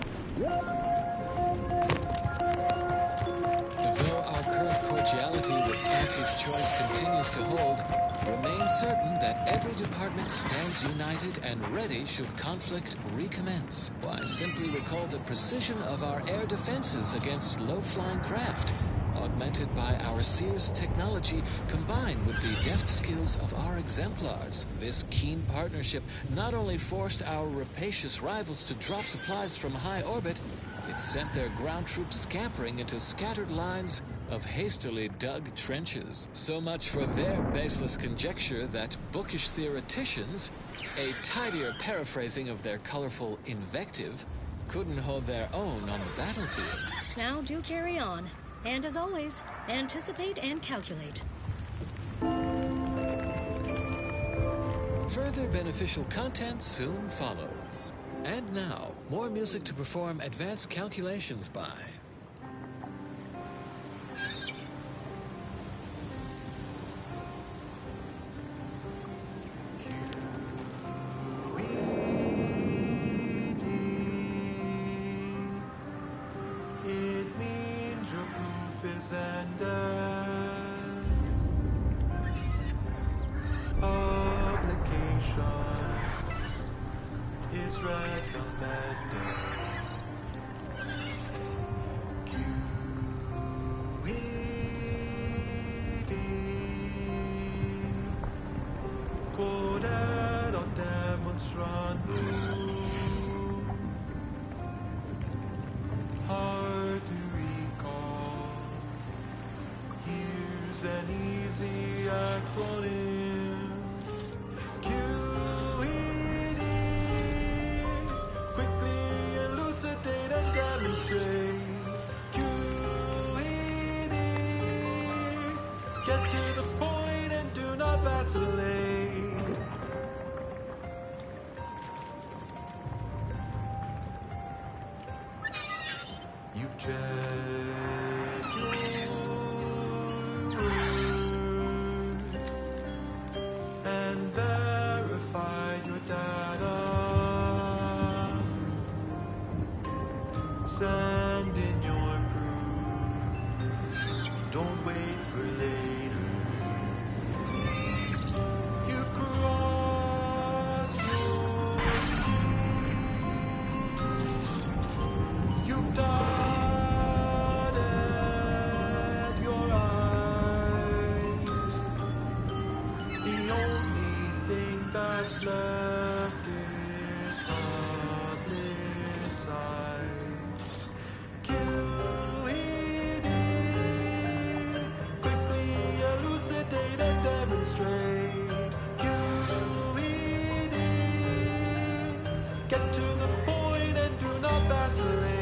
Though our current cordiality with Auntie's Choice continues to hold, remain certain that every department stands united and ready should conflict recommence. Why, simply recall the precision of our air defenses against low-flying craft, augmented by our Sears technology combined with the deft skills of our exemplars. This keen partnership not only forced our rapacious rivals to drop supplies from high orbit, it sent their ground troops scampering into scattered lines of hastily dug trenches. So much for their baseless conjecture that bookish theoreticians, a tidier paraphrasing of their colorful invective, couldn't hold their own on the battlefield. Now do carry on. And as always, anticipate and calculate. Further beneficial content soon follows. And now, more music to perform advanced calculations by. It means your proof is ended. Publication is recommended. QED quoted on demonstrant rule. Hard to recall. Here's an easy acronym. QED. Quickly elucidate and demonstrate. QED. Get to the point and do not vacillate. You've checked your work and verified your data. Send in your proof. Don't wait for later. You've crossed your T's. You've dotted your I's. The only thing that's left is publicized. QED. Quickly elucidate and demonstrate. QED. Get to the point and do not vacillate.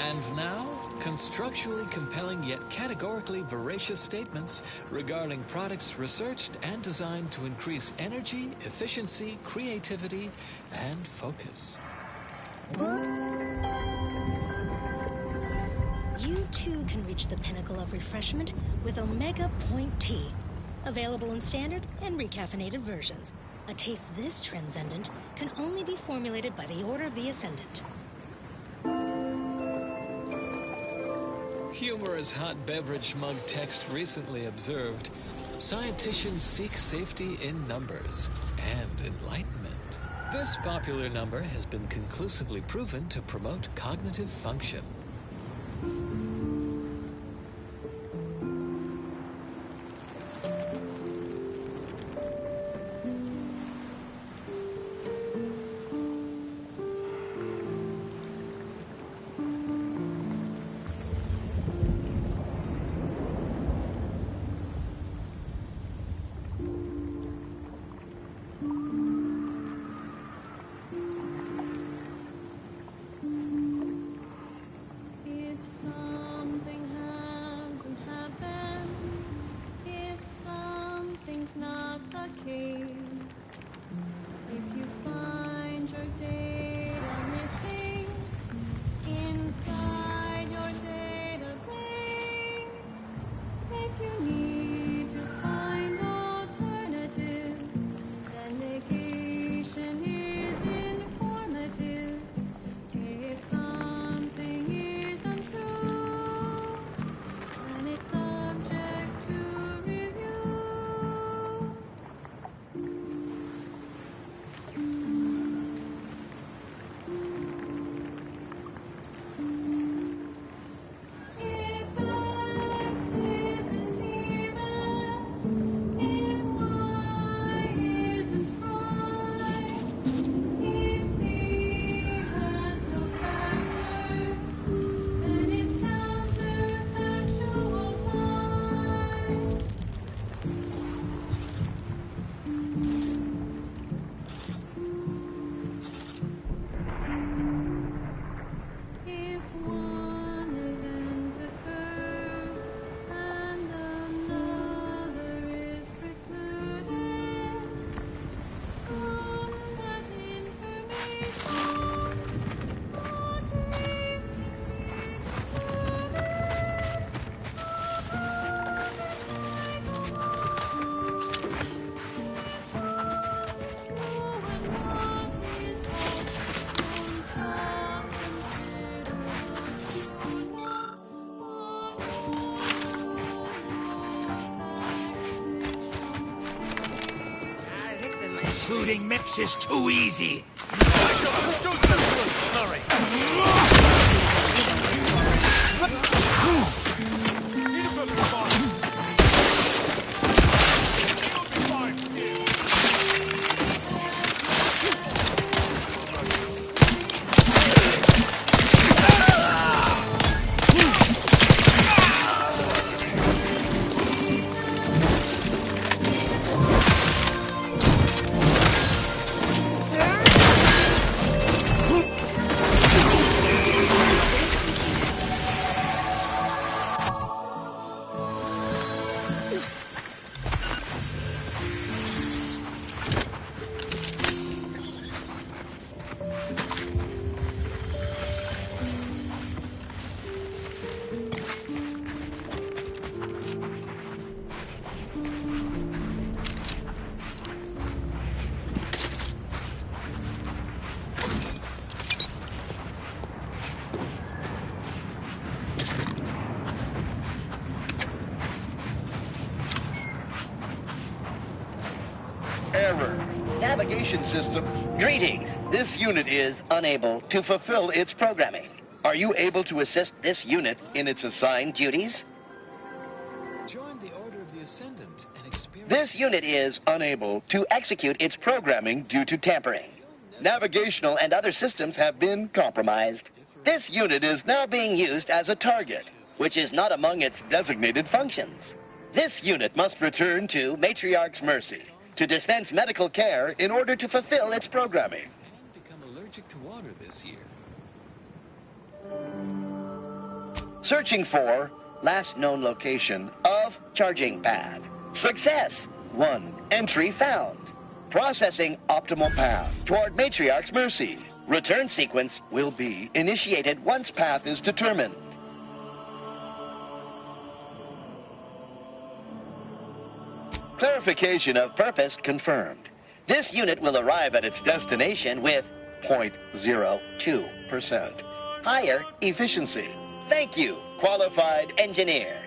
And now, Constructually compelling yet categorically veracious statements regarding products researched and designed to increase energy, efficiency, creativity, and focus. You too can reach the pinnacle of refreshment with Omega Point Tea. Available in standard and recaffeinated versions. A taste this transcendent can only be formulated by the Order of the Ascendant. Humorous hot beverage mug text recently observed, scienticians seek safety in numbers and enlightenment. This popular number has been conclusively proven to promote cognitive function. Shooting mix is too easy. Error. Navigation system. Greetings. This unit is unable to fulfill its programming. Are you able to assist this unit in its assigned duties? Join the Order of the Ascendant and experience... This unit is unable to execute its programming due to tampering. Navigational and other systems have been compromised. This unit is now being used as a target, which is not among its designated functions. This unit must return to Matriarch's Mercy to dispense medical care in order to fulfill its programming. ...become allergic to water this year. Searching for last known location of charging pad. Success. 1 entry found. Processing optimal path toward Matriarch's mercy. Return sequence will be initiated once path is determined. Clarification of purpose confirmed. This unit will arrive at its destination with 0.02% higher efficiency. Thank you, qualified engineer.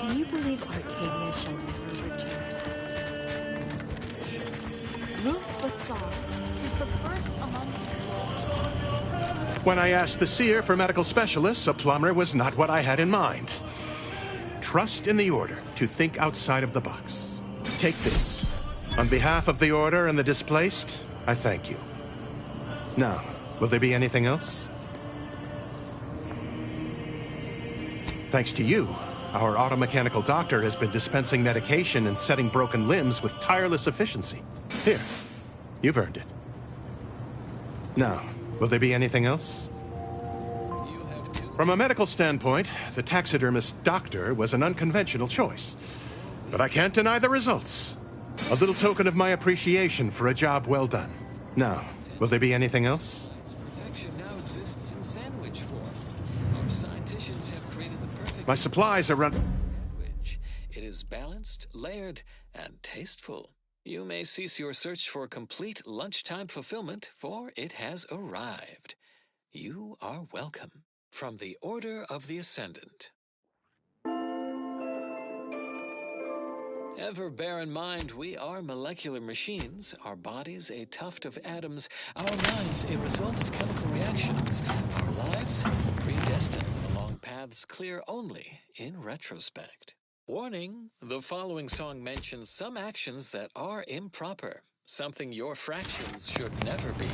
Do you believe Arcadia shall never return? Ruth Bassar is the first among When I asked the seer for medical specialists, a plumber was not what I had in mind. Trust in the Order to think outside of the box. Take this. On behalf of the Order and the displaced, I thank you. Now, will there be anything else? Thanks to you, our automechanical doctor has been dispensing medication and setting broken limbs with tireless efficiency. Here, you've earned it. Now, will there be anything else? From a medical standpoint, the taxidermist doctor was an unconventional choice. But I can't deny the results. A little token of my appreciation for a job well done. Now, will there be anything else? Perfection now exists in sandwich form. Our scientists have created the perfect My supplies are run. sandwich. It is balanced, layered, and tasteful. You may cease your search for complete lunchtime fulfillment, for it has arrived. You are welcome. From the Order of the Ascendant. Ever bear in mind, we are molecular machines, our bodies a tuft of atoms, our minds a result of chemical reactions, our lives predestined along paths clear only in retrospect. Warning, the following song mentions some actions that are improper, something your fractions should never be.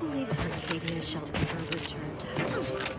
believe Arcadia shall ever return to happiness?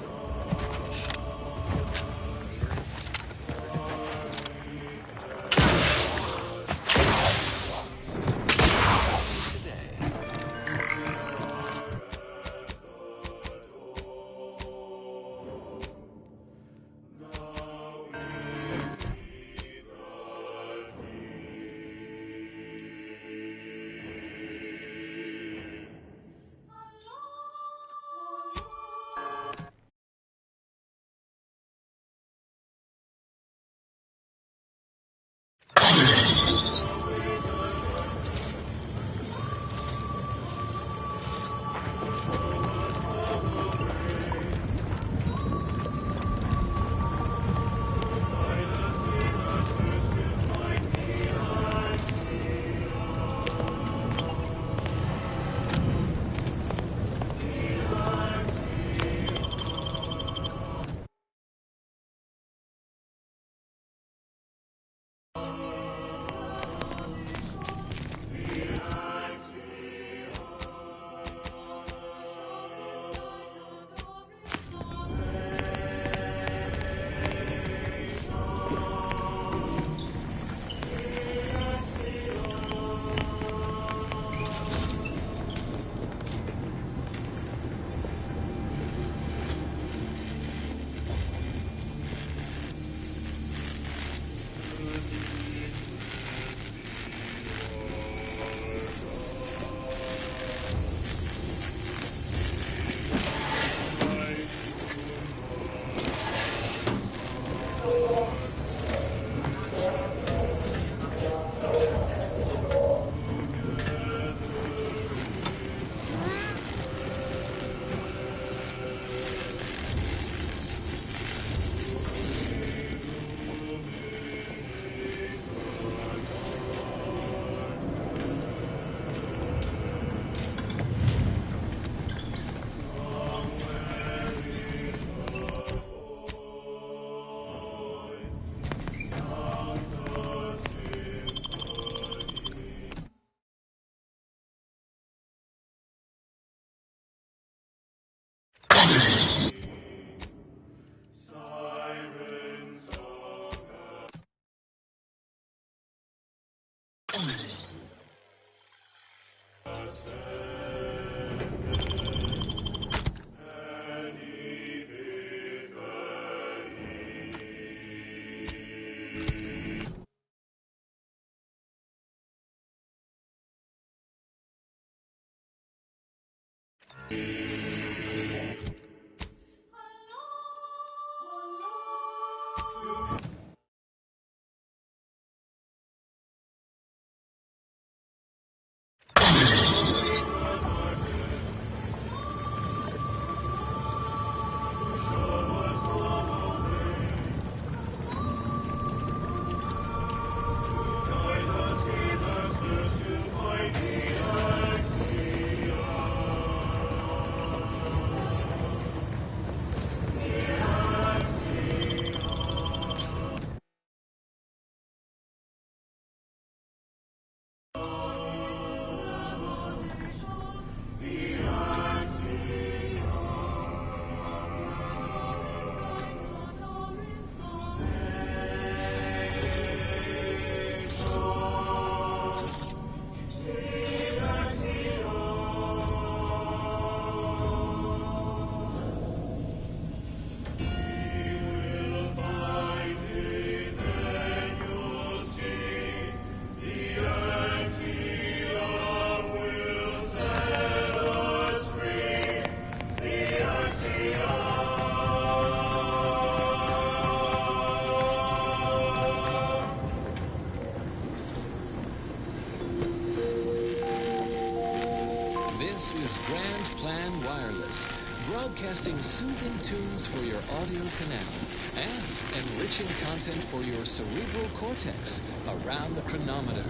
broadcasting soothing tunes for your audio canal and enriching content for your cerebral cortex around the chronometer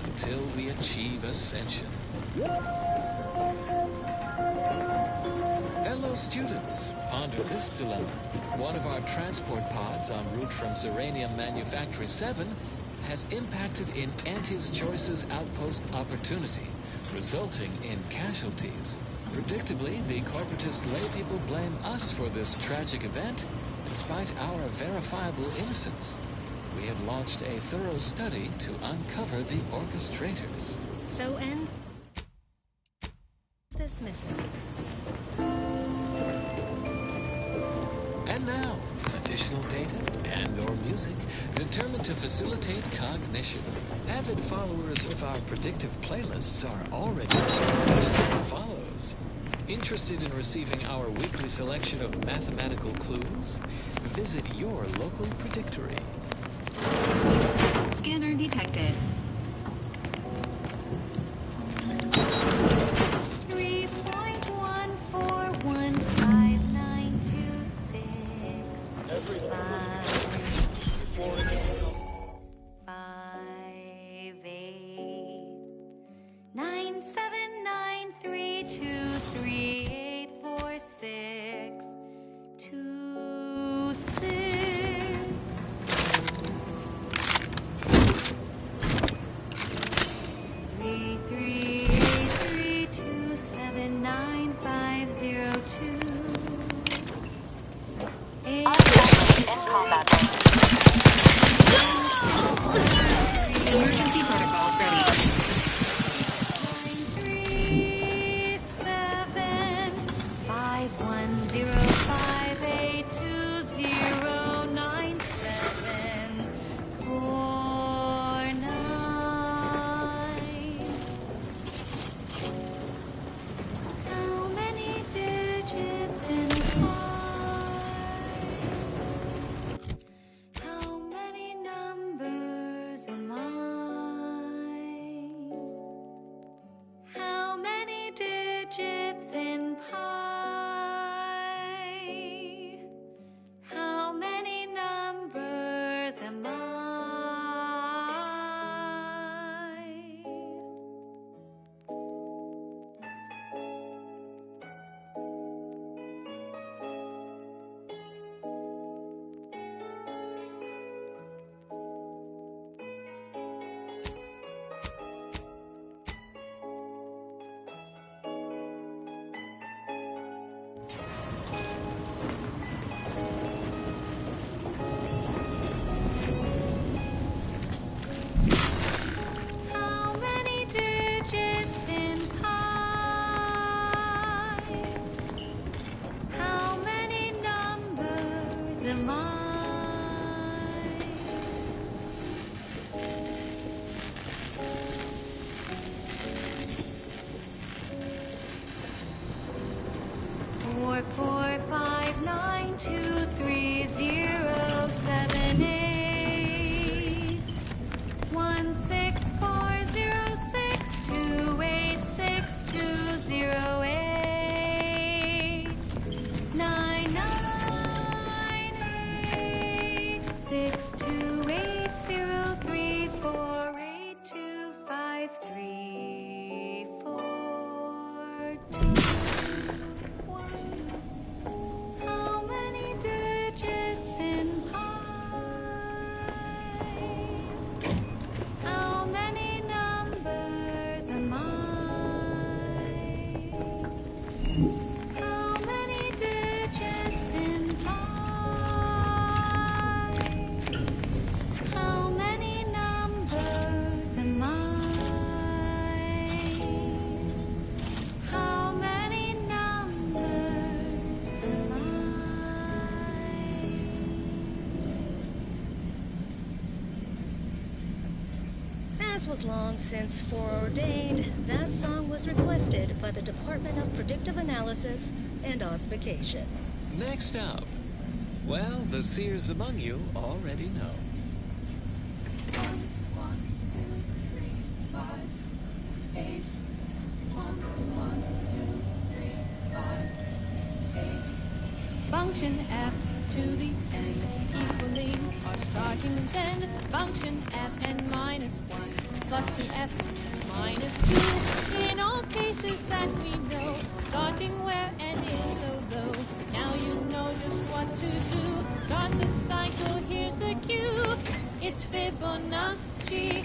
until we achieve ascension. Hello, students. Ponder this dilemma. One of our transport pods en route from Zeranium Manufactory 7 has impacted in Antis Choice's outpost opportunity, resulting in casualties. Predictably, the corporatist laypeople blame us for this tragic event, despite our verifiable innocence. We have launched a thorough study to uncover the orchestrators. So ends this missive. And now, additional data and/or music determined to facilitate cognition. Avid followers of our predictive playlists are already follows. Interested in receiving our weekly selection of mathematical clues? Visit your local predictory. Scanner detected. 'Twas was long since foreordained, that song was requested by the Department of Predictive Analysis and Ossification. Next up, well, the seers among you already know. Function F to the n equaling our starting z. Function f n minus 1 plus the f minus 2. In all cases that we know, starting where n is so low. Now you know just what to do. Start the cycle, here's the cue. It's Fibonacci.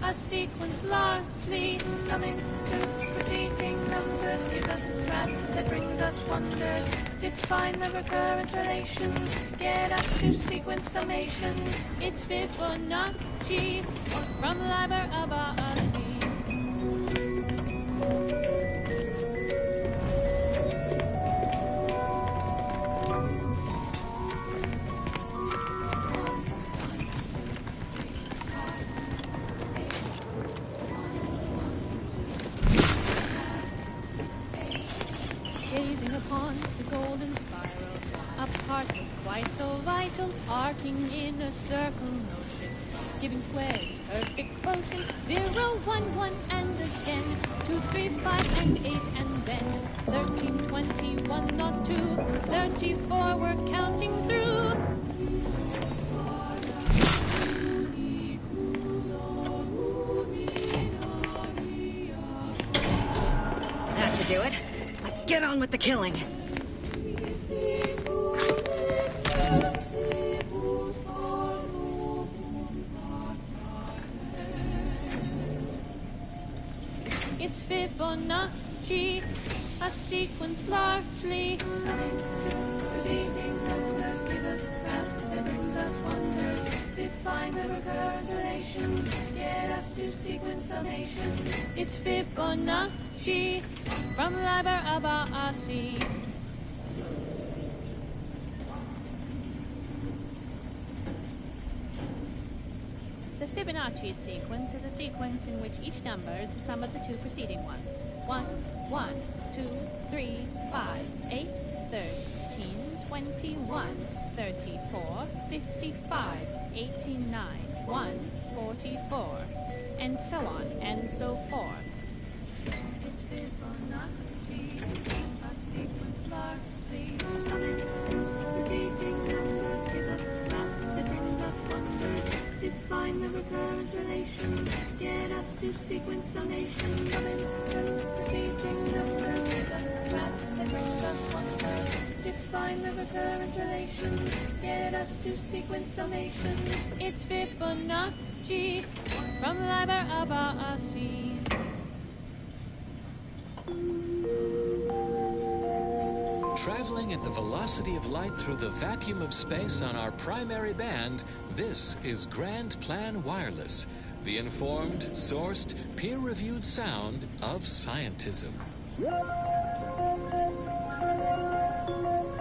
a sequence largely summing to preceding numbers gives us a trap that brings us wonders. Define the recurrent relation, get us to sequence summation. It's Fibonacci from Liber Abaci. Gazing upon the golden spiral, apartments quite so vital, arcing in a circle motion, giving squares perfect quotient, 0, 1, 1, and again, 2, 3, 5, and 8, and then 13, 21, not 2, 34, we're counting through. That should do it. Let's get on with the killing. It's Fibonacci, a sequence largely summing to preceding numbers give us a graph that brings us wonders. Define the recurrent relation, get us to sequence summation. It's Fibonacci from Liber Abaci. The Fibonacci sequence is a sequence in which each number is the sum of the two preceding ones. 1, 1, 2, 3, 5, 8, 13, 21, 34, 55, 89, 1, 44, and so on and so forth. It's Fibonacci, a sequence largely summing to preceding numbers gives us a graph that brings us wonders. Define the recurrent relation, get us to sequence summation. Summing to preceding numbers gives us a graph that brings us wonders. Define the recurrent relation, get us to sequence summation. It's Fibonacci from Liber Abaci. Traveling at the velocity of light through the vacuum of space on our primary band, this is Grand Plan Wireless, the informed, sourced, peer-reviewed sound of scientism.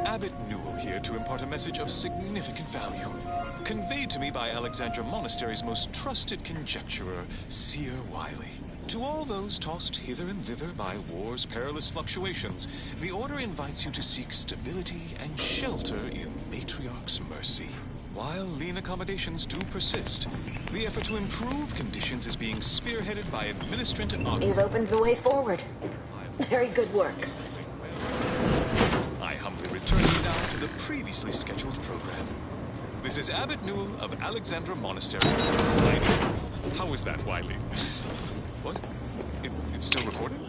Abbot Newell here to impart a message of significant value, conveyed to me by Alexandra Monastery's most trusted conjecturer, Seer Wiley. To all those tossed hither and thither by war's perilous fluctuations, the Order invites you to seek stability and shelter in Matriarch's mercy. While lean accommodations do persist, the effort to improve conditions is being spearheaded by Administrator You've opened the way forward. Very good work. I humbly return you now to the previously scheduled program. This is Abbot Newell of Alexandra Monastery, signing off. How was that, Wiley? What? It's still recording?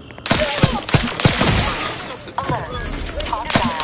Alert. Hostile.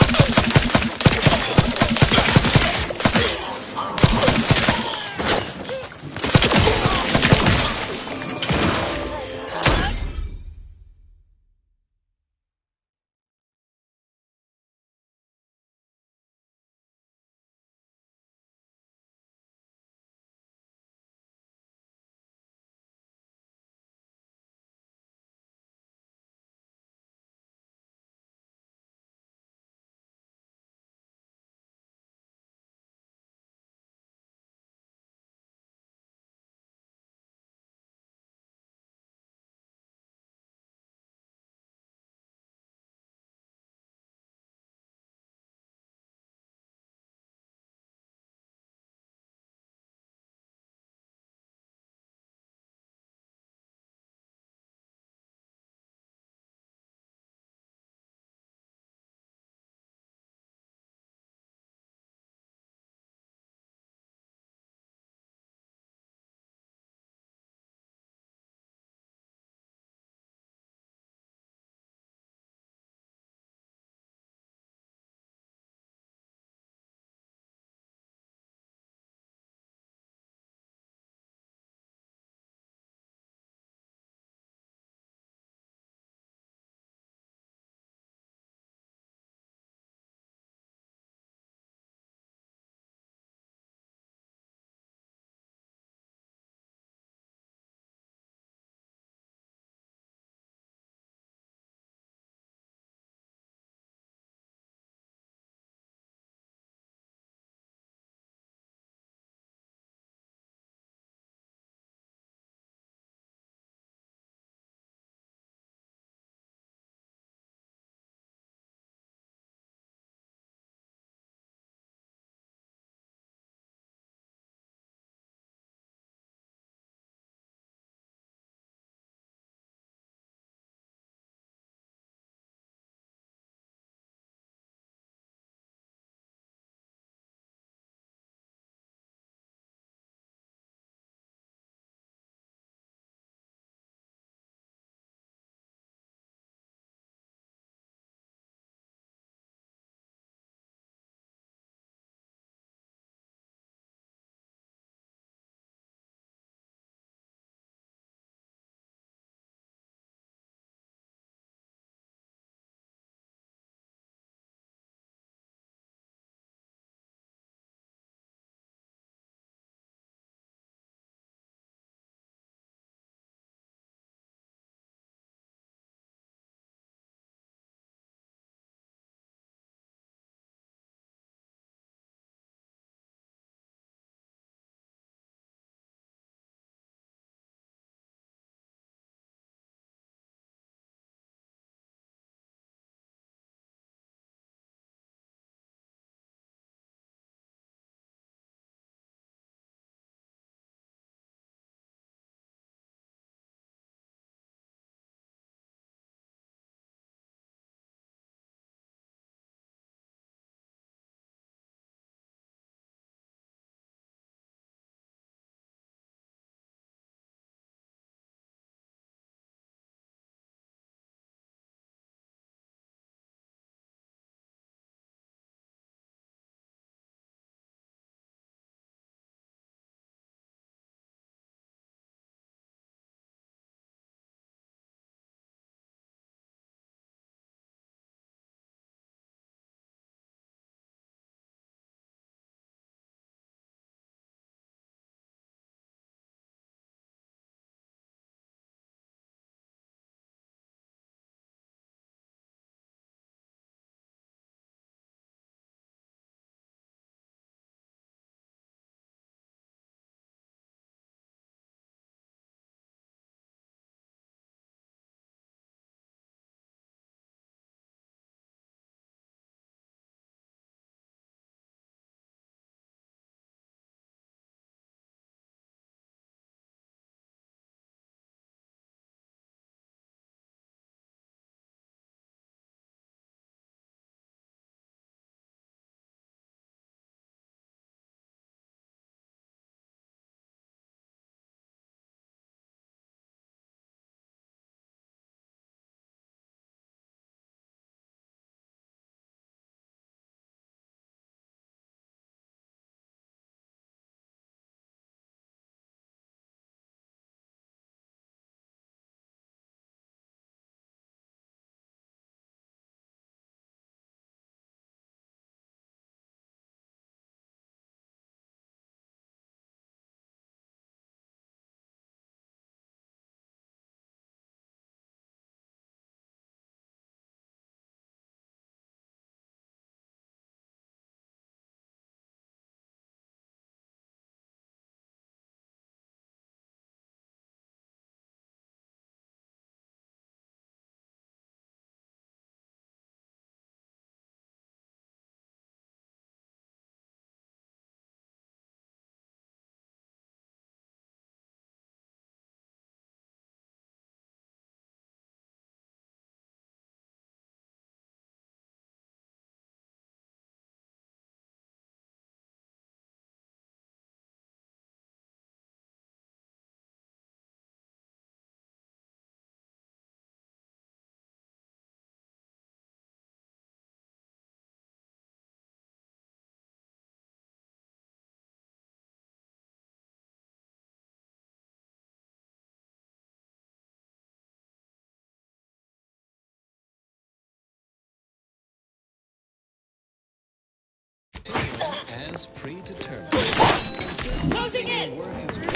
as predetermined. Consistency in your work is real.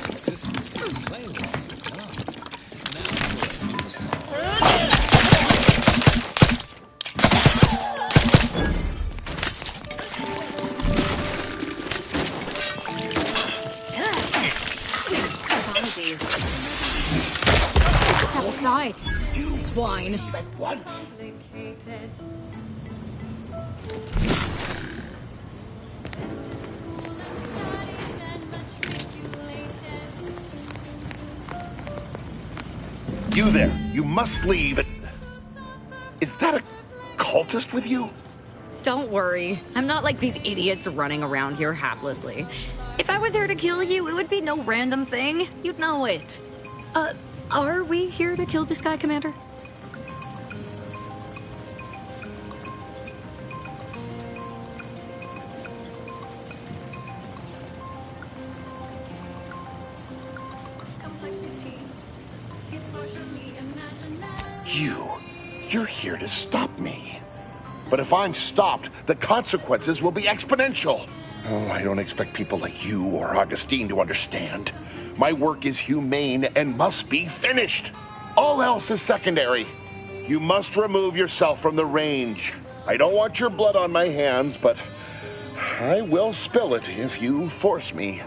Consistency in playlists is not. Now for a new song. Apologies. Step aside, you swine. At once. You there, you must leave. Is that a cultist with you? Don't worry. I'm not like these idiots running around here haplessly. If I was here to kill you, it would be no random thing. You'd know it. Are we here to kill this guy, Commander? You're here to stop me. But if I'm stopped, the consequences will be exponential. Oh, I don't expect people like you or Augustine to understand. My work is humane and must be finished. All else is secondary. You must remove yourself from the range. I don't want your blood on my hands, but I will spill it if you force me.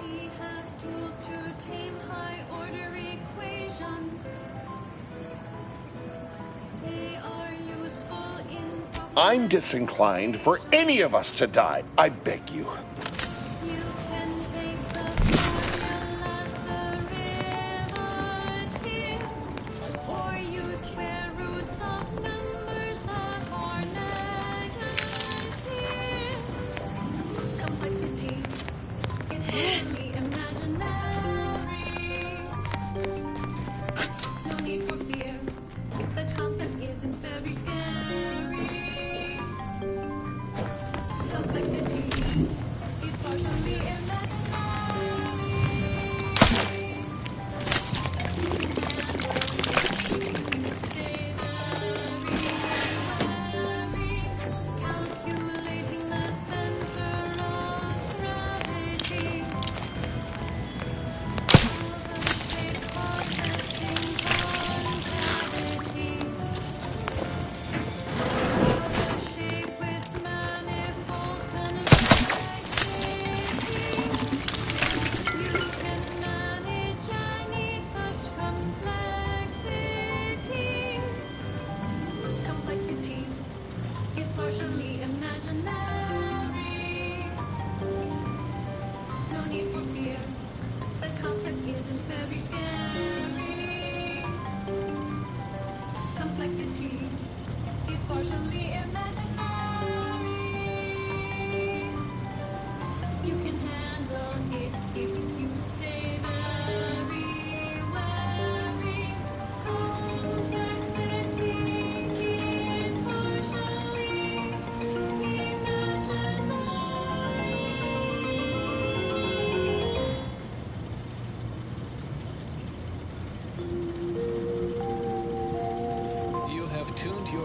I'm disinclined for any of us to die. I beg you.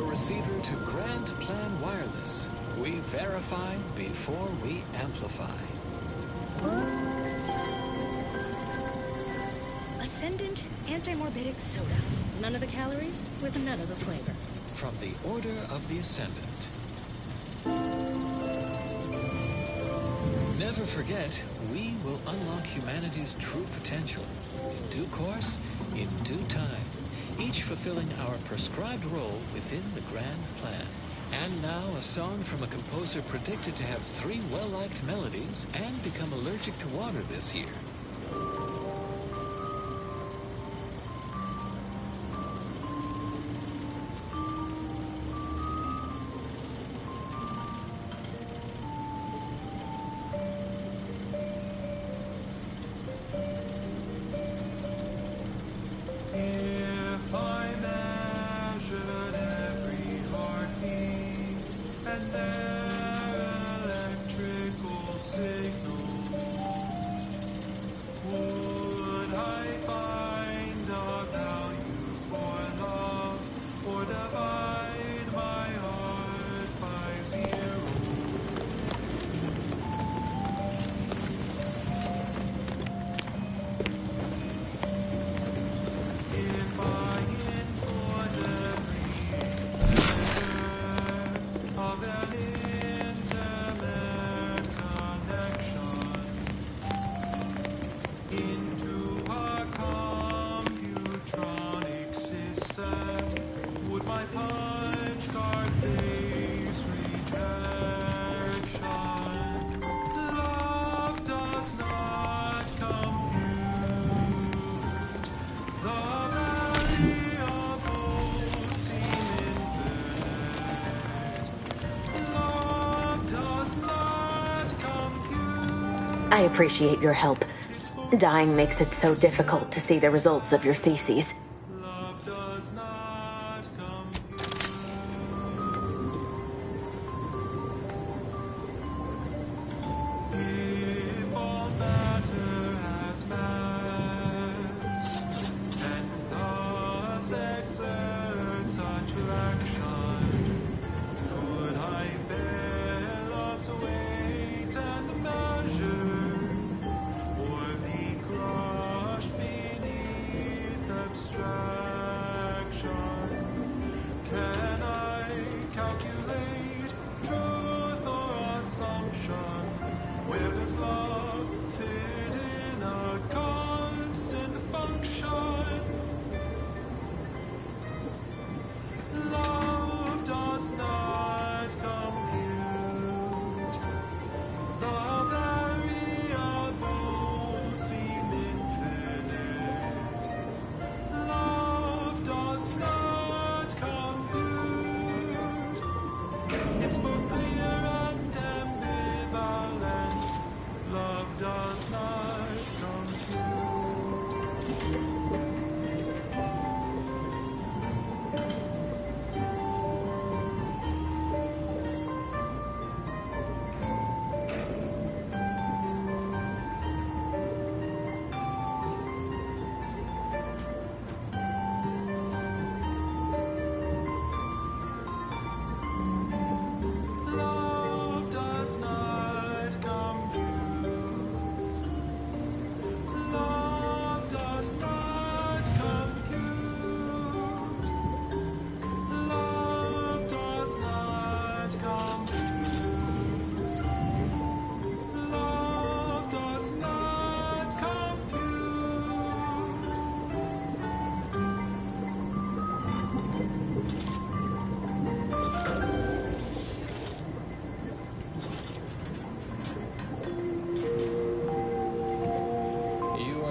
Receiver to Grand Plan Wireless. We verify before we amplify. Ascendant anti-morbidic soda. None of the calories with none of the flavor. From the Order of the Ascendant. Never forget, we will unlock humanity's true potential. In due course, in due time. Each fulfilling our prescribed role within the grand plan. And now a song from a composer predicted to have 3 well-liked melodies and become allergic to water this year. Signals. I appreciate your help. Dying makes it so difficult to see the results of your theses.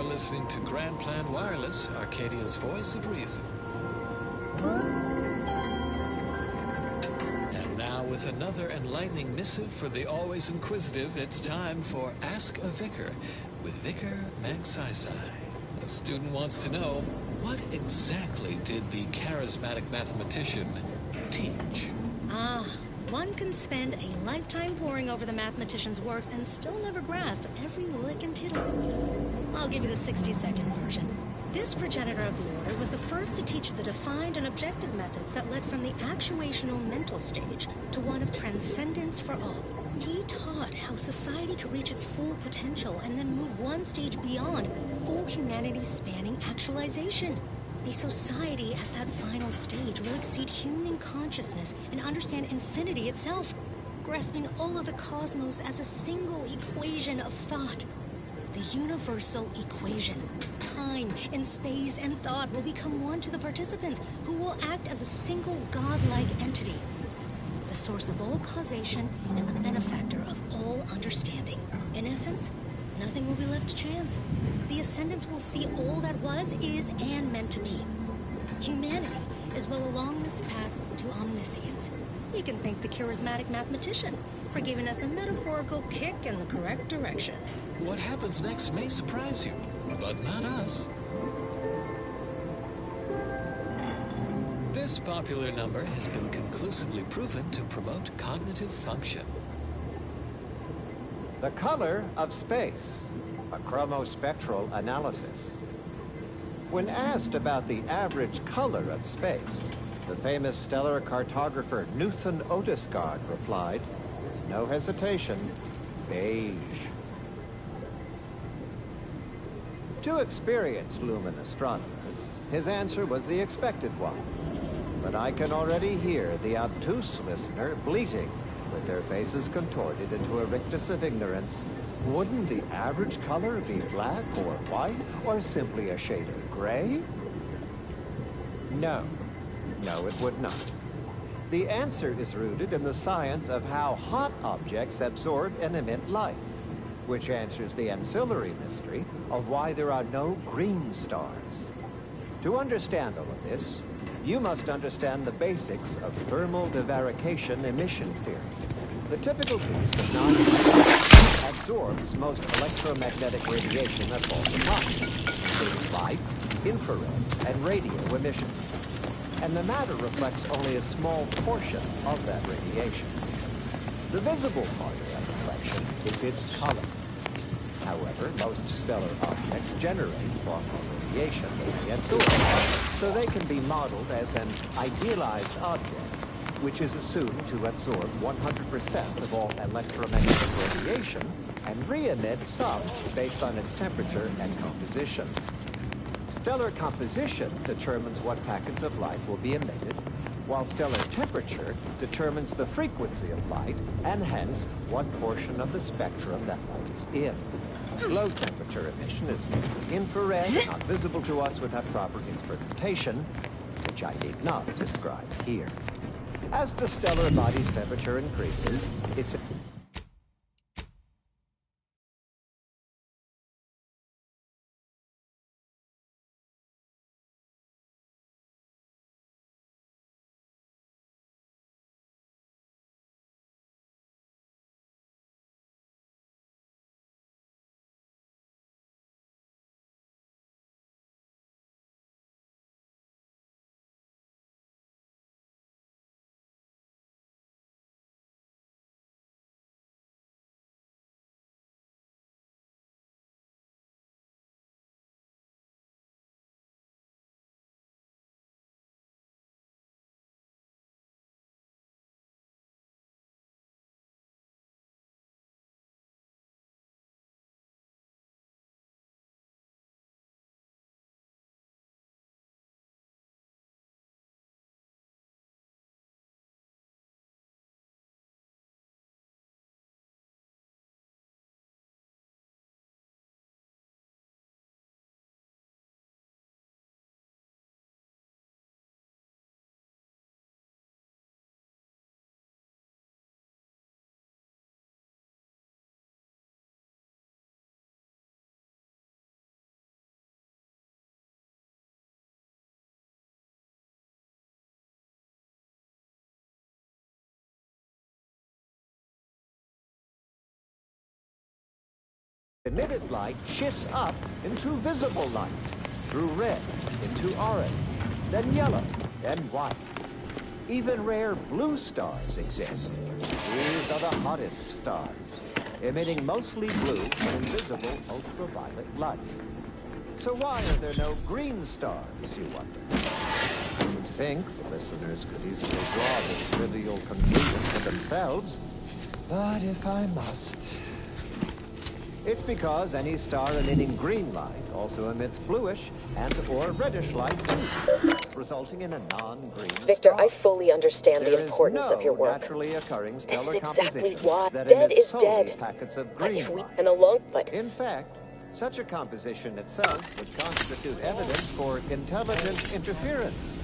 Listening to Grand Plan Wireless, Arcadia's voice of reason. And now, with another enlightening missive for the always inquisitive, it's time for Ask a Vicar with Vicar Magsaysay. A student wants to know, what exactly did the charismatic mathematician teach? One can spend a lifetime poring over the mathematician's works and still never grasp every lick and tittle. I'll give you the 60-second version. This progenitor of the order was the first to teach the defined and objective methods that led from the actuational mental stage to one of transcendence for all. He taught how society could reach its full potential and then move one stage beyond full humanity spanning actualization. A society at that final stage will exceed human consciousness and understand infinity itself, grasping all of the cosmos as a single equation of thought. The universal equation. Time and space and thought will become one to the participants, who will act as a single godlike entity. The source of all causation and the benefactor of all understanding. In essence, nothing will be left to chance. The Ascendants will see all that was, is, and meant to be. Humanity is well along this path to omniscience. You can thank the charismatic mathematician for giving us a metaphorical kick in the correct direction. What happens next may surprise you, but not us. This popular number has been conclusively proven to promote cognitive function. The color of space, a chromospectral analysis. When asked about the average color of space, the famous stellar cartographer Newton Otisgard replied, with no hesitation, beige. To experienced lumen astronomers, his answer was the expected one. But I can already hear the obtuse listener bleating, with their faces contorted into a rictus of ignorance. Wouldn't the average color be black or white, or simply a shade of gray? No. No, it would not. The answer is rooted in the science of how hot objects absorb and emit light, which answers the ancillary mystery of why there are no green stars. To understand all of this, you must understand the basics of thermal divarication emission theory. The typical piece of non-have absorbs most electromagnetic radiation that falls upon it, including light, infrared, and radio emissions. And the matter reflects only a small portion of that radiation. The visible part of that reflection is its color. However, most stellar objects generate far more radiation than they absorb, so they can be modeled as an idealized object, which is assumed to absorb 100% of all electromagnetic radiation and re-emit some based on its temperature and composition. Stellar composition determines what packets of light will be emitted, while stellar temperature determines the frequency of light and hence what portion of the spectrum that light is in. Low temperature emission is mainly infrared, not visible to us without proper instrumentation, which I need not describe here. As the stellar body's temperature increases, its emitted light shifts up into visible light, through red into orange, then yellow, then white. Even rare blue stars exist. These are the hottest stars, emitting mostly blue and invisible ultraviolet light. So why are there no green stars, you wonder? I would think the listeners could easily draw this trivial conclusion for themselves, but if I must... It's because any star emitting green light also emits bluish and or reddish light too, resulting in a non-green Victor, star. I fully understand the importance of your work. Naturally occurring This stellar is exactly compositions why that dead emit is solely dead. packets of But green if we light. and alone, but In fact, such a composition itself would constitute evidence for intelligent interference.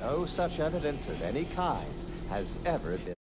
No such evidence of any kind has ever been